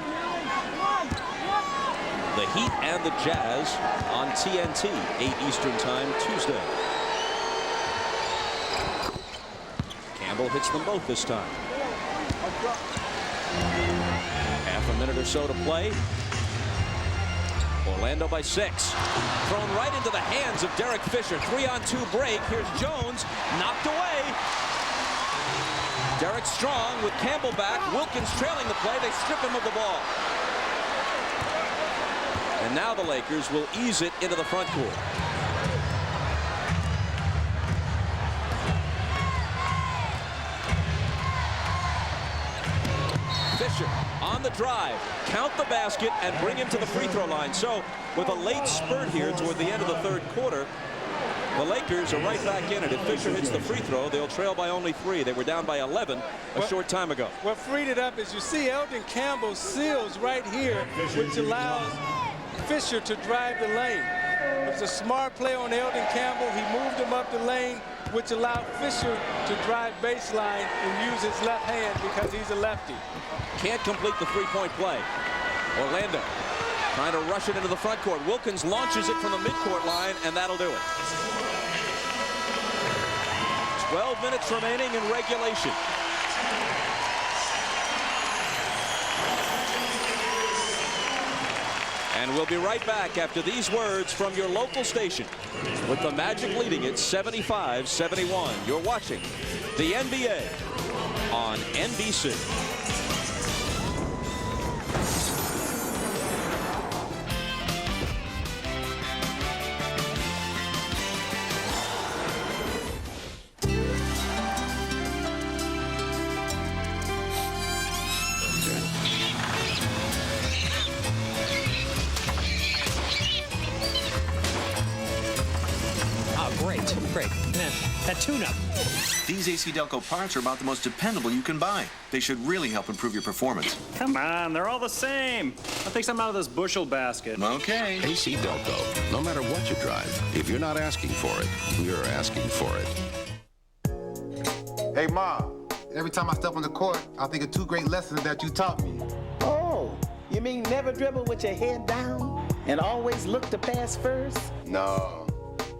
[SPEAKER 2] The Heat and the Jazz on TNT, 8 Eastern Time, Tuesday. Campbell hits them both this time. Half a minute or so to play. Orlando by 6. Thrown right into the hands of Derek Fisher. 3-on-2 break. Here's Jones, knocked away. Derek Strong with Campbell back. Wilkins trailing the play. They strip him of the ball. And now the Lakers will ease it into the front court. Fisher on the drive, count the basket, and bring him to the free throw line. So with a late spurt here toward the end of the third quarter, the Lakers are right back in it. If Fisher hits the free throw, they'll trail by only 3. They were down by 11 a short time ago.
[SPEAKER 18] What freed it up is you see Eldon Campbell seals right here, which allows Fisher to drive the lane. It was a smart play on Eldon Campbell. He moved him up the lane, which allowed Fisher to drive baseline and use his left hand because he's a lefty.
[SPEAKER 2] Can't complete the three-point play. Orlando trying to rush it into the front court. Wilkins launches it from the midcourt line, and that'll do it. 12 minutes remaining in regulation. And we'll be right back after these words from your local station, with the Magic leading it 75-71. You're watching the NBA on NBC.
[SPEAKER 10] Great. That tune-up. These AC Delco parts are about the most dependable you can buy. They should really help improve your performance.
[SPEAKER 15] Come on, they're all the same. I'll take some out of this bushel basket.
[SPEAKER 10] Okay.
[SPEAKER 16] AC Delco. No matter what you drive, if you're not asking for it, you're asking for it.
[SPEAKER 17] Hey, Mom. Every time I step on the court, I think of 2 great lessons that you taught me.
[SPEAKER 19] Oh, you mean never dribble with your head down and always look to pass first?
[SPEAKER 17] No.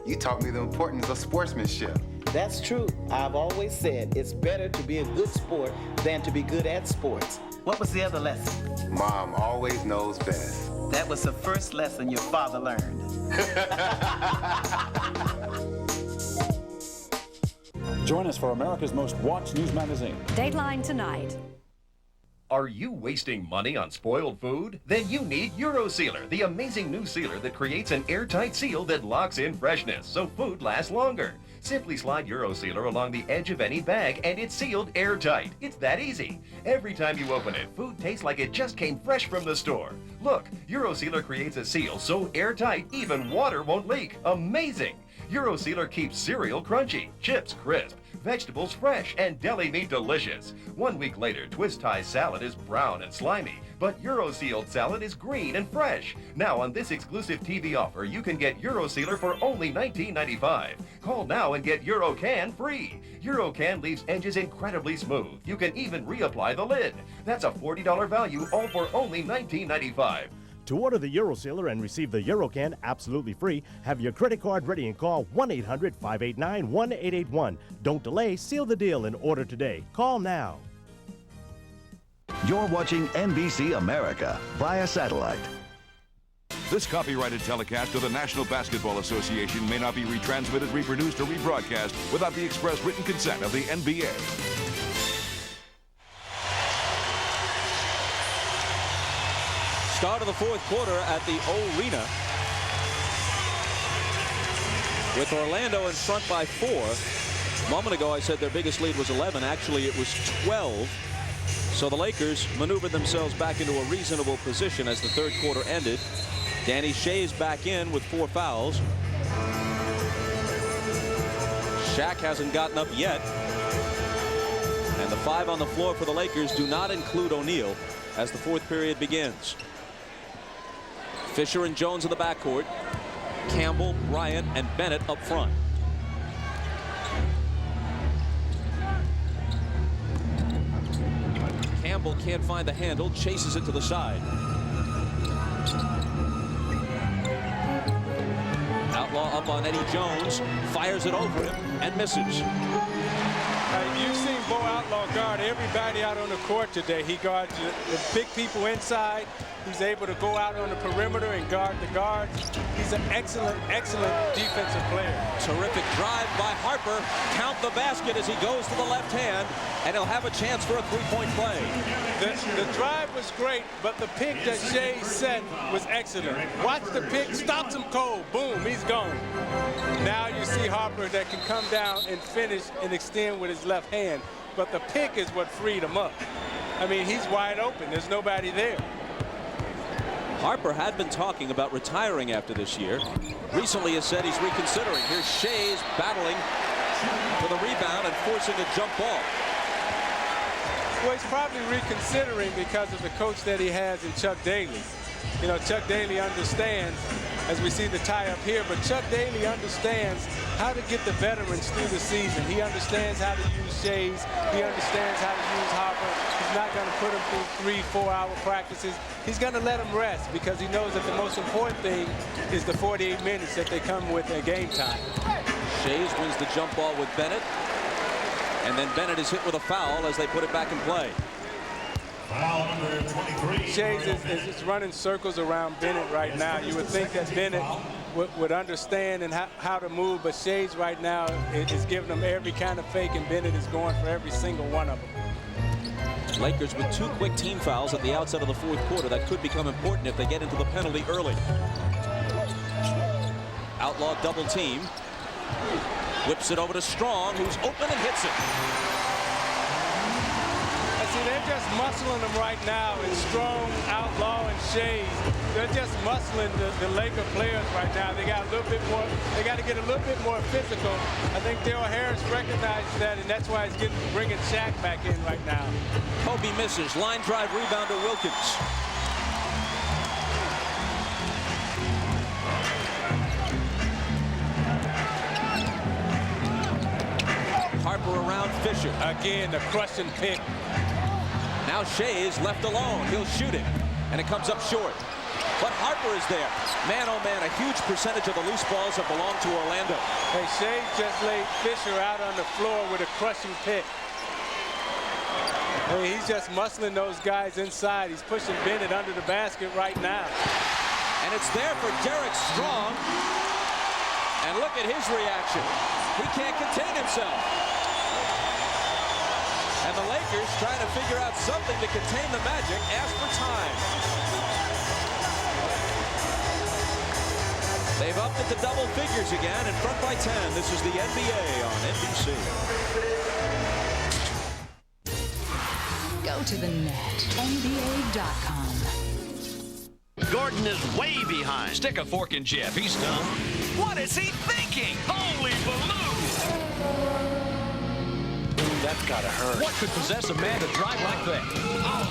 [SPEAKER 17] You taught me the importance of sportsmanship.
[SPEAKER 19] That's true. I've always said it's better to be a good sport than to be good at sports. What was the other lesson?
[SPEAKER 17] Mom always knows best.
[SPEAKER 19] That was the first lesson your father learned.
[SPEAKER 20] Join us for America's most watched news magazine.
[SPEAKER 21] Dateline tonight.
[SPEAKER 28] Are you wasting money on spoiled food? Then you need EuroSealer, the amazing new sealer that creates an airtight seal that locks in freshness so food lasts longer. Simply slide EuroSealer along the edge of any bag and it's sealed airtight. It's that easy. Every time you open it, food tastes like it just came fresh from the store. Look, EuroSealer creates a seal so airtight even water won't leak. Amazing! EuroSealer keeps cereal crunchy, chips crisp, vegetables fresh, and deli meat delicious. 1 week later, Twist Tie salad is brown and slimy, but EuroSealed salad is green and fresh. Now on this exclusive TV offer, you can get EuroSealer for only $19.95. Call now and get EuroCan free. EuroCan leaves edges incredibly smooth. You can even reapply the lid. That's a $40 value, all for only $19.95.
[SPEAKER 29] To order the EuroSealer and receive the EuroCan absolutely free, have your credit card ready and call 1-800-589-1881. Don't delay, seal the deal and order today. Call now.
[SPEAKER 30] You're watching NBC America via satellite.
[SPEAKER 1] This copyrighted telecast of the National Basketball Association may not be retransmitted, reproduced, or rebroadcast without the express written consent of the NBA.
[SPEAKER 2] Start of the fourth quarter at the Arena, with Orlando in front by 4. A moment ago, I said their biggest lead was 11. Actually, it was 12. So the Lakers maneuvered themselves back into a reasonable position as the third quarter ended. Danny Shea's back in with 4 fouls. Shaq hasn't gotten up yet. And the 5 on the floor for the Lakers do not include O'Neal as the fourth period begins. Fisher and Jones in the backcourt. Campbell, Bryant, and Bennett up front. Campbell can't find the handle, chases it to the side. Outlaw up on Eddie Jones, fires it over him and misses.
[SPEAKER 18] You've seen Bo Outlaw guard everybody out on the court today. He guards the big people inside. He's able to go out on the perimeter and guard the guards. He's an excellent, excellent defensive player.
[SPEAKER 2] Terrific drive by Harper. Count the basket as he goes to the left hand, and he'll have a chance for a three-point play.
[SPEAKER 18] The drive was great, but the pick that Shea set was excellent. Watch the pick, stops him cold. Boom, he's gone. Now you see Harper that can come down and finish and extend with his left hand, but the pick is what freed him up. I mean, he's wide open. There's nobody there.
[SPEAKER 2] Harper had been talking about retiring after this year. Recently has said he's reconsidering. Here's Shea's battling for the rebound and forcing a jump ball.
[SPEAKER 18] Well, he's probably reconsidering because of the coach that he has in Chuck Daly. You know, Chuck Daly understands, as we see the tie up here, but Chuck Daly understands how to get the veterans through the season. He understands how to use Shea's. He understands how to use Harper. He's not going to put him through 3-4-hour practices. He's going to let him rest because he knows that the most important thing is the 48 minutes that they come with at game time.
[SPEAKER 2] Shea's wins the jump ball with Bennett. And then Bennett is hit with a foul as they put it back in play.
[SPEAKER 3] Foul number 23.
[SPEAKER 18] Shea's is running circles around Bennett right now. You would think that Bennett would understand and how to move, but Shea's right now is giving them every kind of fake, and Bennett is going for every single one of them.
[SPEAKER 2] Lakers with 2 quick team fouls at the outset of the fourth quarter. That could become important if they get into the penalty early. Outlaw double team. Whips it over to Strong, who's open and hits it.
[SPEAKER 18] See, they're just muscling them right now. It's Strong, Outlaw, and Shea's. They're just muscling the Laker players right now. They got a little bit more. They got to get a little bit more physical. I think Dale Harris recognizes that, and that's why he's bringing Shaq back in right now.
[SPEAKER 2] Kobe misses. Line drive rebound to Wilkins. Harper around Fisher.
[SPEAKER 18] Again, the crushing pick.
[SPEAKER 2] Now Shea is left alone. He'll shoot it, and it comes up short. But Harper is there. Man, oh man, a huge percentage of the loose balls have belonged to Orlando.
[SPEAKER 18] Hey, Shea just laid Fisher out on the floor with a crushing pick. Hey, he's just muscling those guys inside. He's pushing Bennett under the basket right now.
[SPEAKER 2] And it's there for Derek Strong. And look at his reaction. He can't contain himself. And the Lakers trying to figure out something to contain the Magic. Ask for time. They've upped it to double figures again, in front by 10. This is the NBA on NBC.
[SPEAKER 4] Go to the net, NBA.com.
[SPEAKER 22] Gordon is way behind. Stick a fork in Jeff. He's done. What is he thinking? Holy baloo!
[SPEAKER 3] That's gotta hurt.
[SPEAKER 22] What could possess a man to drive like that? Oh.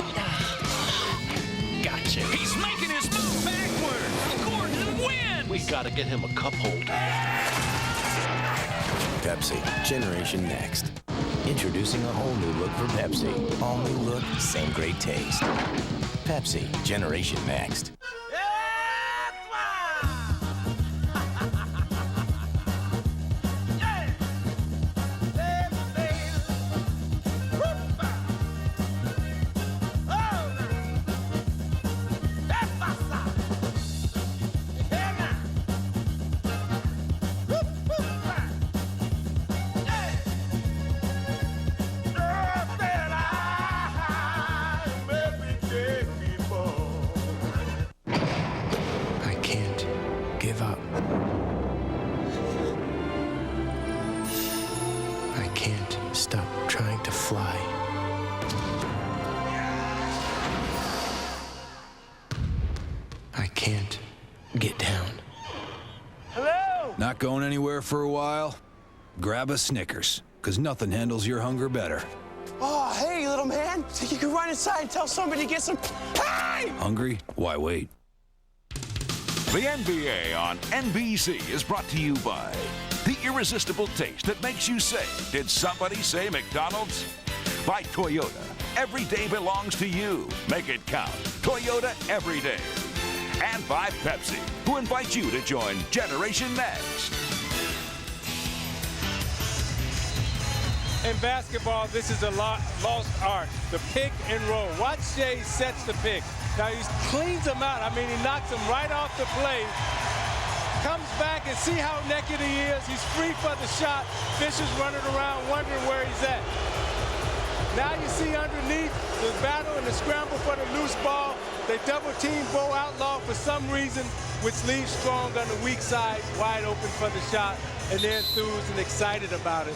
[SPEAKER 22] Gotcha. He's making his move backward. Gordon wins.
[SPEAKER 3] We gotta get him a cup holder.
[SPEAKER 5] Pepsi, Generation Next. Introducing a whole new look for Pepsi. All new look, same great taste. Pepsi, Generation Next. can't stop trying to fly. I can't get down.
[SPEAKER 6] Hello? Not going anywhere for a while? Grab a Snickers, because nothing handles your hunger better.
[SPEAKER 9] Oh, hey, little man. Think you can run inside and tell somebody to get some... Hey!
[SPEAKER 6] Hungry? Why wait?
[SPEAKER 1] The NBA on NBC is brought to you by the irresistible taste that makes you say, did somebody say McDonald's? By Toyota. Every day belongs to you. Make it count. Toyota every day. And by Pepsi, who invites you to join Generation Next.
[SPEAKER 18] In basketball, this is a lost art. The pick and roll. Watch Shea sets the pick. Now he cleans him out. I mean, he knocks him right off the play. Comes back and see how naked he is. He's free for the shot. Fisher's running around wondering where he's at. Now you see underneath the battle and the scramble for the loose ball. They double team Bo Outlaw for some reason, which leaves Strong on the weak side, wide open for the shot, and they're enthused and excited about it.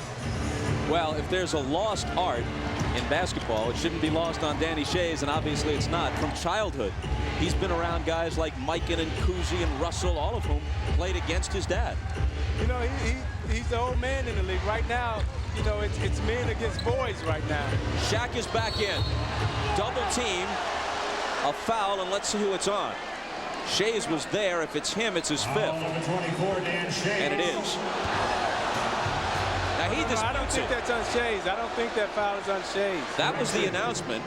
[SPEAKER 2] Well, if there's a lost art in basketball, it shouldn't be lost on Danny Shays, and obviously it's not. From childhood, he's been around guys like Mikan and Kuzi and Russell, all of whom played against his dad.
[SPEAKER 18] You know, he's the old man in the league. Right now, you know, it's men against boys right now.
[SPEAKER 2] Shaq is back in. Double team, a foul, and let's see who it's on. Shays was there. If it's him, it's his fifth. And it is. Now he disputes
[SPEAKER 18] I don't think that's on Shays. I don't think that foul is on Shays.
[SPEAKER 2] That was the announcement.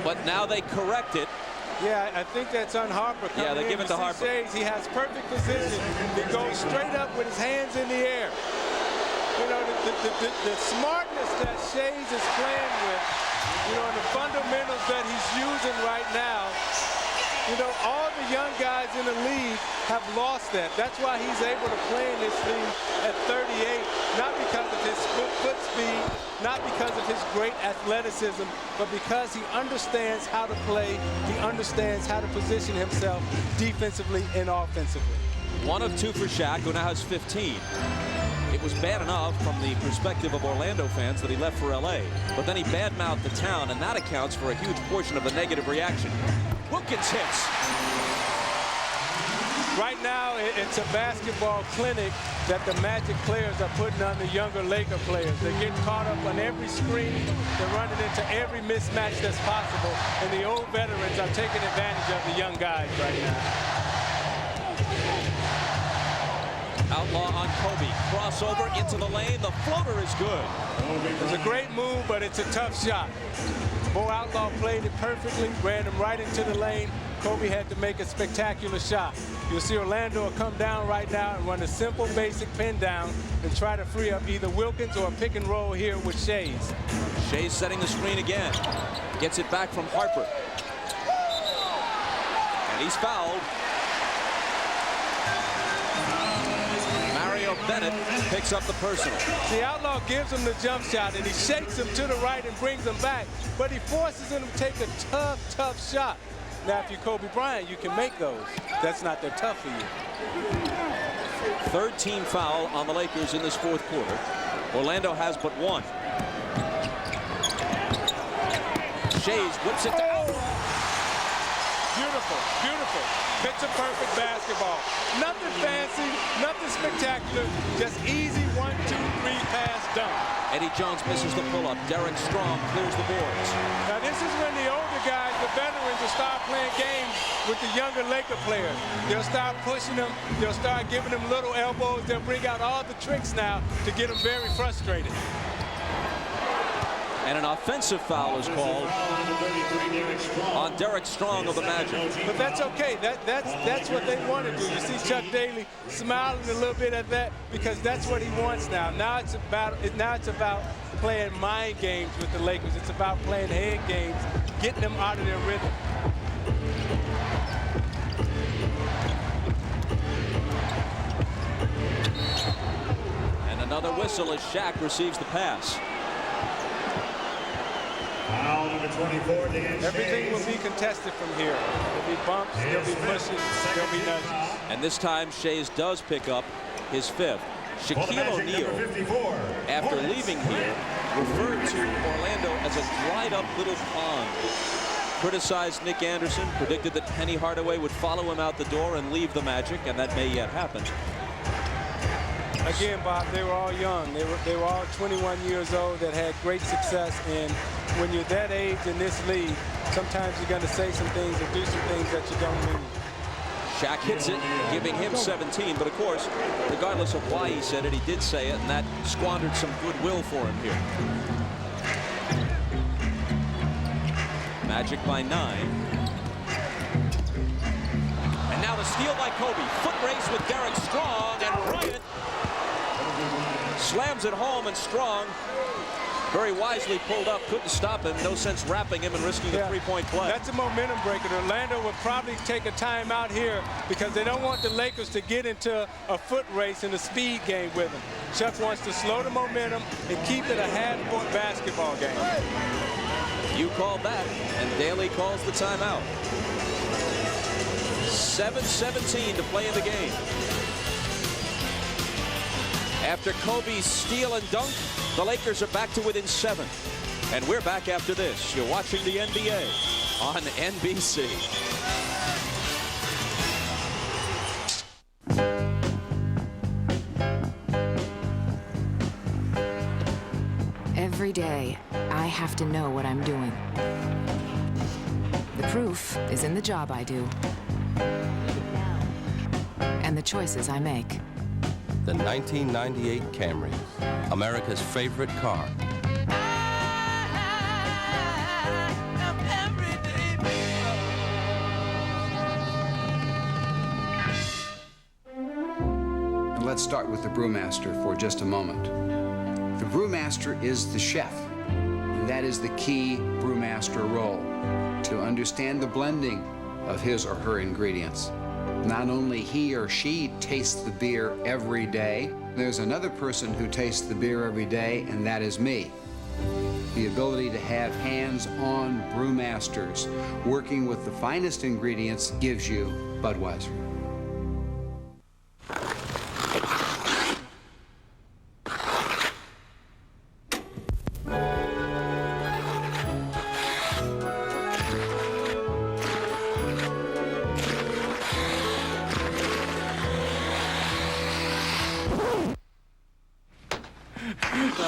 [SPEAKER 2] But now they correct it.
[SPEAKER 18] Yeah, I think that's on Harper.
[SPEAKER 2] Yeah, they give it to Harper.
[SPEAKER 18] Shays, he has perfect position. He goes straight up with his hands in the air. You know, the smartness that Shays is playing with, you know, and the fundamentals that he's using right now, you know, all the young guys in the league have lost that. That's why he's able to play in this league at 38, not because of his foot speed, not because of his great athleticism, but because he understands how to play, he understands how to position himself defensively and offensively.
[SPEAKER 2] 1 of 2 for Shaq, who now has 15. It was bad enough from the perspective of Orlando fans that he left for LA, but then he badmouthed the town, and that accounts for a huge portion of the negative reaction. Wilkins hits.
[SPEAKER 18] Right now, it's a basketball clinic that the Magic players are putting on the younger Laker players. They're getting caught up on every screen. They're running into every mismatch that's possible, and the old veterans are taking advantage of the young guys right now.
[SPEAKER 2] Outlaw on Kobe. Crossover into the lane. The floater is good.
[SPEAKER 18] It's a great move, but it's a tough shot. Bo Outlaw played it perfectly, ran him right into the lane. Kobe had to make a spectacular shot. You'll see Orlando will come down right now and run a simple, basic pin down and try to free up either Wilkins or a pick and roll here with Shays.
[SPEAKER 2] Shays setting the screen again. Gets it back from Harper. And he's fouled. Bennett picks up the personal.
[SPEAKER 18] The Outlaw gives him the jump shot, and he shakes him to the right and brings him back, but he forces him to take a tough shot. Now, if you're Kobe Bryant, you can make those. That's not that tough for you.
[SPEAKER 2] Third team foul on the Lakers in this fourth quarter. Orlando has but one. Shays whips it down.
[SPEAKER 18] Beautiful, beautiful. Picture-perfect basketball. Nothing fancy, nothing spectacular, just easy 1, 2, 3 pass dunk.
[SPEAKER 2] Eddie Jones misses the pull-up. Derek Strong clears the boards.
[SPEAKER 18] Now this is when the older guys, the veterans, will start playing games with the younger Laker players. They'll start pushing them. They'll start giving them little elbows. They'll bring out all the tricks now to get them very frustrated.
[SPEAKER 2] And an offensive foul is called on Derek Strong of the Magic.
[SPEAKER 18] But that's okay. That's what they want to do. You see Chuck Daly smiling a little bit at that because that's what he wants now. Now it's about playing mind games with the Lakers. It's about playing head games, getting them out of their rhythm.
[SPEAKER 2] And another whistle as Shaq receives the pass.
[SPEAKER 3] Foul number 24,
[SPEAKER 18] everything will be contested from here. There'll be bumps, there'll be pushes, there'll be nudges.
[SPEAKER 2] And this time, Shays does pick up his fifth. Shaquille O'Neal, after leaving here, referred to Orlando as a dried-up little pond. Criticized Nick Anderson, predicted that Penny Hardaway would follow him out the door and leave the Magic, and that may yet happen.
[SPEAKER 18] Again, Bob, they were all young. They were all 21 years old that had great success. And when you're that age in this league, sometimes you're going to say some things or do some things that you don't mean.
[SPEAKER 2] Shaq hits it, giving him 17. But, of course, regardless of why he said it, he did say it, and that squandered some goodwill for him here. Magic by 9. And now the steal by Kobe. Foot race with Derek Strong, and Bryant slams it home, and Strong very wisely pulled up, couldn't stop him. No sense wrapping him and risking a three-point play.
[SPEAKER 18] That's a momentum breaker. Orlando would probably take a timeout here because they don't want the Lakers to get into a foot race in a speed game with them. Chuck wants to slow the momentum and keep it a half-court basketball game.
[SPEAKER 2] You called that, and Daly calls the timeout. 7:17 to play in the game. After Kobe's steal and dunk, the Lakers are back to within 7. And we're back after this. You're watching the NBA on NBC.
[SPEAKER 11] Every day, I have to know what I'm doing. The proof is in the job I do and the choices I make.
[SPEAKER 13] The 1998 Camry, America's favorite car.
[SPEAKER 14] Let's start with the brewmaster for just a moment. The brewmaster is the chef, and that is the key brewmaster role, to understand the blending of his or her ingredients. Not only he or she tastes the beer every day, there's another person who tastes the beer every day, and that is me. The ability to have hands-on brewmasters working with the finest ingredients gives you Budweiser.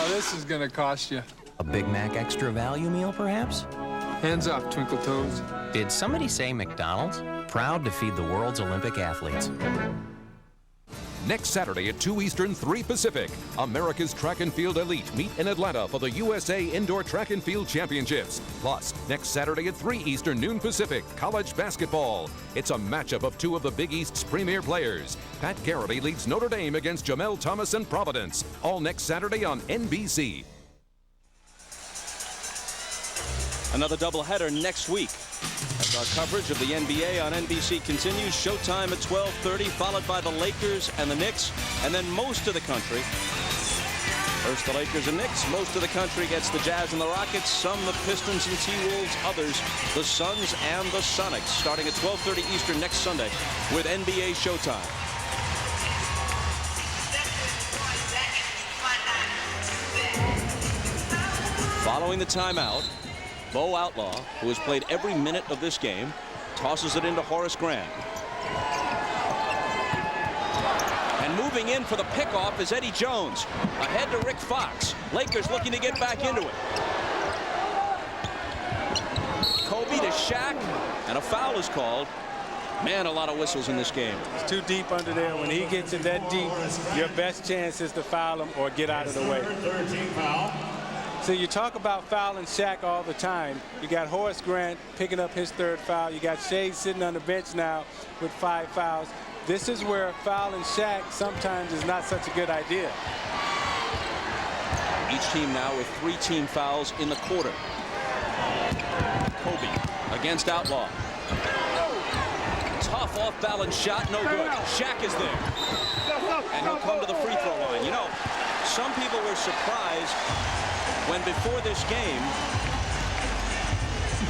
[SPEAKER 21] This is gonna cost you.
[SPEAKER 23] A Big Mac extra value meal, perhaps?
[SPEAKER 21] Hands up, Twinkle Toes.
[SPEAKER 23] Did somebody say McDonald's? Proud to feed the world's Olympic athletes.
[SPEAKER 1] Next Saturday at 2 Eastern, 3 Pacific, America's Track and Field Elite meet in Atlanta for the USA Indoor Track and Field Championships. Plus, next Saturday at 3 Eastern, noon Pacific, college basketball. It's a matchup of 2 of the Big East's premier players. Pat Garrity leads Notre Dame against Jamel Thomas and Providence. All next Saturday on NBC.
[SPEAKER 2] Another doubleheader next week. As our coverage of the NBA on NBC continues, showtime at 12:30, followed by the Lakers and the Knicks, and then most of the country. First the Lakers and Knicks, most of the country gets the Jazz and the Rockets, some the Pistons and T-Wolves, others the Suns and the Sonics, starting at 12:30 Eastern next Sunday with NBA Showtime. Following the timeout, Bo Outlaw, who has played every minute of this game, tosses it into Horace Grant. And moving in for the pickoff is Eddie Jones. Ahead to Rick Fox. Lakers looking to get back into it. Kobe to Shaq, and a foul is called. Man, a lot of whistles in this game.
[SPEAKER 18] It's too deep under there. When he gets it that deep, your best chance is to foul him or get out of the way.
[SPEAKER 3] Third team foul.
[SPEAKER 18] So you talk about fouling Shaq all the time. You got Horace Grant picking up his 3rd foul. You got Shea sitting on the bench now with 5 fouls. This is where fouling Shaq sometimes is not such a good idea.
[SPEAKER 2] Each team now with 3 team fouls in the quarter. Kobe against Outlaw. Tough off-balance shot, no good. Shaq is there. And he'll come to the free throw line. You know, some people were surprised when before this game,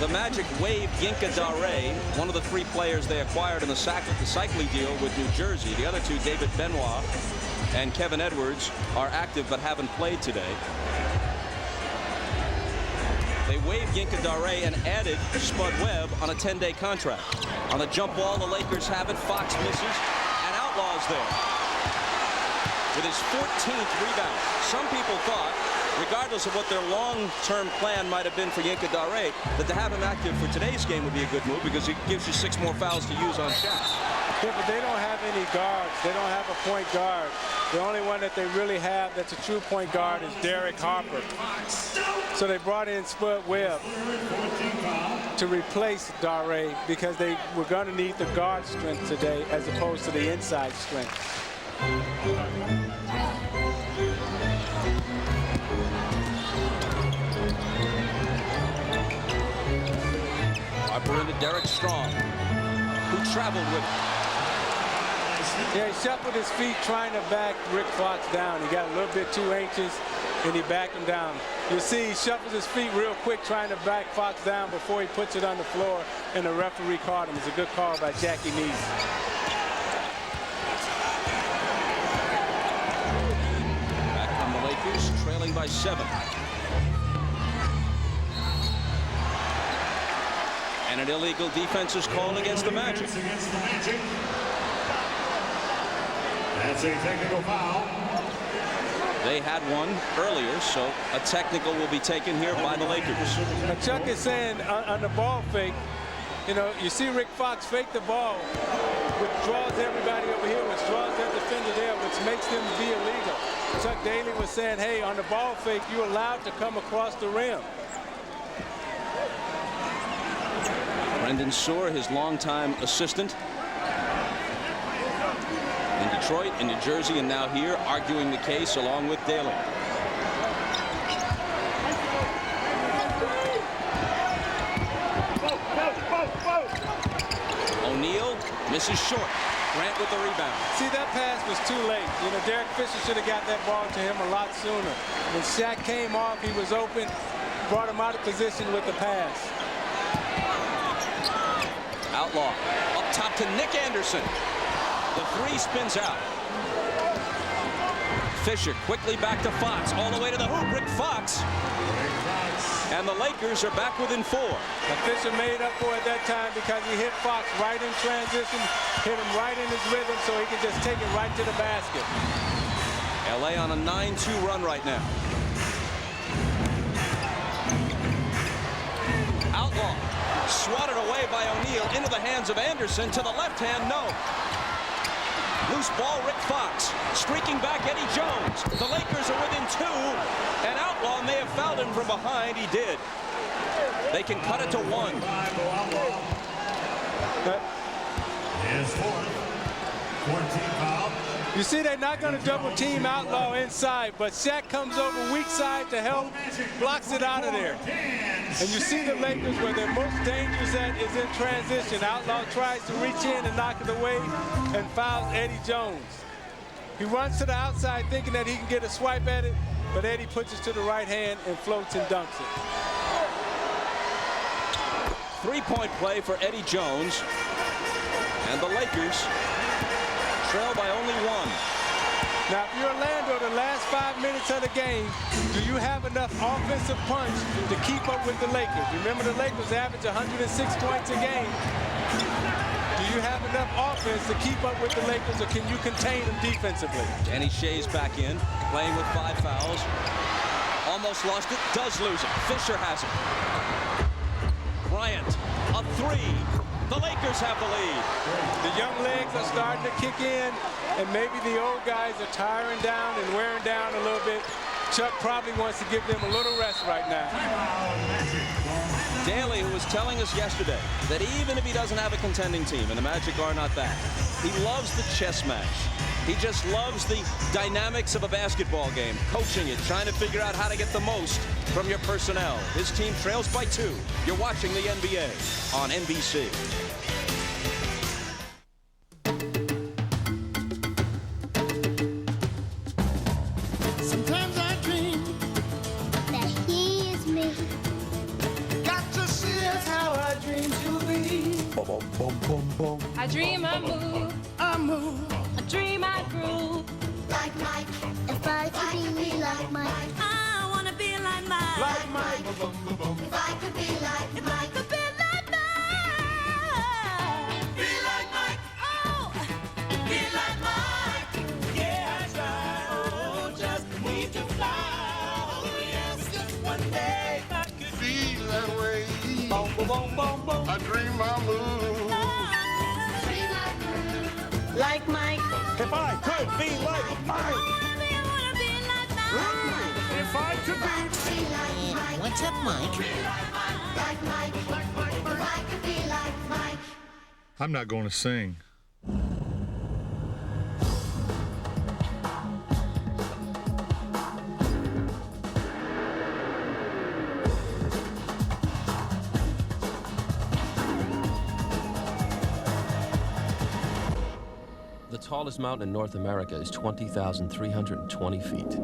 [SPEAKER 2] the Magic waived Yinka Dare, one of the 3 players they acquired in the Cycling deal with New Jersey. The other 2, David Benoit and Kevin Edwards are active but haven't played today. They waived Yinka Dare and added Spud Webb on a 10-day contract. On the jump ball, the Lakers have it. Fox misses, and Outlaw's there with his 14th rebound. Some people thought, regardless of what their long-term plan might have been for Yinka Dare, that to have him active for today's game would be a good move because it gives you 6 more fouls to use on Shaq.
[SPEAKER 18] Yeah, but they don't have any guards. They don't have a point guard. The only one that they really have that's a true point guard is Derek Harper. So they brought in Spud Webb to replace Dare because they were going to need the guard strength today as opposed to the inside strength.
[SPEAKER 2] Harper into Derek Strong, who traveled with him.
[SPEAKER 18] Yeah, he shuffled his feet trying to back Rick Fox down. He got a little bit too anxious, and he backed him down. You see, he shuffles his feet real quick trying to back Fox down before he puts it on the floor, and the referee caught him. It's a good call by Jackie Neese.
[SPEAKER 2] Back from the Lakers, trailing by 7. And an illegal defense is called against the Magic.
[SPEAKER 3] That's a technical foul.
[SPEAKER 2] They had one earlier, so a technical will be taken here by the Lakers.
[SPEAKER 18] Now Chuck is saying on the ball fake, you know, you see Rick Fox fake the ball, which draws everybody over here, which draws that defender there, which makes them be illegal. Chuck Daly was saying, hey, on the ball fake, you're allowed to come across the rim.
[SPEAKER 2] Brendan Soar, his longtime assistant in Detroit, in New Jersey, and now here, arguing the case along with Daly. O'Neal misses short. Grant with the rebound.
[SPEAKER 18] See, that pass was too late. You know, Derek Fisher should have got that ball to him a lot sooner. When Shaq came off, he was open, brought him out of position with the pass.
[SPEAKER 2] Outlaw up top to Nick Anderson. The 3 spins out. Fisher quickly back to Fox, all the way to the hoop. Rick Fox. And the Lakers are back within 4.
[SPEAKER 18] Now Fisher made up for it that time because he hit Fox right in transition, hit him right in his rhythm so he could just take it right to the basket.
[SPEAKER 2] LA on a 9-2 run right now. Outlaw swatted away by O'Neal into the hands of Anderson. To the left hand, no. Loose ball, Rick Fox. Streaking back, Eddie Jones. The Lakers are within 2, and Outlaw may have fouled him from behind. He did. They can cut it to 1.
[SPEAKER 3] His 4th. 14th foul.
[SPEAKER 18] You see, they're not going to double team Outlaw inside, but Shaq comes over weak side to help, blocks it out of there. And you see the Lakers where they're most dangerous at is in transition. Outlaw tries to reach in and knock it away and fouls Eddie Jones. He runs to the outside thinking that he can get a swipe at it, but Eddie puts it to the right hand and floats and dunks it.
[SPEAKER 2] 3-point play for Eddie Jones. And the Lakers trail by only 1.
[SPEAKER 18] Now, if you're Orlando, the last 5 minutes of the game, do you have enough offensive punch to keep up with the Lakers? Remember, the Lakers average 106 points a game. Do you have enough offense to keep up with the Lakers, or can you contain them defensively?
[SPEAKER 2] Danny Shay's back in, playing with 5 fouls. Almost lost it, does lose it. Fisher has it. Bryant, a 3. The Lakers have the lead.
[SPEAKER 18] The young legs are starting to kick in, and maybe the old guys are tiring down and wearing down a little bit. Chuck probably wants to give them a little rest right now.
[SPEAKER 2] Daly, who was telling us yesterday that even if he doesn't have a contending team, and the Magic are not that, he loves the chess match. He just loves the dynamics of a basketball game, coaching it, trying to figure out how to get the most from your personnel. His team trails by 2. You're watching the NBA on NBC.
[SPEAKER 7] Sometimes I dream that he is me. Got to see us how I dream to be.
[SPEAKER 8] Boom, boom, boom, boom.
[SPEAKER 7] I dream I move. I move. I dream I groove. Like Mike. If I could be like Mike. I wanna be like Mike. Like Mike. If I could be like Mike. Could be like Mike. Be like Mike. Oh. Be like Mike. Yeah, that's right. Oh, just need to fly. Oh, yes. Just one day I could feel that way. Boom, boom, boom, boom, boom. I dream I move. Like Mike.
[SPEAKER 29] If I could be like Mike. If I could be
[SPEAKER 7] like Mike. What's up, Mike? Like Mike. If I could be like Mike.
[SPEAKER 8] I'm not going to sing.
[SPEAKER 13] The tallest mountain in North America is 20,320 feet.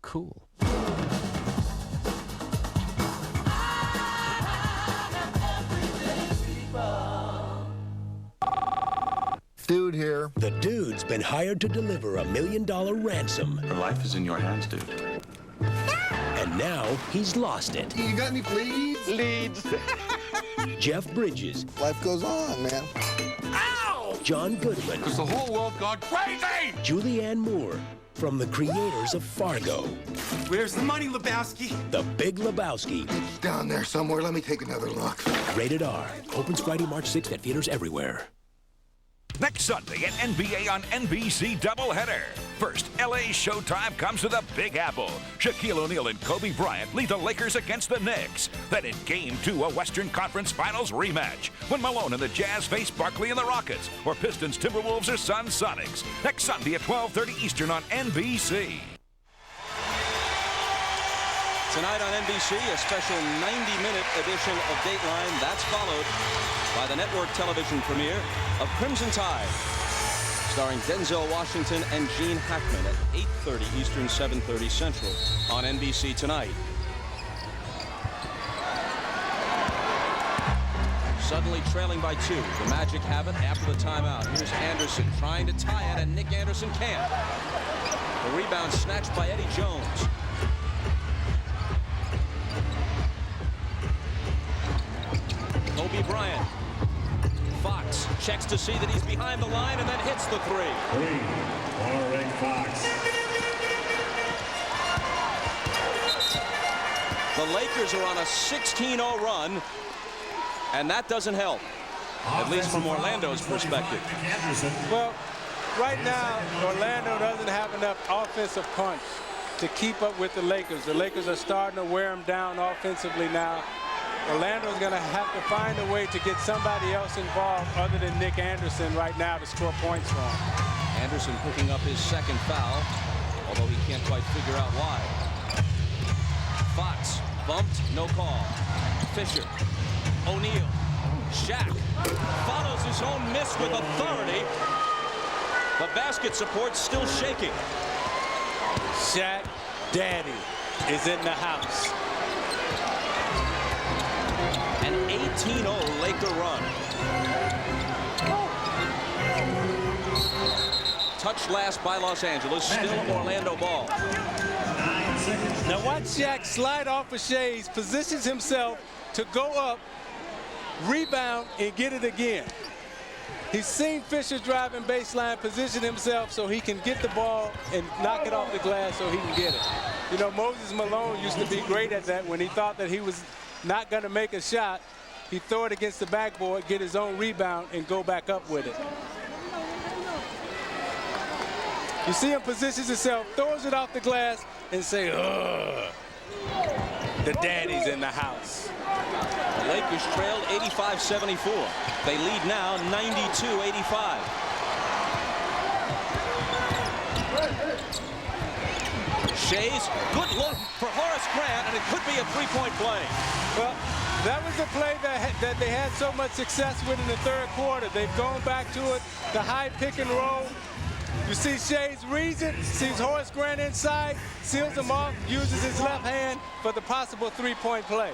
[SPEAKER 13] Cool.
[SPEAKER 10] Dude here.
[SPEAKER 12] The dude's been hired to deliver $1 million ransom.
[SPEAKER 15] Her life is in your hands, dude.
[SPEAKER 12] And now he's lost it.
[SPEAKER 10] You got any leads?
[SPEAKER 12] Leads. Jeff Bridges.
[SPEAKER 10] Life goes on, man.
[SPEAKER 12] Ow! John Goodman.
[SPEAKER 15] Because the whole world gone crazy!
[SPEAKER 12] Julianne Moore. From the creators of Fargo.
[SPEAKER 10] Where's the money, Lebowski?
[SPEAKER 12] The Big Lebowski.
[SPEAKER 10] It's down there somewhere. Let me take another look.
[SPEAKER 12] Rated R. Opens Friday, March 6th at theaters everywhere.
[SPEAKER 1] Next Sunday at NBA on NBC doubleheader. First, LA Showtime comes to the Big Apple. Shaquille O'Neal and Kobe Bryant lead the Lakers against the Knicks. Then in Game 2, a Western Conference Finals rematch. When Malone and the Jazz face Barkley and the Rockets, or Pistons, Timberwolves, or Suns, Sonics. Next Sunday at 12:30 Eastern on NBC.
[SPEAKER 2] Tonight on NBC, a special 90-minute edition of Dateline. That's followed by the network television premiere of Crimson Tide, starring Denzel Washington and Gene Hackman at 8:30 Eastern, 7:30 Central on NBC tonight. Suddenly trailing by 2. The Magic have it after the timeout. Here's Anderson trying to tie it, and Nick Anderson can't. The rebound snatched by Eddie Jones. Kobe Bryant. Fox checks to see that he's behind the line and then hits the three.
[SPEAKER 3] Rick Fox.
[SPEAKER 2] The Lakers are on a 16-0 run, and that doesn't help, at least from Orlando's perspective.
[SPEAKER 18] Well, right now, Orlando doesn't have enough offensive punch to keep up with the Lakers. The Lakers are starting to wear them down offensively now. Orlando's going to have to find a way to get somebody else involved other than Nick Anderson right now to score points for him.
[SPEAKER 2] Anderson picking up his second foul, although he can't quite figure out why. Fox bumped, no call. Fisher, O'Neal, Shaq follows his own miss with authority. The basket support still shaking.
[SPEAKER 18] Shaq Daddy is in the house.
[SPEAKER 2] An 18-0 Laker run. Touched last by Los Angeles, still Orlando ball.
[SPEAKER 18] Now watch Shaq slide off of Shays, positions himself to go up, rebound, and get it again. He's seen Fisher driving baseline, position himself so he can get the ball and knock it off the glass so he can get it. You know, Moses Malone used to be great at that. When he thought that he was not going to make a shot, he'd throw it against the backboard, get his own rebound, and go back up with it. You see him positions himself, throws it off the glass, and say, ugh. The daddy's in the house.
[SPEAKER 2] The Lakers trailed 85-74. They lead now 92-85. Shays, good look for Horace Grant, and it could be a three-point play.
[SPEAKER 18] Well, that was the play that they had so much success with in the third quarter. They've gone back to it, the high pick and roll. You see Shays reads it, sees Horace Grant inside, seals him off, uses his left hand for the possible three-point play.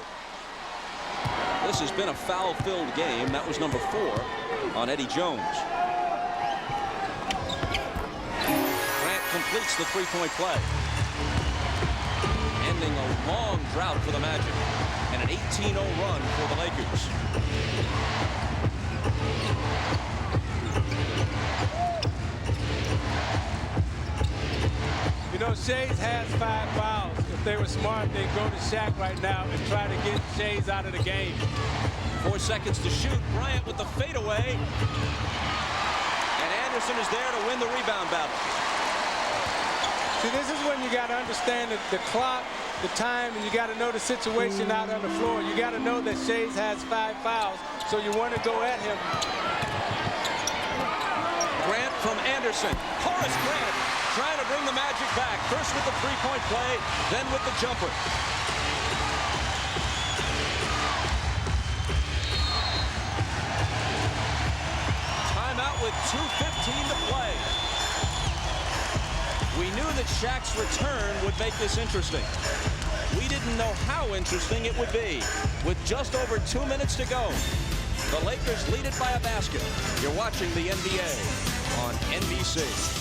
[SPEAKER 2] This has been a foul-filled game. That was number 4 on Eddie Jones. completes the three-point play. Ending a long drought for the Magic and an 18-0 run for the Lakers.
[SPEAKER 18] You know, Shays has 5 fouls. If they were smart, they'd go to Shaq right now and try to get Shays out of the game.
[SPEAKER 2] 4 seconds to shoot. Bryant with the fadeaway. And Anderson is there to win the rebound battle.
[SPEAKER 18] See, this is when you got to understand the clock, the time, and you got to know the situation out on the floor. You got to know that Shays has 5 fouls, so you want to go at him.
[SPEAKER 2] Grant from Anderson. Horace Grant trying to bring the Magic back. First with the three-point play, then with the jumper. Timeout with 2:15 to play. We knew that Shaq's return would make this interesting. We didn't know how interesting it would be. With just over 2 minutes to go, the Lakers lead it by a basket. You're watching the NBA on NBC.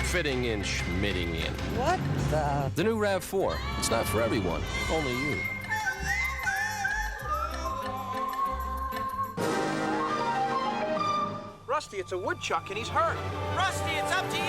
[SPEAKER 13] Fitting in, schmitting in.
[SPEAKER 16] What the?
[SPEAKER 13] The new RAV4. It's not for everyone, only you.
[SPEAKER 16] Rusty, it's a woodchuck and he's hurt. Rusty, it's up to you.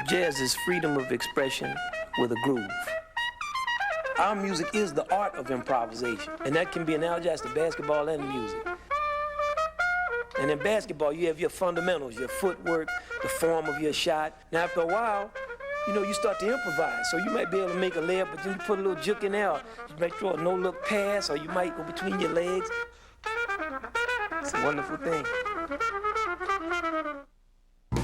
[SPEAKER 16] Jazz is freedom of expression with a groove. Our music is the art of improvisation, and that can be analogized to basketball and music. And in basketball, you have your fundamentals, your footwork, the form of your shot. Now, after a while, you know, you start to improvise. So you might be able to make a layup, but then you put a little juke in there. You might throw a no-look pass, or you might go between your legs. It's a wonderful thing.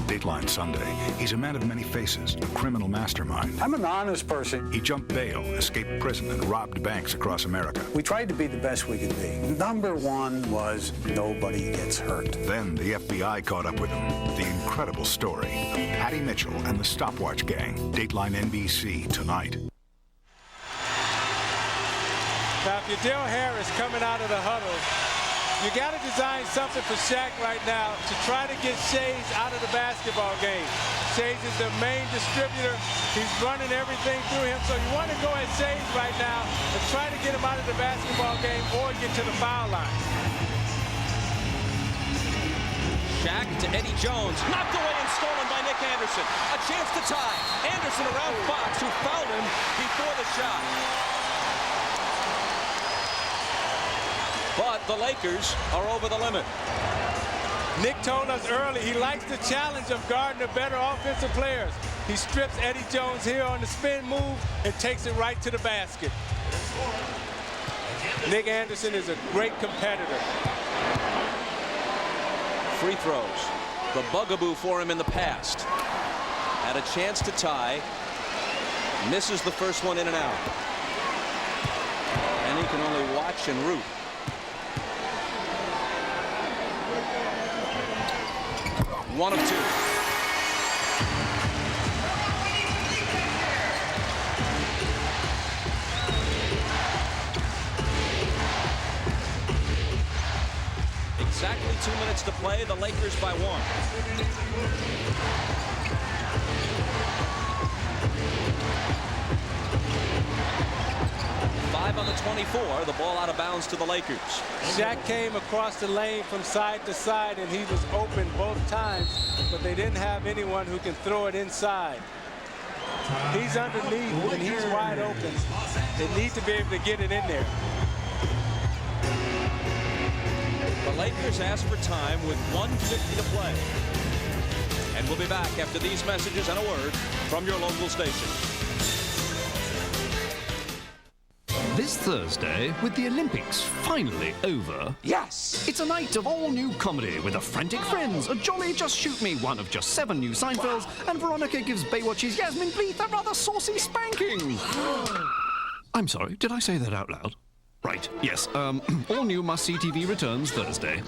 [SPEAKER 17] Dateline Sunday. He's a man of many faces, a criminal mastermind.
[SPEAKER 19] I'm an honest person.
[SPEAKER 17] He jumped bail, escaped prison, and robbed banks across America.
[SPEAKER 19] We tried to be the best we could be. Number one was nobody gets hurt.
[SPEAKER 17] Then the FBI caught up with him. The incredible story of Patty Mitchell and the Stopwatch Gang. Dateline NBC tonight.
[SPEAKER 18] Now, if you're Dale Harris coming out of the huddle, you got to design something for Shaq right now to try to get Shays out of the basketball game. Shays is the main distributor. He's running everything through him. So you want to go at Shays right now and try to get him out of the basketball game or get to the foul line.
[SPEAKER 2] Shaq to Eddie Jones. Knocked away and stolen by Nick Anderson. A chance to tie. Anderson around Fox, who fouled him before the shot. But the Lakers are over the limit.
[SPEAKER 18] Nick told us early he likes the challenge of guarding the better offensive players. He strips Eddie Jones here on the spin move and takes it right to the basket. Nick Anderson is a great competitor.
[SPEAKER 2] Free throws. The bugaboo for him in the past. Had a chance to tie. Misses the first one in and out. And he can only watch and root. One of two. Exactly 2 minutes to play. The Lakers by 1. 5 on the 24. The ball out of bounds to the Lakers.
[SPEAKER 18] Shaq came across the lane from side to side, and he was open both times, but they didn't have anyone who can throw it inside. He's underneath, and he's wide open. They need to be able to get it in there.
[SPEAKER 2] The Lakers ask for time with 1:50 to play. And we'll be back after these messages and a word from your local station.
[SPEAKER 4] This Thursday, with the Olympics finally over... Yes! It's a night of all-new comedy with the Frantic Friends, a jolly Just Shoot Me one of just 7 new Seinfelds, and Veronica gives Baywatch's Yasmin Bleeth a rather saucy spanking. I'm sorry, did I say that out loud? Right, yes, all new must-see TV returns Thursday.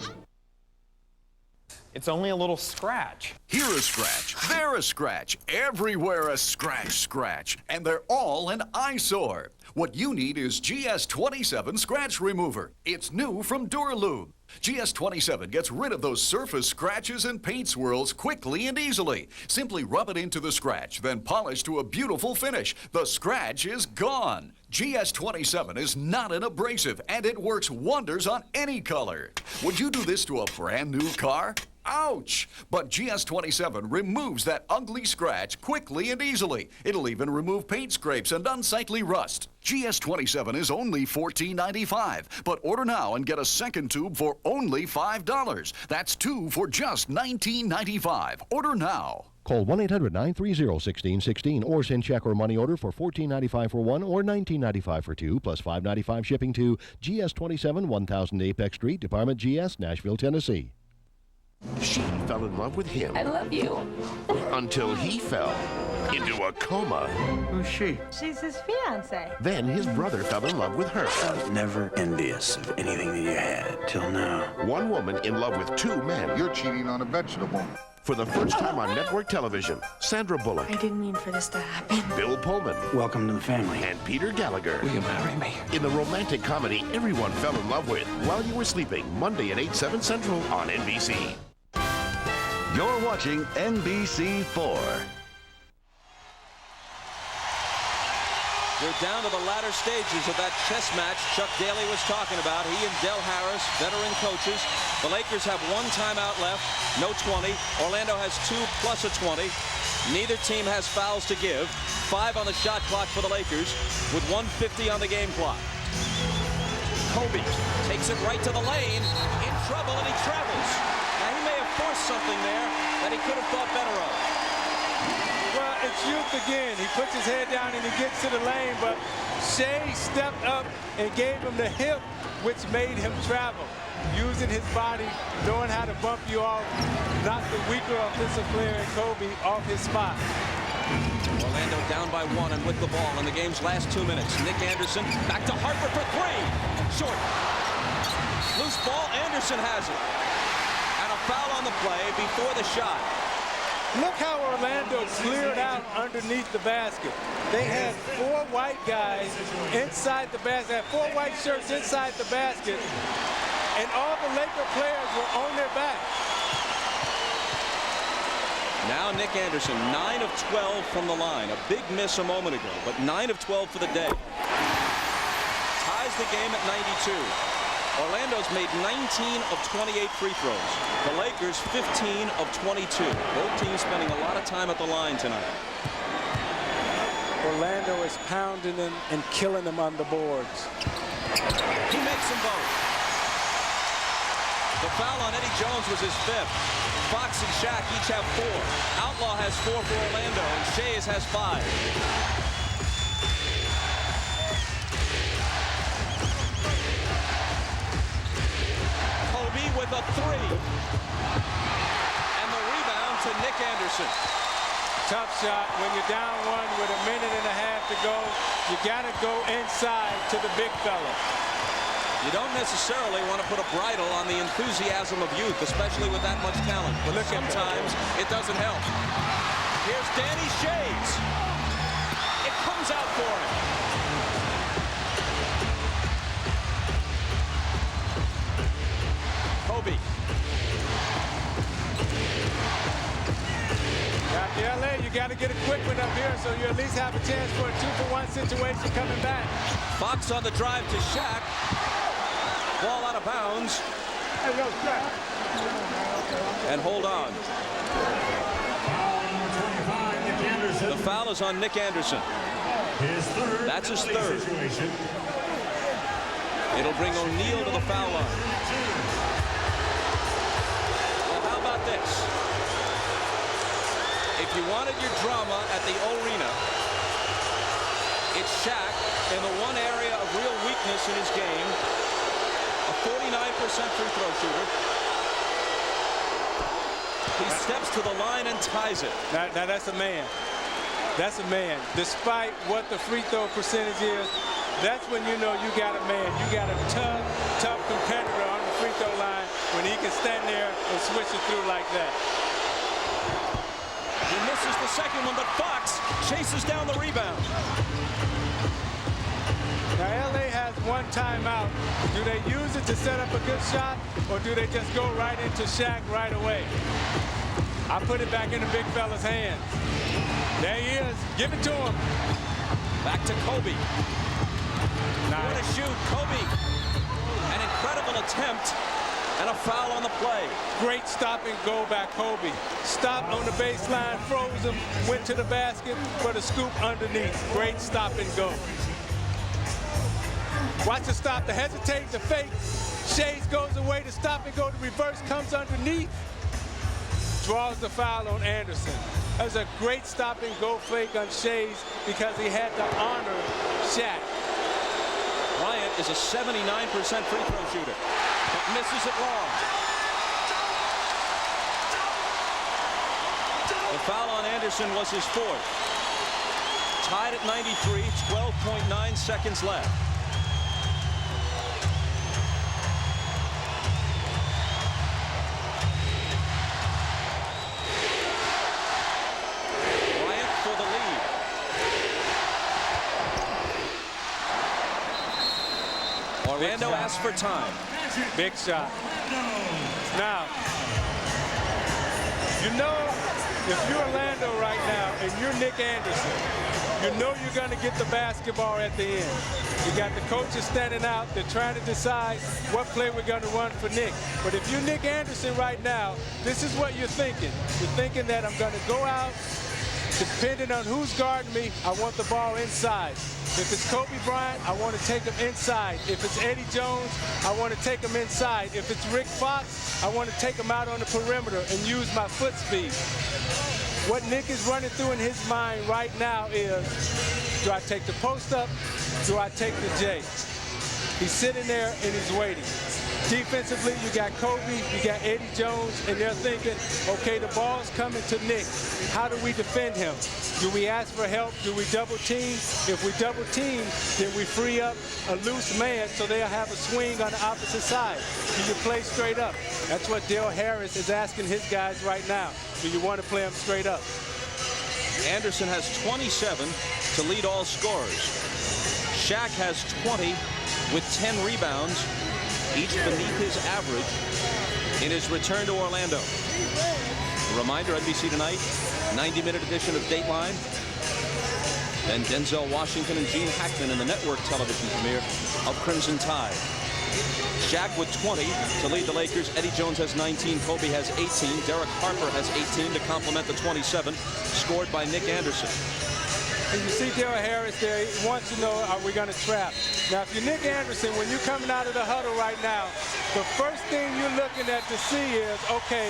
[SPEAKER 5] It's only a little scratch.
[SPEAKER 20] Here a scratch, there a scratch, everywhere a scratch. And they're all an eyesore. What you need is GS27 Scratch Remover. It's new from Duralube. GS27 gets rid of those surface scratches and paint swirls quickly and easily. Simply rub it into the scratch, then polish to a beautiful finish. The scratch is gone. GS27 is not an abrasive, and it works wonders on any color. Would you do this to a brand new car? Ouch! But GS27 removes that ugly scratch quickly and easily. It'll even remove paint scrapes and unsightly rust. GS27 is only $14.95, but order now and get a second tube for only $5. That's 2 for just $19.95. Order now.
[SPEAKER 29] Call 1-800-930-1616 or send check or money order for $14.95 for one or $19.95 for two, plus $5.95 shipping to GS27 1000 Apex Street, Department GS, Nashville, Tennessee.
[SPEAKER 22] She fell in love with him.
[SPEAKER 24] I love you.
[SPEAKER 22] Until he fell into a coma.
[SPEAKER 24] Who's she? She's his fiance.
[SPEAKER 22] Then his brother fell in love with her.
[SPEAKER 19] I was never envious of anything that you had till now.
[SPEAKER 22] One woman in love with 2 men.
[SPEAKER 10] You're cheating on a vegetable.
[SPEAKER 22] For the first time on network television, Sandra Bullock.
[SPEAKER 24] I didn't mean for this to happen.
[SPEAKER 22] Bill Pullman.
[SPEAKER 19] Welcome to the family.
[SPEAKER 22] And Peter Gallagher.
[SPEAKER 19] Will you marry me?
[SPEAKER 22] In the romantic comedy everyone fell in love with While You Were Sleeping, Monday at 8/7 Central on NBC.
[SPEAKER 1] You're watching NBC4.
[SPEAKER 2] We're down to the latter stages of that chess match Chuck Daly was talking about. He and Del Harris, veteran coaches. The Lakers have 1 timeout left, no 20. Orlando has 2 plus a 20. Neither team has fouls to give. 5 on the shot clock for the Lakers with 1:50 on the game clock. Kobe takes it right to the lane, in trouble, and he travels. Now he may have forced something there that he could have thought better of.
[SPEAKER 18] Well, it's youth again. He puts his head down and he gets to the lane, but Shea stepped up and gave him the hip, which made him travel. Using his body, knowing how to bump you off, knocked the weaker offensive player in Kobe off his spot.
[SPEAKER 2] Orlando down by 1 and with the ball in the game's last 2 minutes. Nick Anderson back to Harper for 3. Short. Loose ball. Anderson has it. And a foul on the play before the shot.
[SPEAKER 18] Look how Orlando cleared out underneath the basket. They had 4 white guys inside the basket, had 4 white shirts inside the basket, and all the Laker players were on their back.
[SPEAKER 2] Now Nick Anderson, 9 of 12 from the line. A big miss a moment ago, but 9 of 12 for the day. Ties the game at 92. Orlando's made 19 of 28 free throws. The Lakers 15 of 22. Both teams spending a lot of time at the line tonight.
[SPEAKER 18] Orlando is pounding them and killing them on the boards.
[SPEAKER 2] He makes them both. The foul on Eddie Jones was his 5th. Fox and Shaq each have 4. Outlaw has 4 for Orlando, and Shays has 5. With a 3. And the rebound to Nick Anderson.
[SPEAKER 18] Tough shot when you're down 1 with a minute and a half to go. You got to go inside to the big fella.
[SPEAKER 2] You don't necessarily want to put a bridle on the enthusiasm of youth, especially with that much talent. But sometimes it doesn't help. Here's Danny Shays. It comes out for him. Kobe
[SPEAKER 18] got to get a quick one up here so you at least have a chance for a 2-for-1 situation coming back.
[SPEAKER 2] Fox on the drive to Shaq. Ball out of bounds. And hold on. The foul is on Nick Anderson. That's his third. It'll bring O'Neal to the foul line. Well, how about this? If you wanted your drama at the arena, it's Shaq in the one area of real weakness in his game, a 49% free throw shooter. He steps to the line and ties it.
[SPEAKER 18] Now that's a man. That's a man. Despite what the free throw percentage is, that's when you know you got a man. You got a tough competitor on the free throw line when he can stand there and switch it through like that.
[SPEAKER 2] He misses the second one, but Fox chases down the rebound.
[SPEAKER 18] Now, LA has one timeout. Do they use it to set up a good shot, or do they just go right into Shaq right away? I put it back in the big fella's hands. There he is. Give it to him.
[SPEAKER 2] Back to Kobe.
[SPEAKER 18] Nice.
[SPEAKER 2] What a shoot, Kobe. An incredible attempt and a foul on the play.
[SPEAKER 18] Great stop and go by Kobe. Stopped on the baseline, froze him, went to the basket for the scoop underneath. Great stop and go. Watch the stop, the hesitate, the fake. Shays goes away, the stop and go, the reverse comes underneath. Draws the foul on Anderson. That was a great stop and go fake on Shays because he had to honor Shaq.
[SPEAKER 2] Bryant is a 79% free throw shooter, but misses it long. The foul on Anderson was his fourth. Tied at 93, 12.9 seconds left. Bryant for the lead. Orlando asks for time.
[SPEAKER 18] Big shot. Now, you know, if you're Orlando right now and you're Nick Anderson, you know you're going to get the basketball at the end. You got the coaches standing out. They're trying to decide what play we're going to run for Nick. But if you're Nick Anderson right now, this is what you're thinking. You're thinking that I'm going to go out. Depending on who's guarding me, I want the ball inside. If it's Kobe Bryant, I want to take him inside. If it's Eddie Jones, I want to take him inside. If it's Rick Fox, I want to take him out on the perimeter and use my foot speed. What Nick is running through in his mind right now is, do I take the post up? Do I take the J? He's sitting there and he's waiting. Defensively, you got Kobe, you got Eddie Jones, and they're thinking, okay, the ball's coming to Nick. How do we defend him? Do we ask for help? Do we double team? If we double team, then we free up a loose man so they'll have a swing on the opposite side. Do you play straight up? That's what Dale Harris is asking his guys right now. Do you want to play them straight up?
[SPEAKER 2] Anderson has 27 to lead all scorers. Shaq has 20 with 10 rebounds, each beneath his average in his return to Orlando. A reminder, NBC tonight, 90-minute edition of Dateline. Then Denzel Washington and Gene Hackman in the network television premiere of Crimson Tide. Shaq with 20 to lead the Lakers. Eddie Jones has 19. Kobe has 18. Derek Harper has 18 to complement the 27 scored by Nick Anderson.
[SPEAKER 18] And you see Dale Harris there, he wants to know, are we going to trap? Now, if you're Nick Anderson, when you're coming out of the huddle right now, the first thing you're looking at to see is, okay,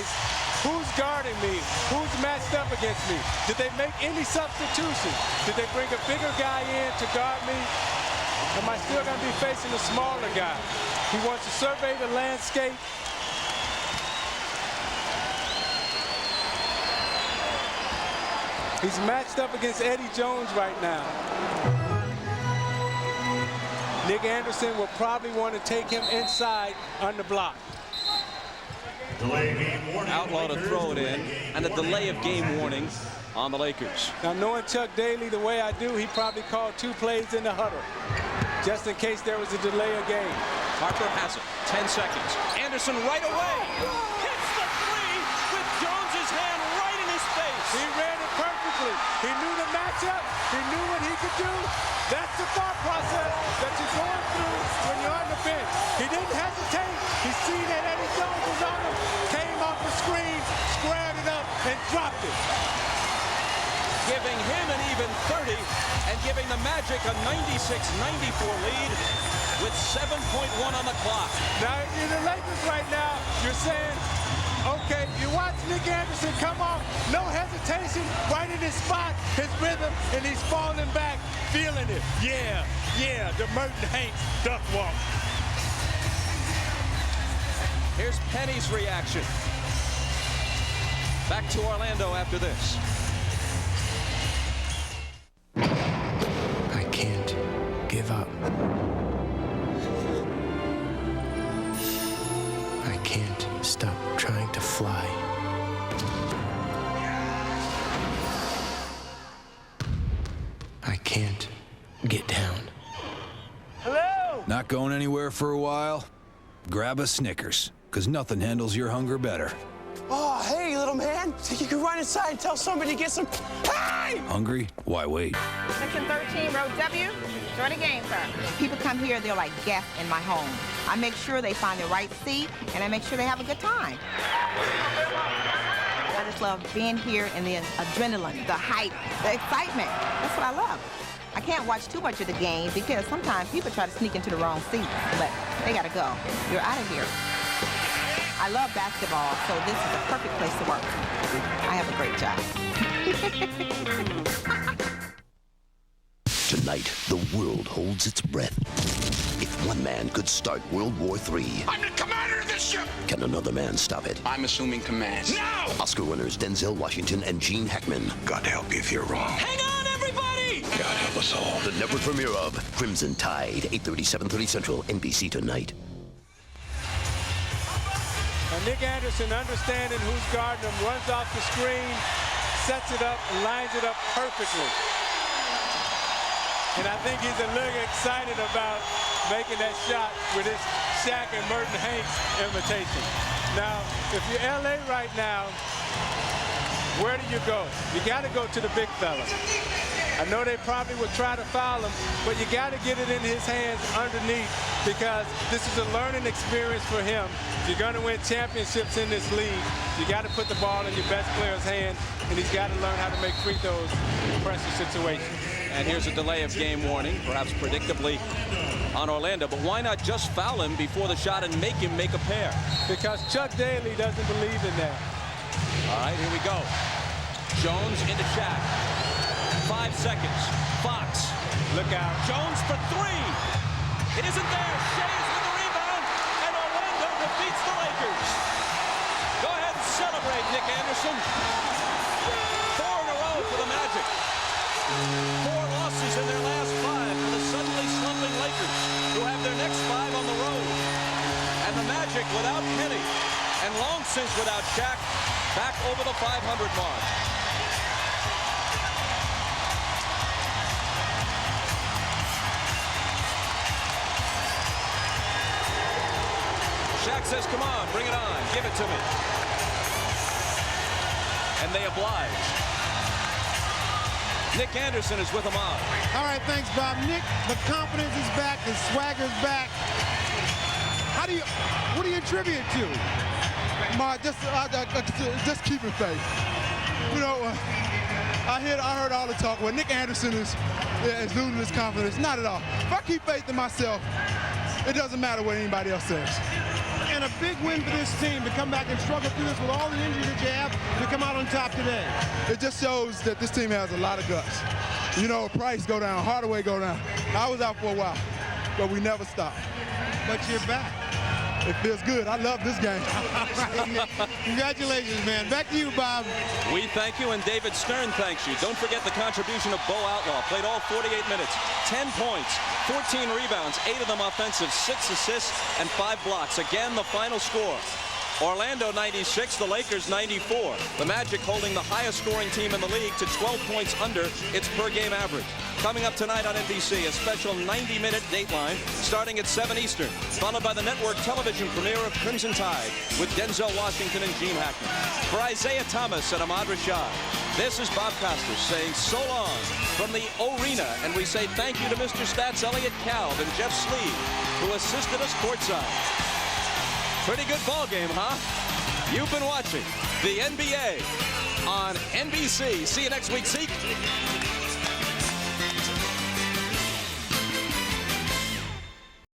[SPEAKER 18] who's guarding me? Who's matched up against me? Did they make any substitutions? Did they bring a bigger guy in to guard me? Am I still going to be facing a smaller guy? He wants to survey the landscape. He's matched up against Eddie Jones right now. Nick Anderson will probably want to take him inside on the block.
[SPEAKER 2] Outlaw to throw it in, and a delay of game warning on the Lakers.
[SPEAKER 18] Now, knowing Chuck Daly the way I do, he probably called 2 plays in the huddle, just in case there was a delay of game.
[SPEAKER 2] Harper has it. 10 seconds. Anderson right away. Hits the three with Jones's hand right in his face.
[SPEAKER 18] He ran it perfectly. do, that's the thought process that you're going through when you're on the bench. He didn't hesitate. He seen that Eddie Jones was on him, came off the screen, squared it up, and dropped it.
[SPEAKER 2] Giving him an even 30 and giving the Magic a 96-94 lead with 7.1 on the clock.
[SPEAKER 18] Now, in the Lakers right now, you're saying, okay, you watch Nick Anderson come off, no hesitation, right in his spot, his rhythm, and he's falling back, feeling it. Yeah, the Merton Hanks duck walk.
[SPEAKER 2] Here's Penny's reaction. Back to Orlando after this.
[SPEAKER 12] I can't give up. I can't stop trying to fly. I can't get down.
[SPEAKER 18] Hello?
[SPEAKER 6] Not going anywhere for a while? Grab a Snickers, because nothing handles your hunger better.
[SPEAKER 10] Oh, hey, little man. Think you can run inside and tell somebody to get some... Hey!
[SPEAKER 6] Hungry? Why wait?
[SPEAKER 24] Section 13, row W. Join the game, sir. People come here, they're like guests in my home. I make sure they find the right seat, and I make sure they have a good time. I just love being here and the adrenaline, the hype, the excitement. That's what I love. I can't watch too much of the game because sometimes people try to sneak into the wrong seats, but they gotta go. You're out of here. I love basketball, so this is a perfect place to work. I have a great job.
[SPEAKER 12] Tonight, the world holds its breath. If one man could start World War III,
[SPEAKER 15] I'm the commander of this ship!
[SPEAKER 12] can another man stop it?
[SPEAKER 15] I'm assuming command. No!
[SPEAKER 12] Oscar winners Denzel Washington and Gene Hackman.
[SPEAKER 15] God help you if you're wrong.
[SPEAKER 2] Hang on, everybody!
[SPEAKER 15] God help us all.
[SPEAKER 12] The network premiere of Crimson Tide, 8:30, 7:30 Central, NBC tonight.
[SPEAKER 18] And Nick Anderson, understanding who's guarding him, runs off the screen, sets it up, and lines it up perfectly. And I think he's a little excited about making that shot with his Shaq and Merton Hanks imitation. Now, if you're LA right now, where do you go? You got to go to the big fella. I know they probably would try to foul him, but you got to get it in his hands underneath because this is a learning experience for him. If you're going to win championships in this league, you got to put the ball in your best player's hand, and he's got to learn how to make free throws in pressure situations.
[SPEAKER 2] And here's a delay of game warning, perhaps predictably on Orlando, but why not just foul him before the shot and make him make a pair?
[SPEAKER 18] Because Chuck Daly doesn't believe in that.
[SPEAKER 2] All right, here we go. Jones into Shaq. 5 seconds. Fox.
[SPEAKER 18] Look out.
[SPEAKER 2] Jones for 3. It isn't there. Shays with the rebound, and Orlando defeats the Lakers. Go ahead and celebrate, Nick Anderson. 4 in a row for the Magic. 4 losses in their last 5 for the suddenly slumping Lakers, who have their next 5 on the road. And the Magic without Penny, and long since without Shaq, back over the 500 mark. Shaq says, come on, bring it on, give it to me. And they oblige. Nick Anderson is with them on.
[SPEAKER 9] All right, thanks, Bob. Nick, the confidence is back, the swagger's back. What do you attribute it to?
[SPEAKER 11] Just keeping faith. You know, I heard all the talk. Well, Nick Anderson is losing his confidence. Not at all. If I keep faith in myself, it doesn't matter what anybody else says.
[SPEAKER 9] And a big win for this team to come back and struggle through this with all the injuries that you have to come out on top today.
[SPEAKER 11] It just shows that this team has a lot of guts. You know, Price go down, Hardaway go down. I was out for a while, but we never stopped.
[SPEAKER 9] But you're back.
[SPEAKER 11] It feels good. I love this game.
[SPEAKER 9] Congratulations, man. Back to you, Bob.
[SPEAKER 2] We thank you, and David Stern thanks you. Don't forget the contribution of Bo Outlaw. Played all 48 minutes, 10 points, 14 rebounds, 8 of them offensive, 6 assists, and 5 blocks. Again, the final score. Orlando 96, the Lakers 94. The Magic holding the highest scoring team in the league to 12 points under its per-game average. Coming up tonight on NBC, a special 90-minute Dateline starting at 7 Eastern, followed by the network television premiere of Crimson Tide with Denzel Washington and Gene Hackman. For Isaiah Thomas and Ahmad Rashad, this is Bob Costas saying so long from from the arena. And we say thank you to Mr. Stats, Elliott Kalb, and Jeff Sleeve, who assisted us courtside. Pretty good ball game, huh? You've been watching the NBA on NBC. See you next week, Zeke.